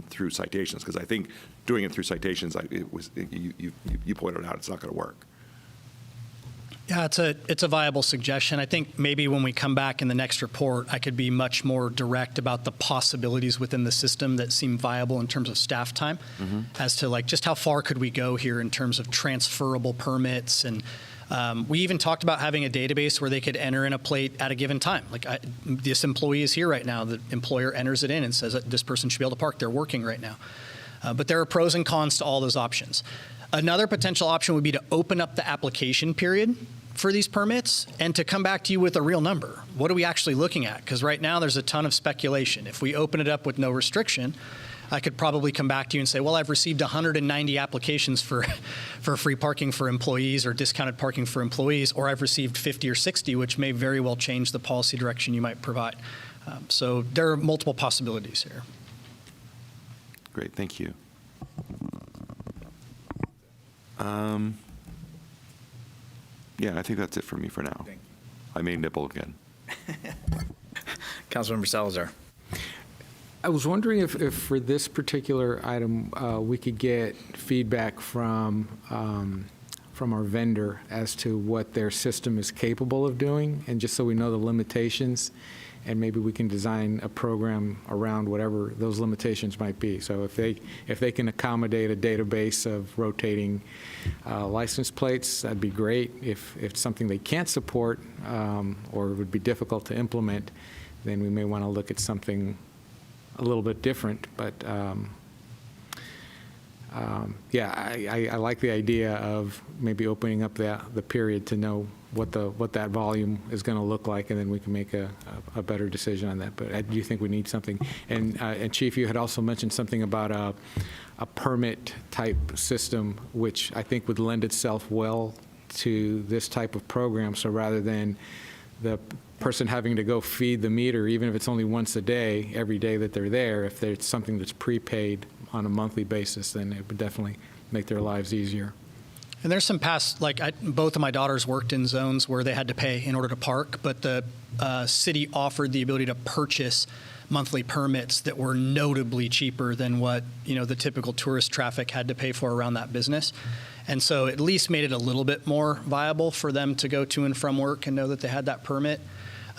Speaker 7: through citations, because I think doing it through citations, you pointed out, it's not going to work.
Speaker 8: Yeah, it's a viable suggestion. I think maybe when we come back in the next report, I could be much more direct about the possibilities within the system that seem viable in terms of staff time, as to just how far could we go here in terms of transferable permits, and We even talked about having a database where they could enter in a plate at a given time. Like this employee is here right now. The employer enters it in and says that this person should be able to park. They're working right now. But there are pros and cons to all those options. Another potential option would be to open up the application period for these permits and to come back to you with a real number. What are we actually looking at? Because right now there's a ton of speculation. If we open it up with no restriction, I could probably come back to you and say, well, I've received 190 applications for free parking for employees or discounted parking for employees, or I've received 50 or 60, which may very well change the policy direction you might provide. So there are multiple possibilities here.
Speaker 7: Great, thank you. Yeah, I think that's it for me for now. I may nibble again.
Speaker 1: Councilmember Salazar.
Speaker 11: I was wondering if for this particular item, we could get feedback from our vendor as to what their system is capable of doing, and just so we know the limitations, and maybe we can design a program around whatever those limitations might be. So if they can accommodate a database of rotating license plates, that'd be great. If it's something they can't support or would be difficult to implement, then we may want to look at something a little bit different. But yeah, I like the idea of maybe opening up the period to know what that volume is going to look like, and then we can make a better decision on that. But I do think we need something. And Chief, you had also mentioned something about a permit type system, which I think would lend itself well to this type of program. So rather than the person having to go feed the meter, even if it's only once a day, every day that they're there, if there's something that's prepaid on a monthly basis, then it would definitely make their lives easier.
Speaker 8: And there's some past, like both of my daughters worked in zones where they had to pay in order to park, but the city offered the ability to purchase monthly permits that were notably cheaper than what the typical tourist traffic had to pay for around that business. And so at least made it a little bit more viable for them to go to and from work and know that they had that permit.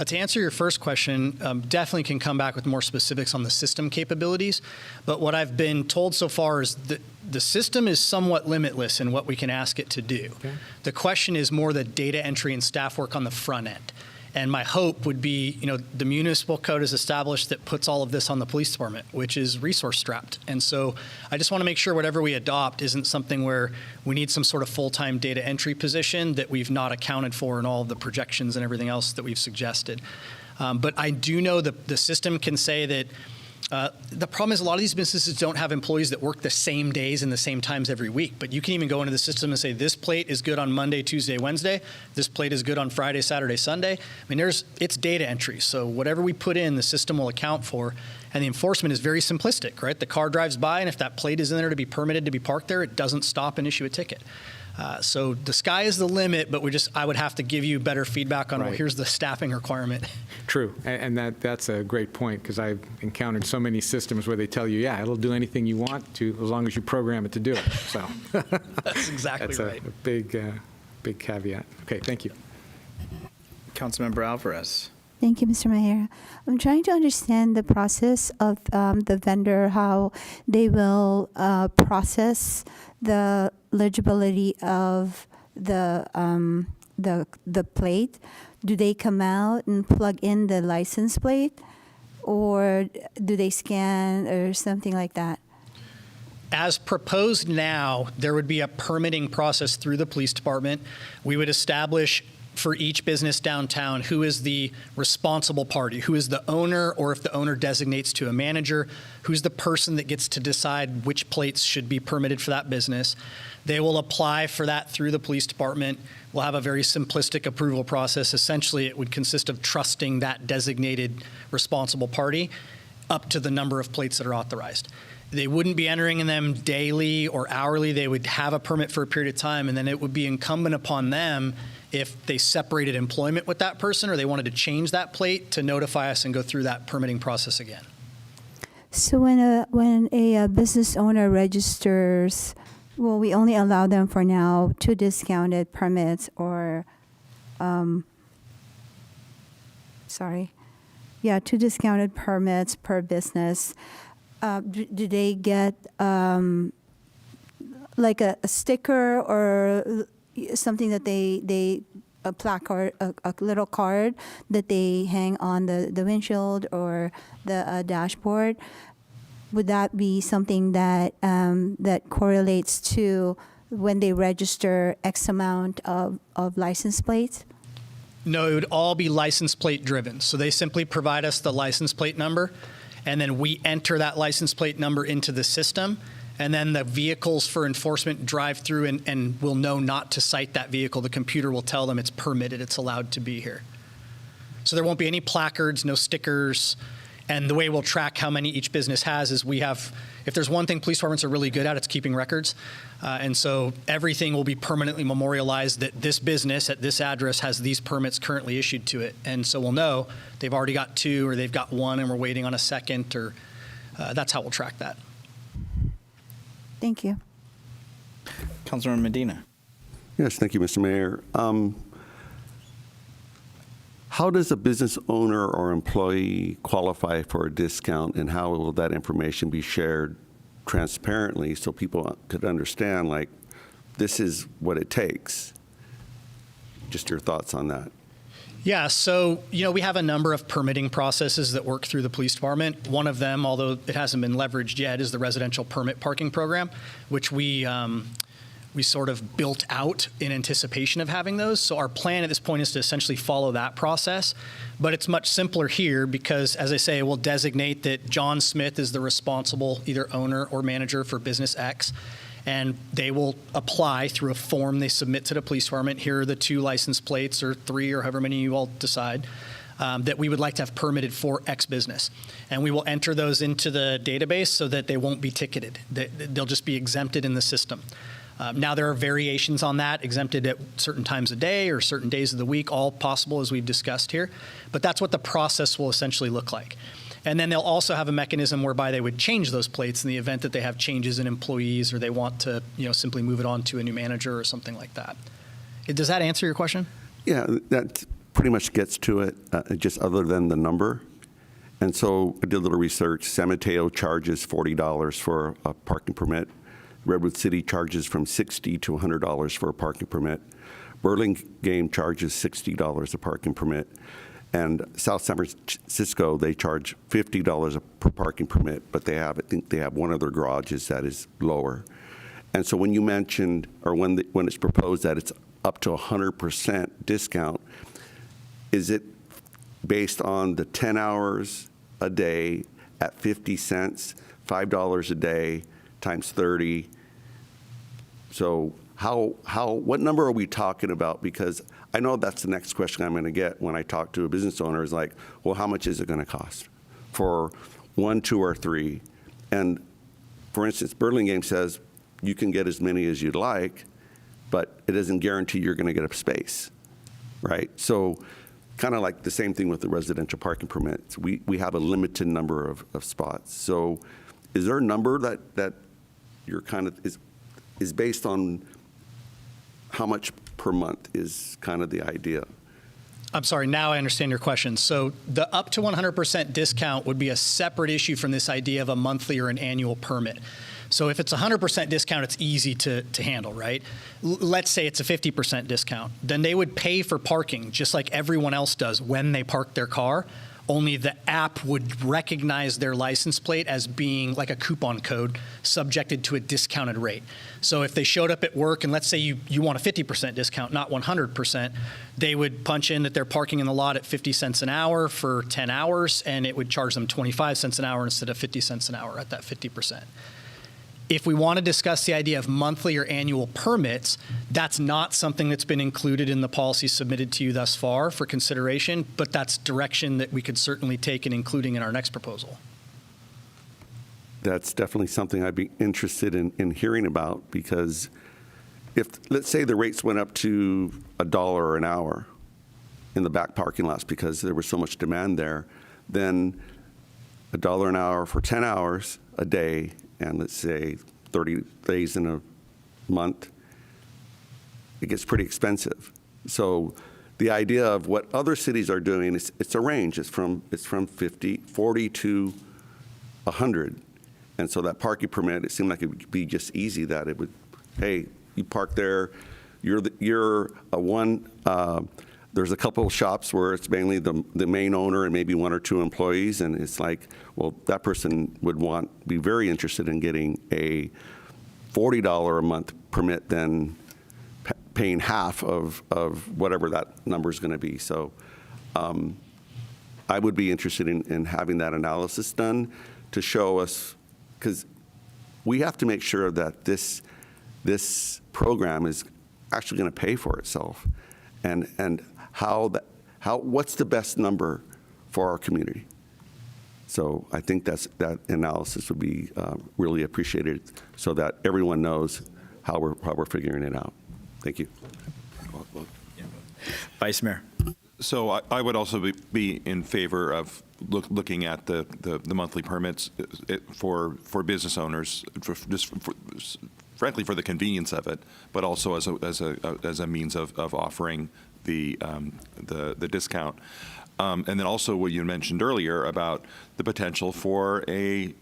Speaker 8: To answer your first question, definitely can come back with more specifics on the system capabilities. But what I've been told so far is that the system is somewhat limitless in what we can ask it to do. Okay. The question is more the data entry and staff work on the front end. And my hope would be, the municipal code is established that puts all of this on the police department, which is resource strapped. And so I just want to make sure whatever we adopt isn't something where we need some sort of full-time data entry position that we've not accounted for in all of the projections and everything else that we've suggested. But I do know that the system can say that the problem is a lot of these businesses don't have employees that work the same days and the same times every week. But you can even go into the system and say, this plate is good on Monday, Tuesday, Wednesday. This plate is good on Friday, Saturday, Sunday. I mean, it's data entry. So whatever we put in, the system will account for. And the enforcement is very simplistic, right? The car drives by, and if that plate is in there to be permitted to be parked there, it doesn't stop and issue a ticket. So the sky is the limit, but I would have to give you better feedback on, well, here's the staffing requirement.
Speaker 11: True, and that's a great point, because I've encountered so many systems where they tell you, yeah, it'll do anything you want to as long as you program it to do it. So
Speaker 8: that's exactly right.
Speaker 11: That's a big caveat. Okay, thank you.
Speaker 1: Councilmember Alvarez.
Speaker 10: Thank you, Mr. Mayor. I'm trying to understand the process of the vendor, how they will process the legibility of the plate. Do they come out and plug in the license plate, or do they scan or something like that?
Speaker 8: As proposed now, there would be a permitting process through the police department. We would establish for each business downtown who is the responsible party, who is the owner, or if the owner designates to a manager, who's the person that gets to decide which plates should be permitted for that business. They will apply for that through the police department. We'll have a very simplistic approval process. Essentially, it would consist of trusting that designated responsible party up to the number of plates that are authorized. They wouldn't be entering in them daily or hourly. They would have a permit for a period of time, and then it would be incumbent upon them, if they separated employment with that person or they wanted to change that plate, to notify us and go through that permitting process again.
Speaker 10: So when a business owner registers, well, we only allow them for now 2 discounted permits, or 2 discounted permits per business. Do they get like a sticker, or something that a placard, a little card that they hang on the windshield or the dashboard. Would that be something that that correlates to when they register X amount of license plates?
Speaker 8: No, it would all be license plate driven. So they simply provide us the license plate number, and then we enter that license plate number into the system, and then the vehicles for enforcement drive through and will know not to cite that vehicle. The computer will tell them it's permitted, it's allowed to be here. So there won't be any placards, no stickers. And the way we'll track how many each business has is we have, if there's one thing police departments are really good at, it's keeping records. And so everything will be permanently memorialized that this business at this address has these permits currently issued to it. And so we'll know they've already got 2 or they've got 1 and we're waiting on a second, or that's how we'll track that.
Speaker 10: Thank you.
Speaker 1: Councilman Medina.
Speaker 9: Yes, thank you, Mr. Mayor. How does a business owner or employee qualify for a discount, and how will that information be shared transparently so people could understand, like, this is what it takes? Just your thoughts on that.
Speaker 8: Yeah, so, we have a number of permitting processes that work through the police department. One of them, although it hasn't been leveraged yet, is the residential permit parking program, which we sort of built out in anticipation of having those. So our plan at this point is to essentially follow that process. But it's much simpler here because, as I say, we'll designate that John Smith is the responsible either owner or manager for business X. And they will apply through a form they submit to the police department. Here are the 2 license plates, or 3, or however many you all decide, that we would like to have permitted for X business. And we will enter those into the database so that they won't be ticketed. They'll just be exempted in the system. Now there are variations on that, exempted at certain times of day or certain days of the week, all possible as we've discussed here. But that's what the process will essentially look like. And then they'll also have a mechanism whereby they would change those plates in the event that they have changes in employees or they want to, simply move it on to a new manager or something like that. Does that answer your question?
Speaker 9: Yeah, that pretty much gets to it, just other than the number. And so I did a little research. San Mateo charges $40 for a parking permit. Redwood City charges from $60 to $100 for a parking permit. Burlingame charges $60 a parking permit. And South San Francisco, they charge $50 per parking permit, but I think they have one of their garages that is lower. And so when you mentioned, or when it's proposed that it's up to 100% discount, is it based on the 10 hours a day at 50 cents, $5 a day, times 30. So what number are we talking about? Because I know that's the next question I'm going to get when I talk to a business owner is like, well, how much is it going to cost for 1, 2, or 3? And for instance, Burlingame says you can get as many as you'd like, but it doesn't guarantee you're going to get a space, right? So kind of like the same thing with the residential parking permits. We have a limited number of spots. So is there a number that you're kind of is based on how much per month is kind of the idea?
Speaker 8: I'm sorry, now I understand your question. So the up to 100% discount would be a separate issue from this idea of a monthly or an annual permit. So if it's 100% discount, it's easy to handle, right? Let's say it's a 50% discount. Then they would pay for parking just like everyone else does when they park their car. Only the app would recognize their license plate as being like a coupon code subjected to a discounted rate. So if they showed up at work and let's say you want a 50% discount, not 100%, they would punch in that they're parking in the lot at 50 cents an hour for 10 hours, and it would charge them 25 cents an hour instead of 50 cents an hour at that 50%. If we want to discuss the idea of monthly or annual permits, that's not something that's been included in the policy submitted to you thus far for consideration, but that's direction that we could certainly take in including in our next proposal.
Speaker 9: That's definitely something I'd be interested in hearing about, because if, let's say the rates went up to $1 an hour in the back parking lots because there was so much demand there, then $1 an hour for 10 hours a day, and let's say 30 days in a month, it gets pretty expensive. So the idea of what other cities are doing, it's a range. It's from 40 to 100. And so that parking permit, it seemed like it would be just easy that it would, hey, you park there you're a one. There's a couple of shops where it's mainly the main owner and maybe one or two employees, and it's like, well, that person would be very interested in getting a $40 a month permit than paying half of whatever that number is going to be. So I would be interested in having that analysis done to show us, because we have to make sure that this program is actually going to pay for itself, and what's the best number for our community. So I think that analysis would be really appreciated, so that everyone knows how we're figuring it out. Thank you.
Speaker 1: Vice Mayor.
Speaker 7: So I would also be in favor of looking at the monthly permits for business owners, frankly for the convenience of it, but also as a means of offering the discount. And then also what you mentioned earlier about the potential for a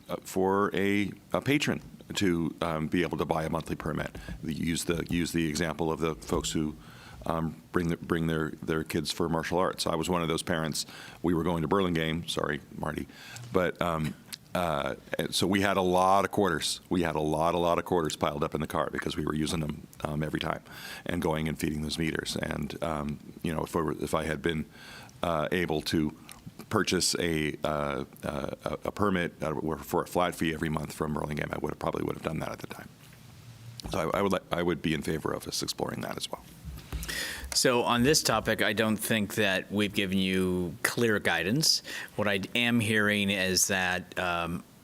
Speaker 7: patron to be able to buy a monthly permit. Use the example of the folks who bring their kids for martial arts. I was one of those parents. We were going to Burlingame. Sorry, Marty, but so we had a lot of quarters. We had a lot of quarters piled up in the car because we were using them every time and going and feeding those meters. And if I had been able to purchase a permit for a flat fee every month from Burlingame, I probably would have done that at the time. So I would be in favor of us exploring that as well.
Speaker 1: So on this topic, I don't think that we've given you clear guidance. What I am hearing is that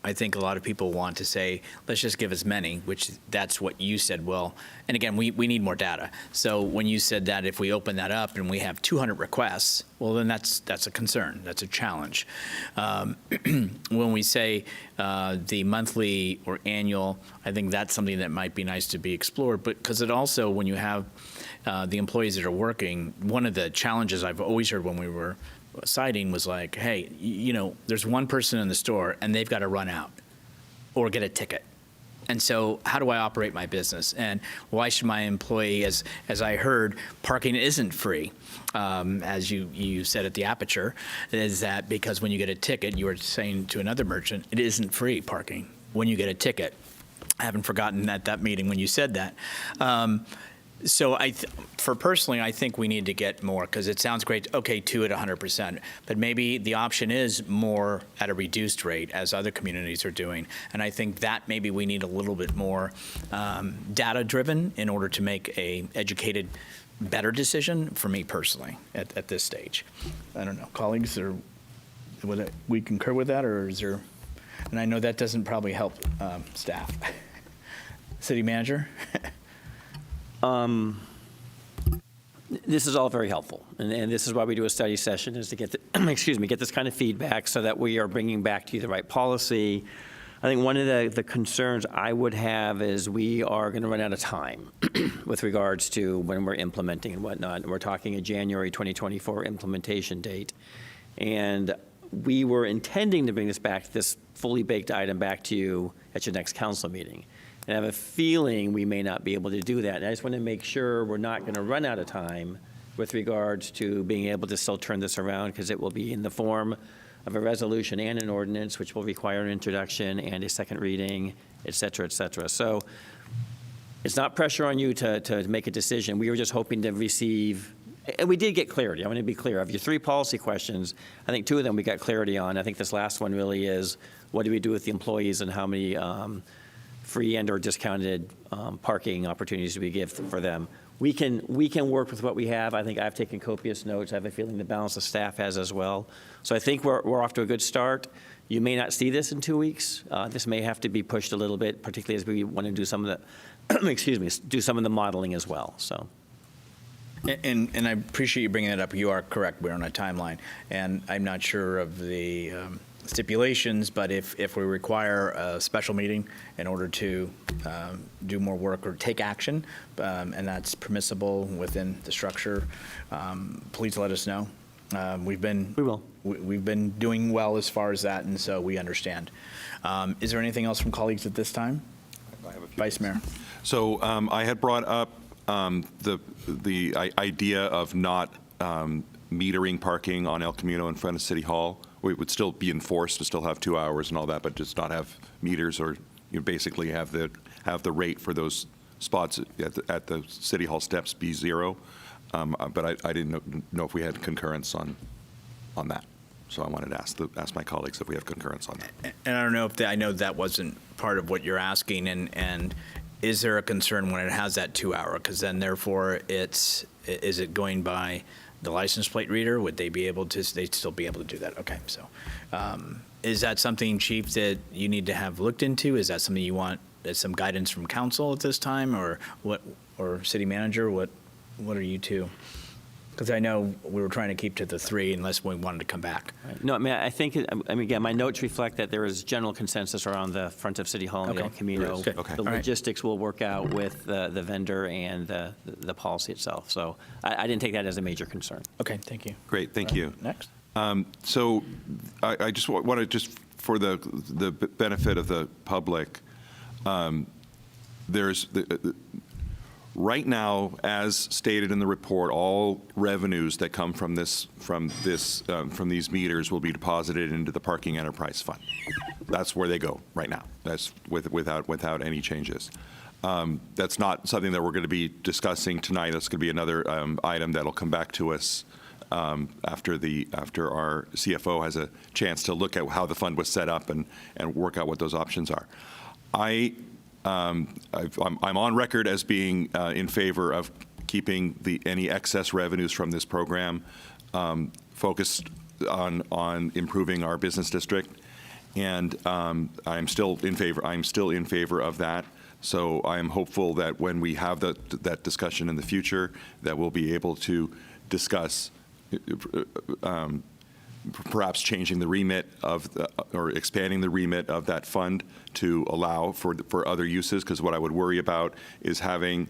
Speaker 1: I think a lot of people want to say, let's just give as many, which that's what you said. Well, and again, we need more data. So when you said that if we open that up and we have 200 requests, well, then that's a concern. That's a challenge. When we say the monthly or annual, I think that's something that might be nice to be explored. But because it also, when you have the employees that are working, one of the challenges I've always heard when we were citing was like, hey, there's one person in the store and they've got to run out or get a ticket. And so how do I operate my business? And why should my employee, as I heard, parking isn't free, as you said at the Aperture, is that because when you get a ticket, you were saying to another merchant, it isn't free parking when you get a ticket. I haven't forgotten that meeting when you said that. So personally, I think we need to get more, because it sounds great, okay, 2 at 100%, but maybe the option is more at a reduced rate, as other communities are doing. And I think that maybe we need a little bit more data-driven in order to make a educated, better decision for me personally at this stage. I don't know, colleagues, would we concur with that, or is there, and I know that doesn't probably help staff. City Manager?
Speaker 5: This is all very helpful, and this is why we do a study session, is to get get this kind of feedback so that we are bringing back to you the right policy. I think one of the concerns I would have is we are going to run out of time with regards to when we're implementing and whatnot. And we're talking a January 2024 implementation date, and we were intending to bring this fully baked item back to you at your next council meeting. And I have a feeling we may not be able to do that. And I just want to make sure we're not going to run out of time with regards to being able to still turn this around, because it will be in the form of a resolution and an ordinance, which will require an introduction and a second reading, et cetera, et cetera. So it's not pressure on you to make a decision. We were just hoping to receive, and we did get clarity. I want to be clear. Of your 3 policy questions, I think 2 of them we got clarity on. I think this last one really is, what do we do with the employees and how many free and or discounted parking opportunities do we give for them? We can work with what we have. I think I've taken copious notes. I have a feeling the balance of staff has as well. So I think we're off to a good start. You may not see this in 2 weeks. This may have to be pushed a little bit, particularly as we want to do some of the, do some of the modeling as well. So.
Speaker 1: And I appreciate you bringing that up. You are correct. We're on a timeline, and I'm not sure of the stipulations, but if we require a special meeting in order to do more work or take action, and that's permissible within the structure, please let us know. We will. We've been doing well as far as that, and so we understand. Is there anything else from colleagues at this time?
Speaker 7: I have a few.
Speaker 1: Vice Mayor.
Speaker 7: So I had brought up the idea of not metering parking on El Camino in front of City Hall. It would still be enforced to still have 2 hours and all that, but just not have meters, or basically have the rate for those spots at the City Hall steps be zero. But I didn't know if we had concurrence on that. So I wanted to ask my colleagues if we have concurrence on that.
Speaker 1: And I don't know if I know that wasn't part of what you're asking, and is there a concern when it has that 2 hour? Because then therefore is it going by the license plate reader? Would they be able to, they'd still be able to do that? Okay, so is that something, Chief, that you need to have looked into? Is that something you want some guidance from council at this time, or what, or city manager? What are you two? Because I know we were trying to keep to the 3 unless we wanted to come back.
Speaker 5: No, I mean, I think, again, my notes reflect that there is general consensus around the front of City Hall and the Camino.
Speaker 1: Good.
Speaker 5: The logistics will work out with the vendor and the policy itself. So I didn't take that as a major concern.
Speaker 1: Okay, thank you.
Speaker 7: Great, thank you.
Speaker 1: Next.
Speaker 7: So I just want to, just for the benefit of the public, there's right now, as stated in the report, all revenues that come from these meters will be deposited into the Parking Enterprise Fund. That's where they go right now. That's without any changes. That's not something that we're going to be discussing tonight. That's going to be another item that'll come back to us after our CFO has a chance to look at how the fund was set up and work out what those options are. I'm on record as being in favor of keeping any excess revenues from this program focused on improving our business district, and I'm still in favor of that. So I am hopeful that when we have that discussion in the future, that we'll be able to discuss perhaps changing the remit or expanding the remit of that fund to allow for other uses, because what I would worry about is having,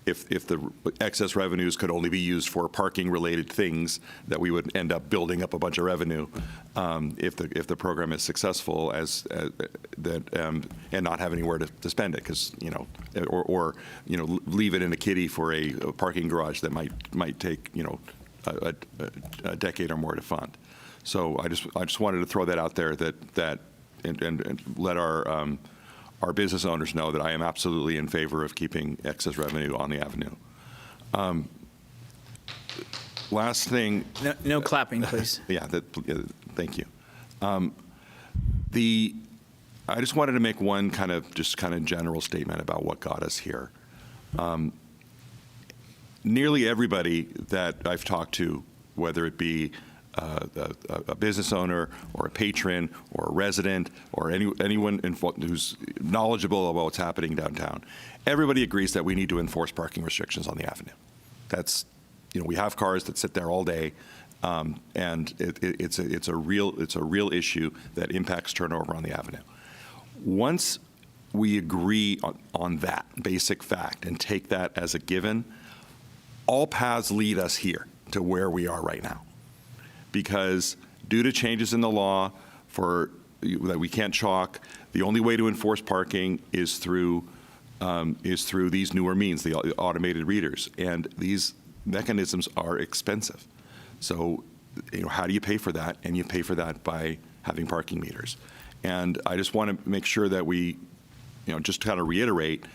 Speaker 7: if the excess revenues could only be used for parking related things, that we would end up building up a bunch of revenue if the program is successful and not have anywhere to spend it, because or leave it in a kitty for a parking garage that might take a decade or more to fund. So I just wanted to throw that out there and let our business owners know that I am absolutely in favor of keeping excess revenue on the avenue. Last thing.
Speaker 1: No clapping, please.
Speaker 7: Thank you. I just wanted to make one kind of general statement about what got us here. Nearly everybody that I've talked to, whether it be a business owner or a patron or a resident or anyone who's knowledgeable about what's happening downtown, everybody agrees that we need to enforce parking restrictions on the avenue. That's, we have cars that sit there all day, and it's a real issue that impacts turnover on the avenue. Once we agree on that basic fact and take that as a given, all paths lead us here to where we are right now. Because due to changes in the law that we can't chalk, the only way to enforce parking is through these newer means, the automated readers, and these mechanisms are expensive. So, how do you pay for that? And you pay for that by having parking meters. And I just want to make sure that we, just kind of reiterate.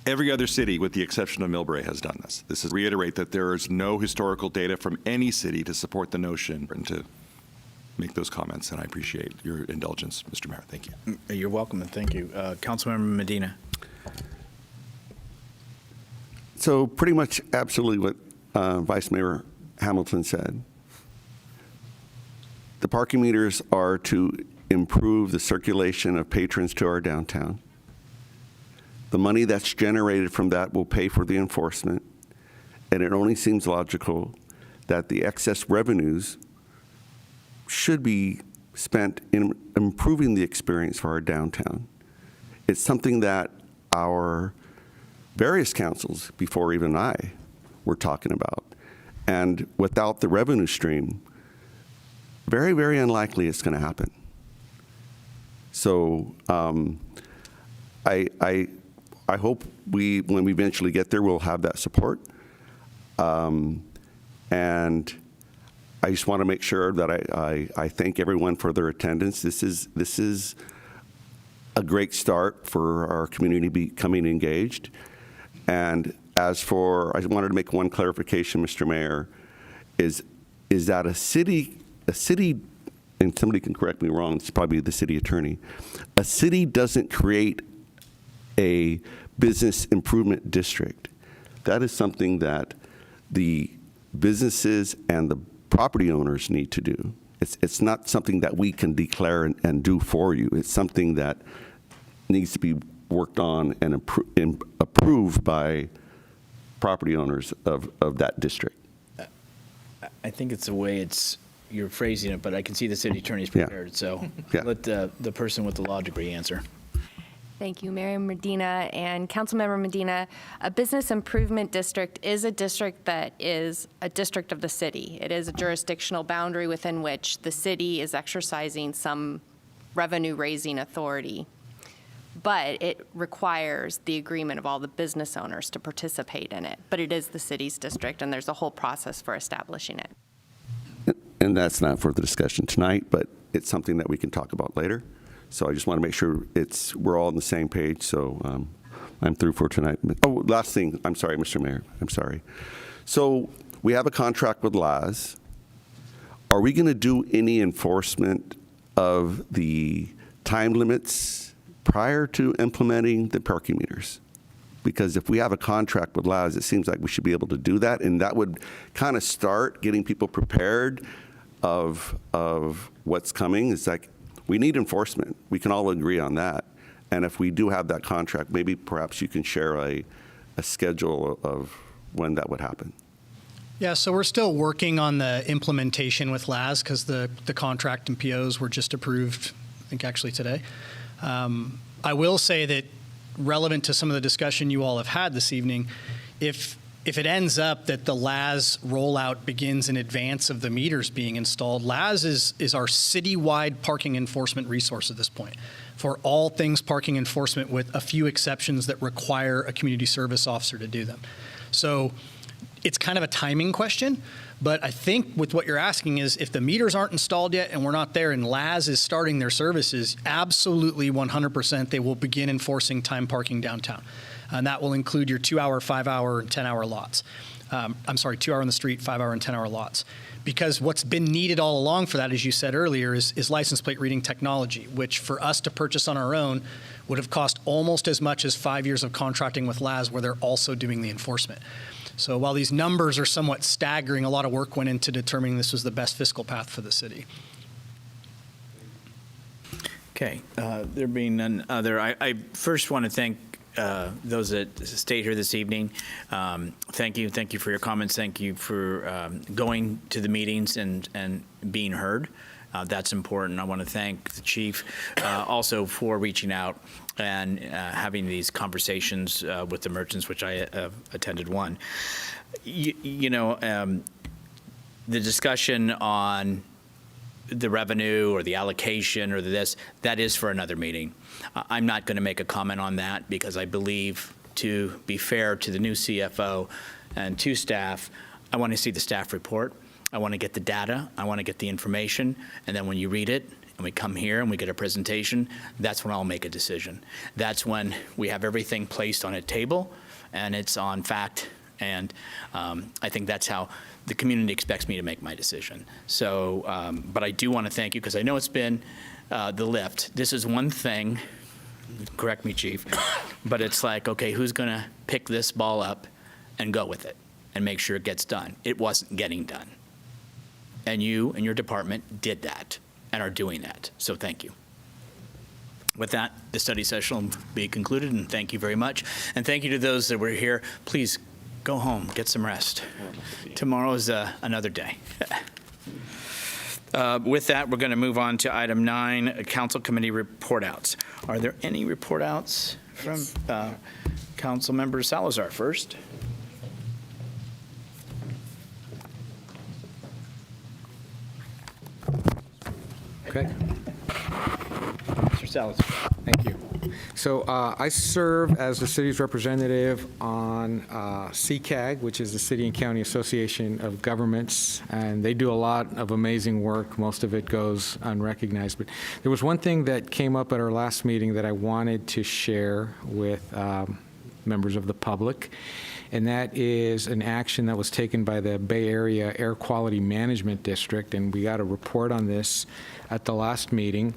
Speaker 7: Every other city, with the exception of Millbrae, has done this. This is reiterate that there is no historical data from any city to support the notion, and to make those comments, and I appreciate your indulgence, Mr. Mayor. Thank you.
Speaker 1: You're welcome, and thank you. Councilmember Medina.
Speaker 9: So pretty much absolutely what Vice Mayor Hamilton said. The parking meters are to improve the circulation of patrons to our downtown. The money that's generated from that will pay for the enforcement, and it only seems logical that the excess revenues should be spent in improving the experience for our downtown. It's something that our various councils, before even I, were talking about. And without the revenue stream, very, very unlikely it's going to happen. So I I hope when we eventually get there, we'll have that support. And I just want to make sure that I thank everyone for their attendance. This is a great start for our community becoming engaged. And as for, I wanted to make one clarification, Mr. Mayor, is that a city, and somebody can correct me wrong, it's probably the city attorney, a city doesn't create a business improvement district. That is something that the businesses and the property owners need to do. It's not something that we can declare and do for you. It's something that needs to be worked on and approved by property owners of that district.
Speaker 1: I think it's the way you're phrasing it, but I can see the city attorney's prepared, so let the person with the law degree answer.
Speaker 20: Thank you, Mayor Medina and Councilmember Medina. A business improvement district is a district that is a district of the city. It is a jurisdictional boundary within which the city is exercising some revenue-raising authority. But it requires the agreement of all the business owners to participate in it. But it is the city's district, and there's a whole process for establishing it.
Speaker 9: And that's not for the discussion tonight, but it's something that we can talk about later. So I just want to make sure we're all on the same page. So I'm through for tonight. Oh, last thing. I'm sorry, Mr. Mayor. I'm sorry. So we have a contract with LAS. Are we going to do any enforcement of the time limits prior to implementing the parking meters? Because if we have a contract with LAS, it seems like we should be able to do that, and that would kind of start getting people prepared of what's coming. It's like, we need enforcement. We can all agree on that. And if we do have that contract, maybe perhaps you can share a schedule of when that would happen.
Speaker 8: Yeah, so we're still working on the implementation with LAS because the contract and POs were just approved, I think actually today. I will say that relevant to some of the discussion you all have had this evening, if it ends up that the LAS rollout begins in advance of the meters being installed, LAS is our citywide parking enforcement resource at this point for all things parking enforcement, with a few exceptions that require a community service officer to do them. So it's kind of a timing question, but I think with what you're asking is if the meters aren't installed yet and we're not there and LAS is starting their services, absolutely 100% they will begin enforcing time parking downtown. And that will include your 2-hour, 5-hour, and 10-hour lots. 2 hour on the street, 5-hour, and 10-hour lots. Because what's been needed all along for that, as you said earlier, is license plate reading technology, which for us to purchase on our own would have cost almost as much as 5 years of contracting with LAS, where they're also doing the enforcement. So while these numbers are somewhat staggering, a lot of work went into determining this was the best fiscal path for the city.
Speaker 1: Okay, there being none other, I first want to thank those that stayed here this evening. Thank you for your comments. Thank you for going to the meetings and being heard. That's important. I want to thank the chief also for reaching out and having these conversations with the merchants, which I attended one. The discussion on the revenue or the allocation or that is for another meeting. I'm not going to make a comment on that because I believe, to be fair to the new CFO and to staff, I want to see the staff report. I want to get the data. I want to get the information. And then when you read it and we come here and we get a presentation, that's when I'll make a decision. That's when we have everything placed on a table and it's on fact. And I think that's how the community expects me to make my decision. So, but I do want to thank you because I know it's been the lift. This is one thing, correct me, Chief, but it's like, okay, who's going to pick this ball up and go with it and make sure it gets done? It wasn't getting done. And you and your department did that and are doing that. So thank you. With that, the study session will be concluded, and thank you very much. And thank you to those that were here. Please go home, get some rest. Tomorrow is another day. With that, we're going to move on to item 9, council committee report outs. Are there any report outs from Council Member Salazar first?
Speaker 11: Okay.
Speaker 1: Mr. Salazar.
Speaker 11: Thank you. So I serve as the city's representative on CCAG, which is the City and County Association of Governments, and they do a lot of amazing work. Most of it goes unrecognized. But there was one thing that came up at our last meeting that I wanted to share with members of the public, and that is an action that was taken by the Bay Area Air Quality Management District, and we got a report on this at the last meeting,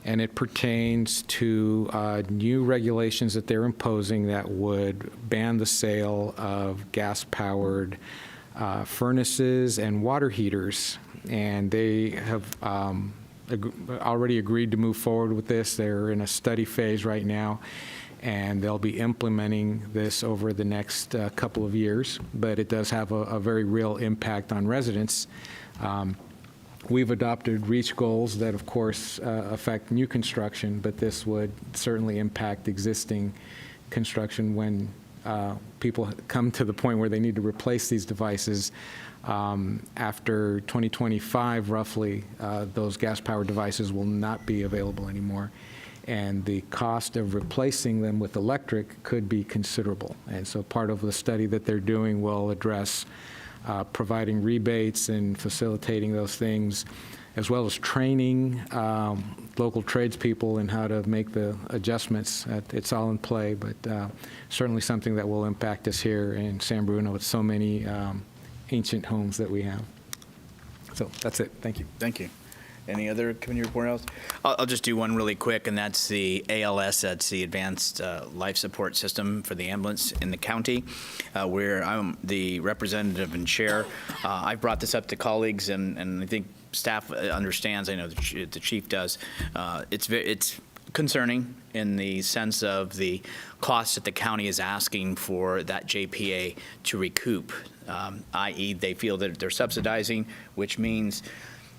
Speaker 11: and it pertains to new regulations that they're imposing that would ban the sale of gas-powered furnaces and water heaters, and they have already agreed to move forward with this. They're in a study phase right now, and they'll be implementing this over the next couple of years, but it does have a very real impact on residents. We've adopted REACH goals that, of course, affect new construction, but this would certainly impact existing construction when people come to the point where they need to replace these devices. After 2025, roughly, those gas-powered devices will not be available anymore, and the cost of replacing them with electric could be considerable. And so part of the study that they're doing will address providing rebates and facilitating those things, as well as training local tradespeople in how to make the adjustments. It's all in play, but certainly something that will impact us here in San Bruno with so many ancient homes that we have. So that's it. Thank you.
Speaker 1: Thank you. Any other committee report else? I'll just do one really quick, and that's the ALS, that's the Advanced Life Support System for the ambulance in the county, where I'm the representative and chair. I've brought this up to colleagues, and I think staff understands. I know the chief does. It's concerning in the sense of the cost that the county is asking for that JPA to recoup, i.e. they feel that they're subsidizing, which means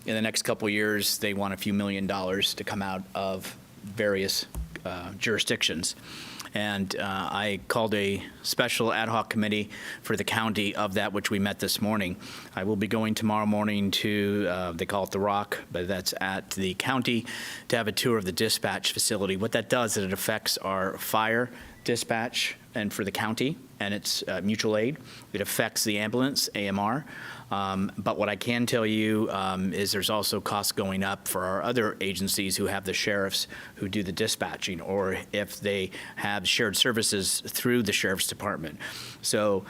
Speaker 1: in the next couple of years, they want a few $1 million to come out of various jurisdictions. And I called a special ad hoc committee for the county of that, which we met this morning. I will be going tomorrow morning to, they call it the ROC, but that's at the county, to have a tour of the dispatch facility. What that does is it affects our fire dispatch and for the county, and it's mutual aid. It affects the ambulance, AMR. But what I can tell you is there's also costs going up for our other agencies who have the sheriffs who do the dispatching, or if they have shared services through the sheriff's department. So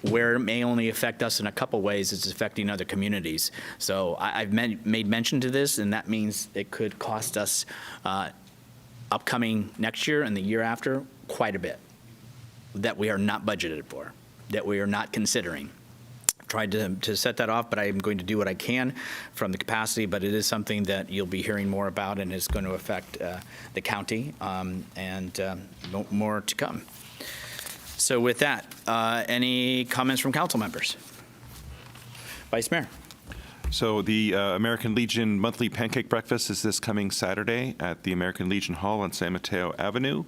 Speaker 1: where it may only affect us in a couple ways, it's affecting other communities. So I've made mention to this, and that means it could cost us upcoming next year and the year after quite a bit that we are not budgeted for, that we are not considering. Tried to set that off, but I am going to do what I can from the capacity, but it is something that you'll be hearing more about and is going to affect the county, and more to come. So with that, any comments from council members? Vice Mayor.
Speaker 7: So the American Legion monthly pancake breakfast is this coming Saturday at the American Legion Hall on San Mateo Avenue.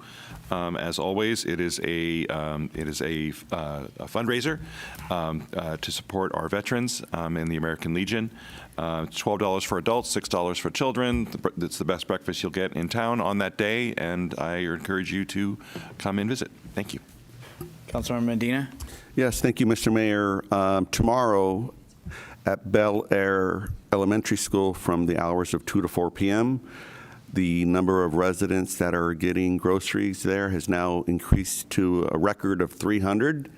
Speaker 7: As always, it is a fundraiser to support our veterans and the American Legion. It's $12 for adults, $6 for children. It's the best breakfast you'll get in town on that day, and I encourage you to come and visit. Thank you.
Speaker 1: Councilmember Medina.
Speaker 9: Yes, thank you, Mr. Mayor. Tomorrow at Bel Air Elementary School from the hours of 2 to 4 p.m., the number of residents that are getting groceries there has now increased to a record of 300.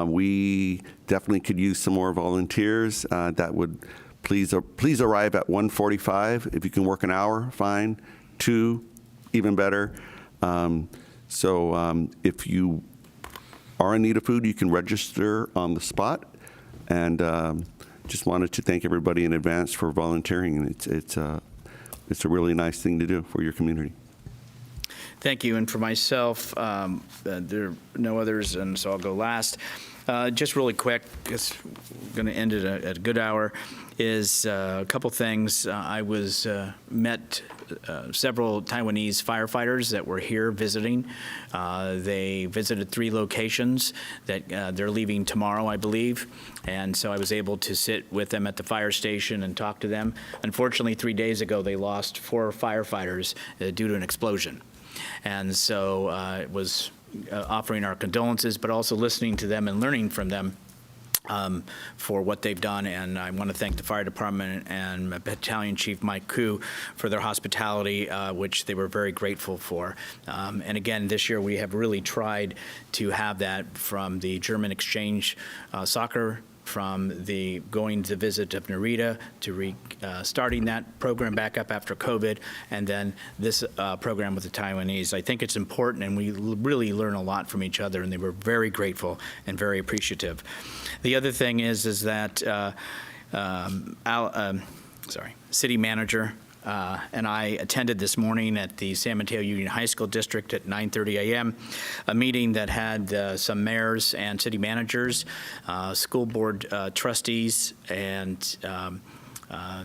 Speaker 9: We definitely could use some more volunteers. That would please arrive at 1:45. If you can work an hour, fine. 2, even better. If you are in need of food, you can register on the spot. And just wanted to thank everybody in advance for volunteering. It's a really nice thing to do for your community.
Speaker 1: Thank you. And for myself, there are no others, and so I'll go last. Just really quick, because we're going to end it at a good hour, is a couple things. I met several Taiwanese firefighters that were here visiting. They visited 3 locations that they're leaving tomorrow, I believe. And so I was able to sit with them at the fire station and talk to them. Unfortunately, 3 days ago, they lost 4 firefighters due to an explosion. And so it was offering our condolences, but also listening to them and learning from them for what they've done. And I want to thank the fire department and Battalion Chief Mike Koo for their hospitality, which they were very grateful for. And again, this year we have really tried to have that from the German exchange soccer, from the going to visit of Narita, to starting that program back up after COVID, and then this program with the Taiwanese. I think it's important, and we really learn a lot from each other, and they were very grateful and very appreciative. The other thing is that City Manager and I attended this morning at the San Mateo Union High School District at 9:30 a.m., a meeting that had some mayors and city managers, school board trustees, and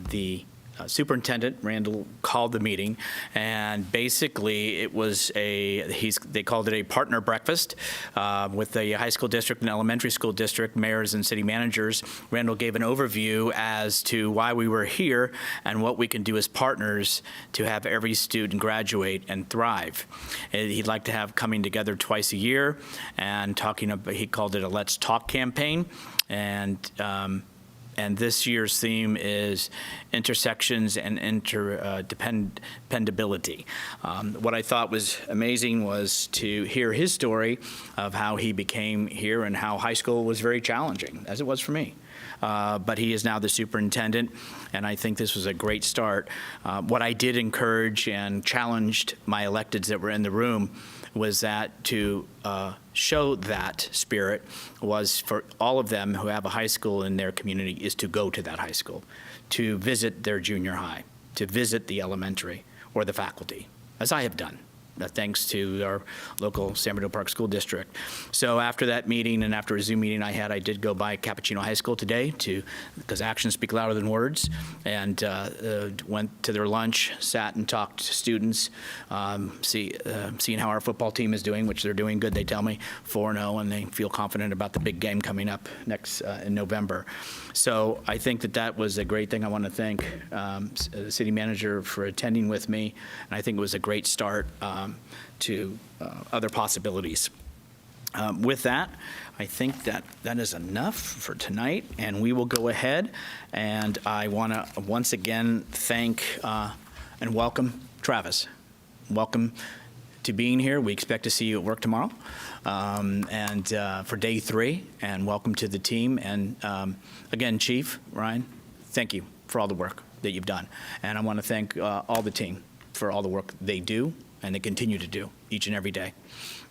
Speaker 1: the superintendent. Randall called the meeting, and basically it was they called it a partner breakfast with the high school district and elementary school district mayors and city managers. Randall gave an overview as to why we were here and what we can do as partners to have every student graduate and thrive. And he'd like to have coming together twice a year and talking about, he called it a Let's Talk campaign. And this year's theme is intersections and interdependability. What I thought was amazing was to hear his story of how he became here and how high school was very challenging, as it was for me. But he is now the superintendent, and I think this was a great start. What I did encourage and challenged my electeds that were in the room was that to show that spirit was for all of them who have a high school in their community is to go to that high school, to visit their junior high, to visit the elementary or the faculty, as I have done. Thanks to our local San Bruno Park School District. So after that meeting and after a Zoom meeting I had, I did go by Cappuccino High School today because actions speak louder than words, and went to their lunch, sat and talked to students, seeing how our football team is doing, which they're doing good, they tell me, 4-0, and they feel confident about the big game coming up next in November. So I think that was a great thing. I want to thank the city manager for attending with me, and I think it was a great start to other possibilities. With that, I think that is enough for tonight, and we will go ahead. And I want to once again thank and welcome Travis. Welcome to being here. We expect to see you at work tomorrow, and for day 3. And welcome to the team. And again, Chief Ryan, thank you for all the work that you've done. And I want to thank all the team for all the work they do and they continue to do each and every day.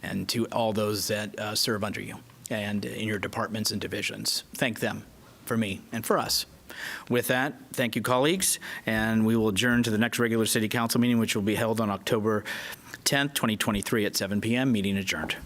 Speaker 1: And to all those that serve under you and in your departments and divisions, thank them for me and for us. With that, thank you, colleagues, and we will adjourn to the next regular City Council meeting, which will be held on October 10th, 2023 at 7 p.m. Meeting adjourned.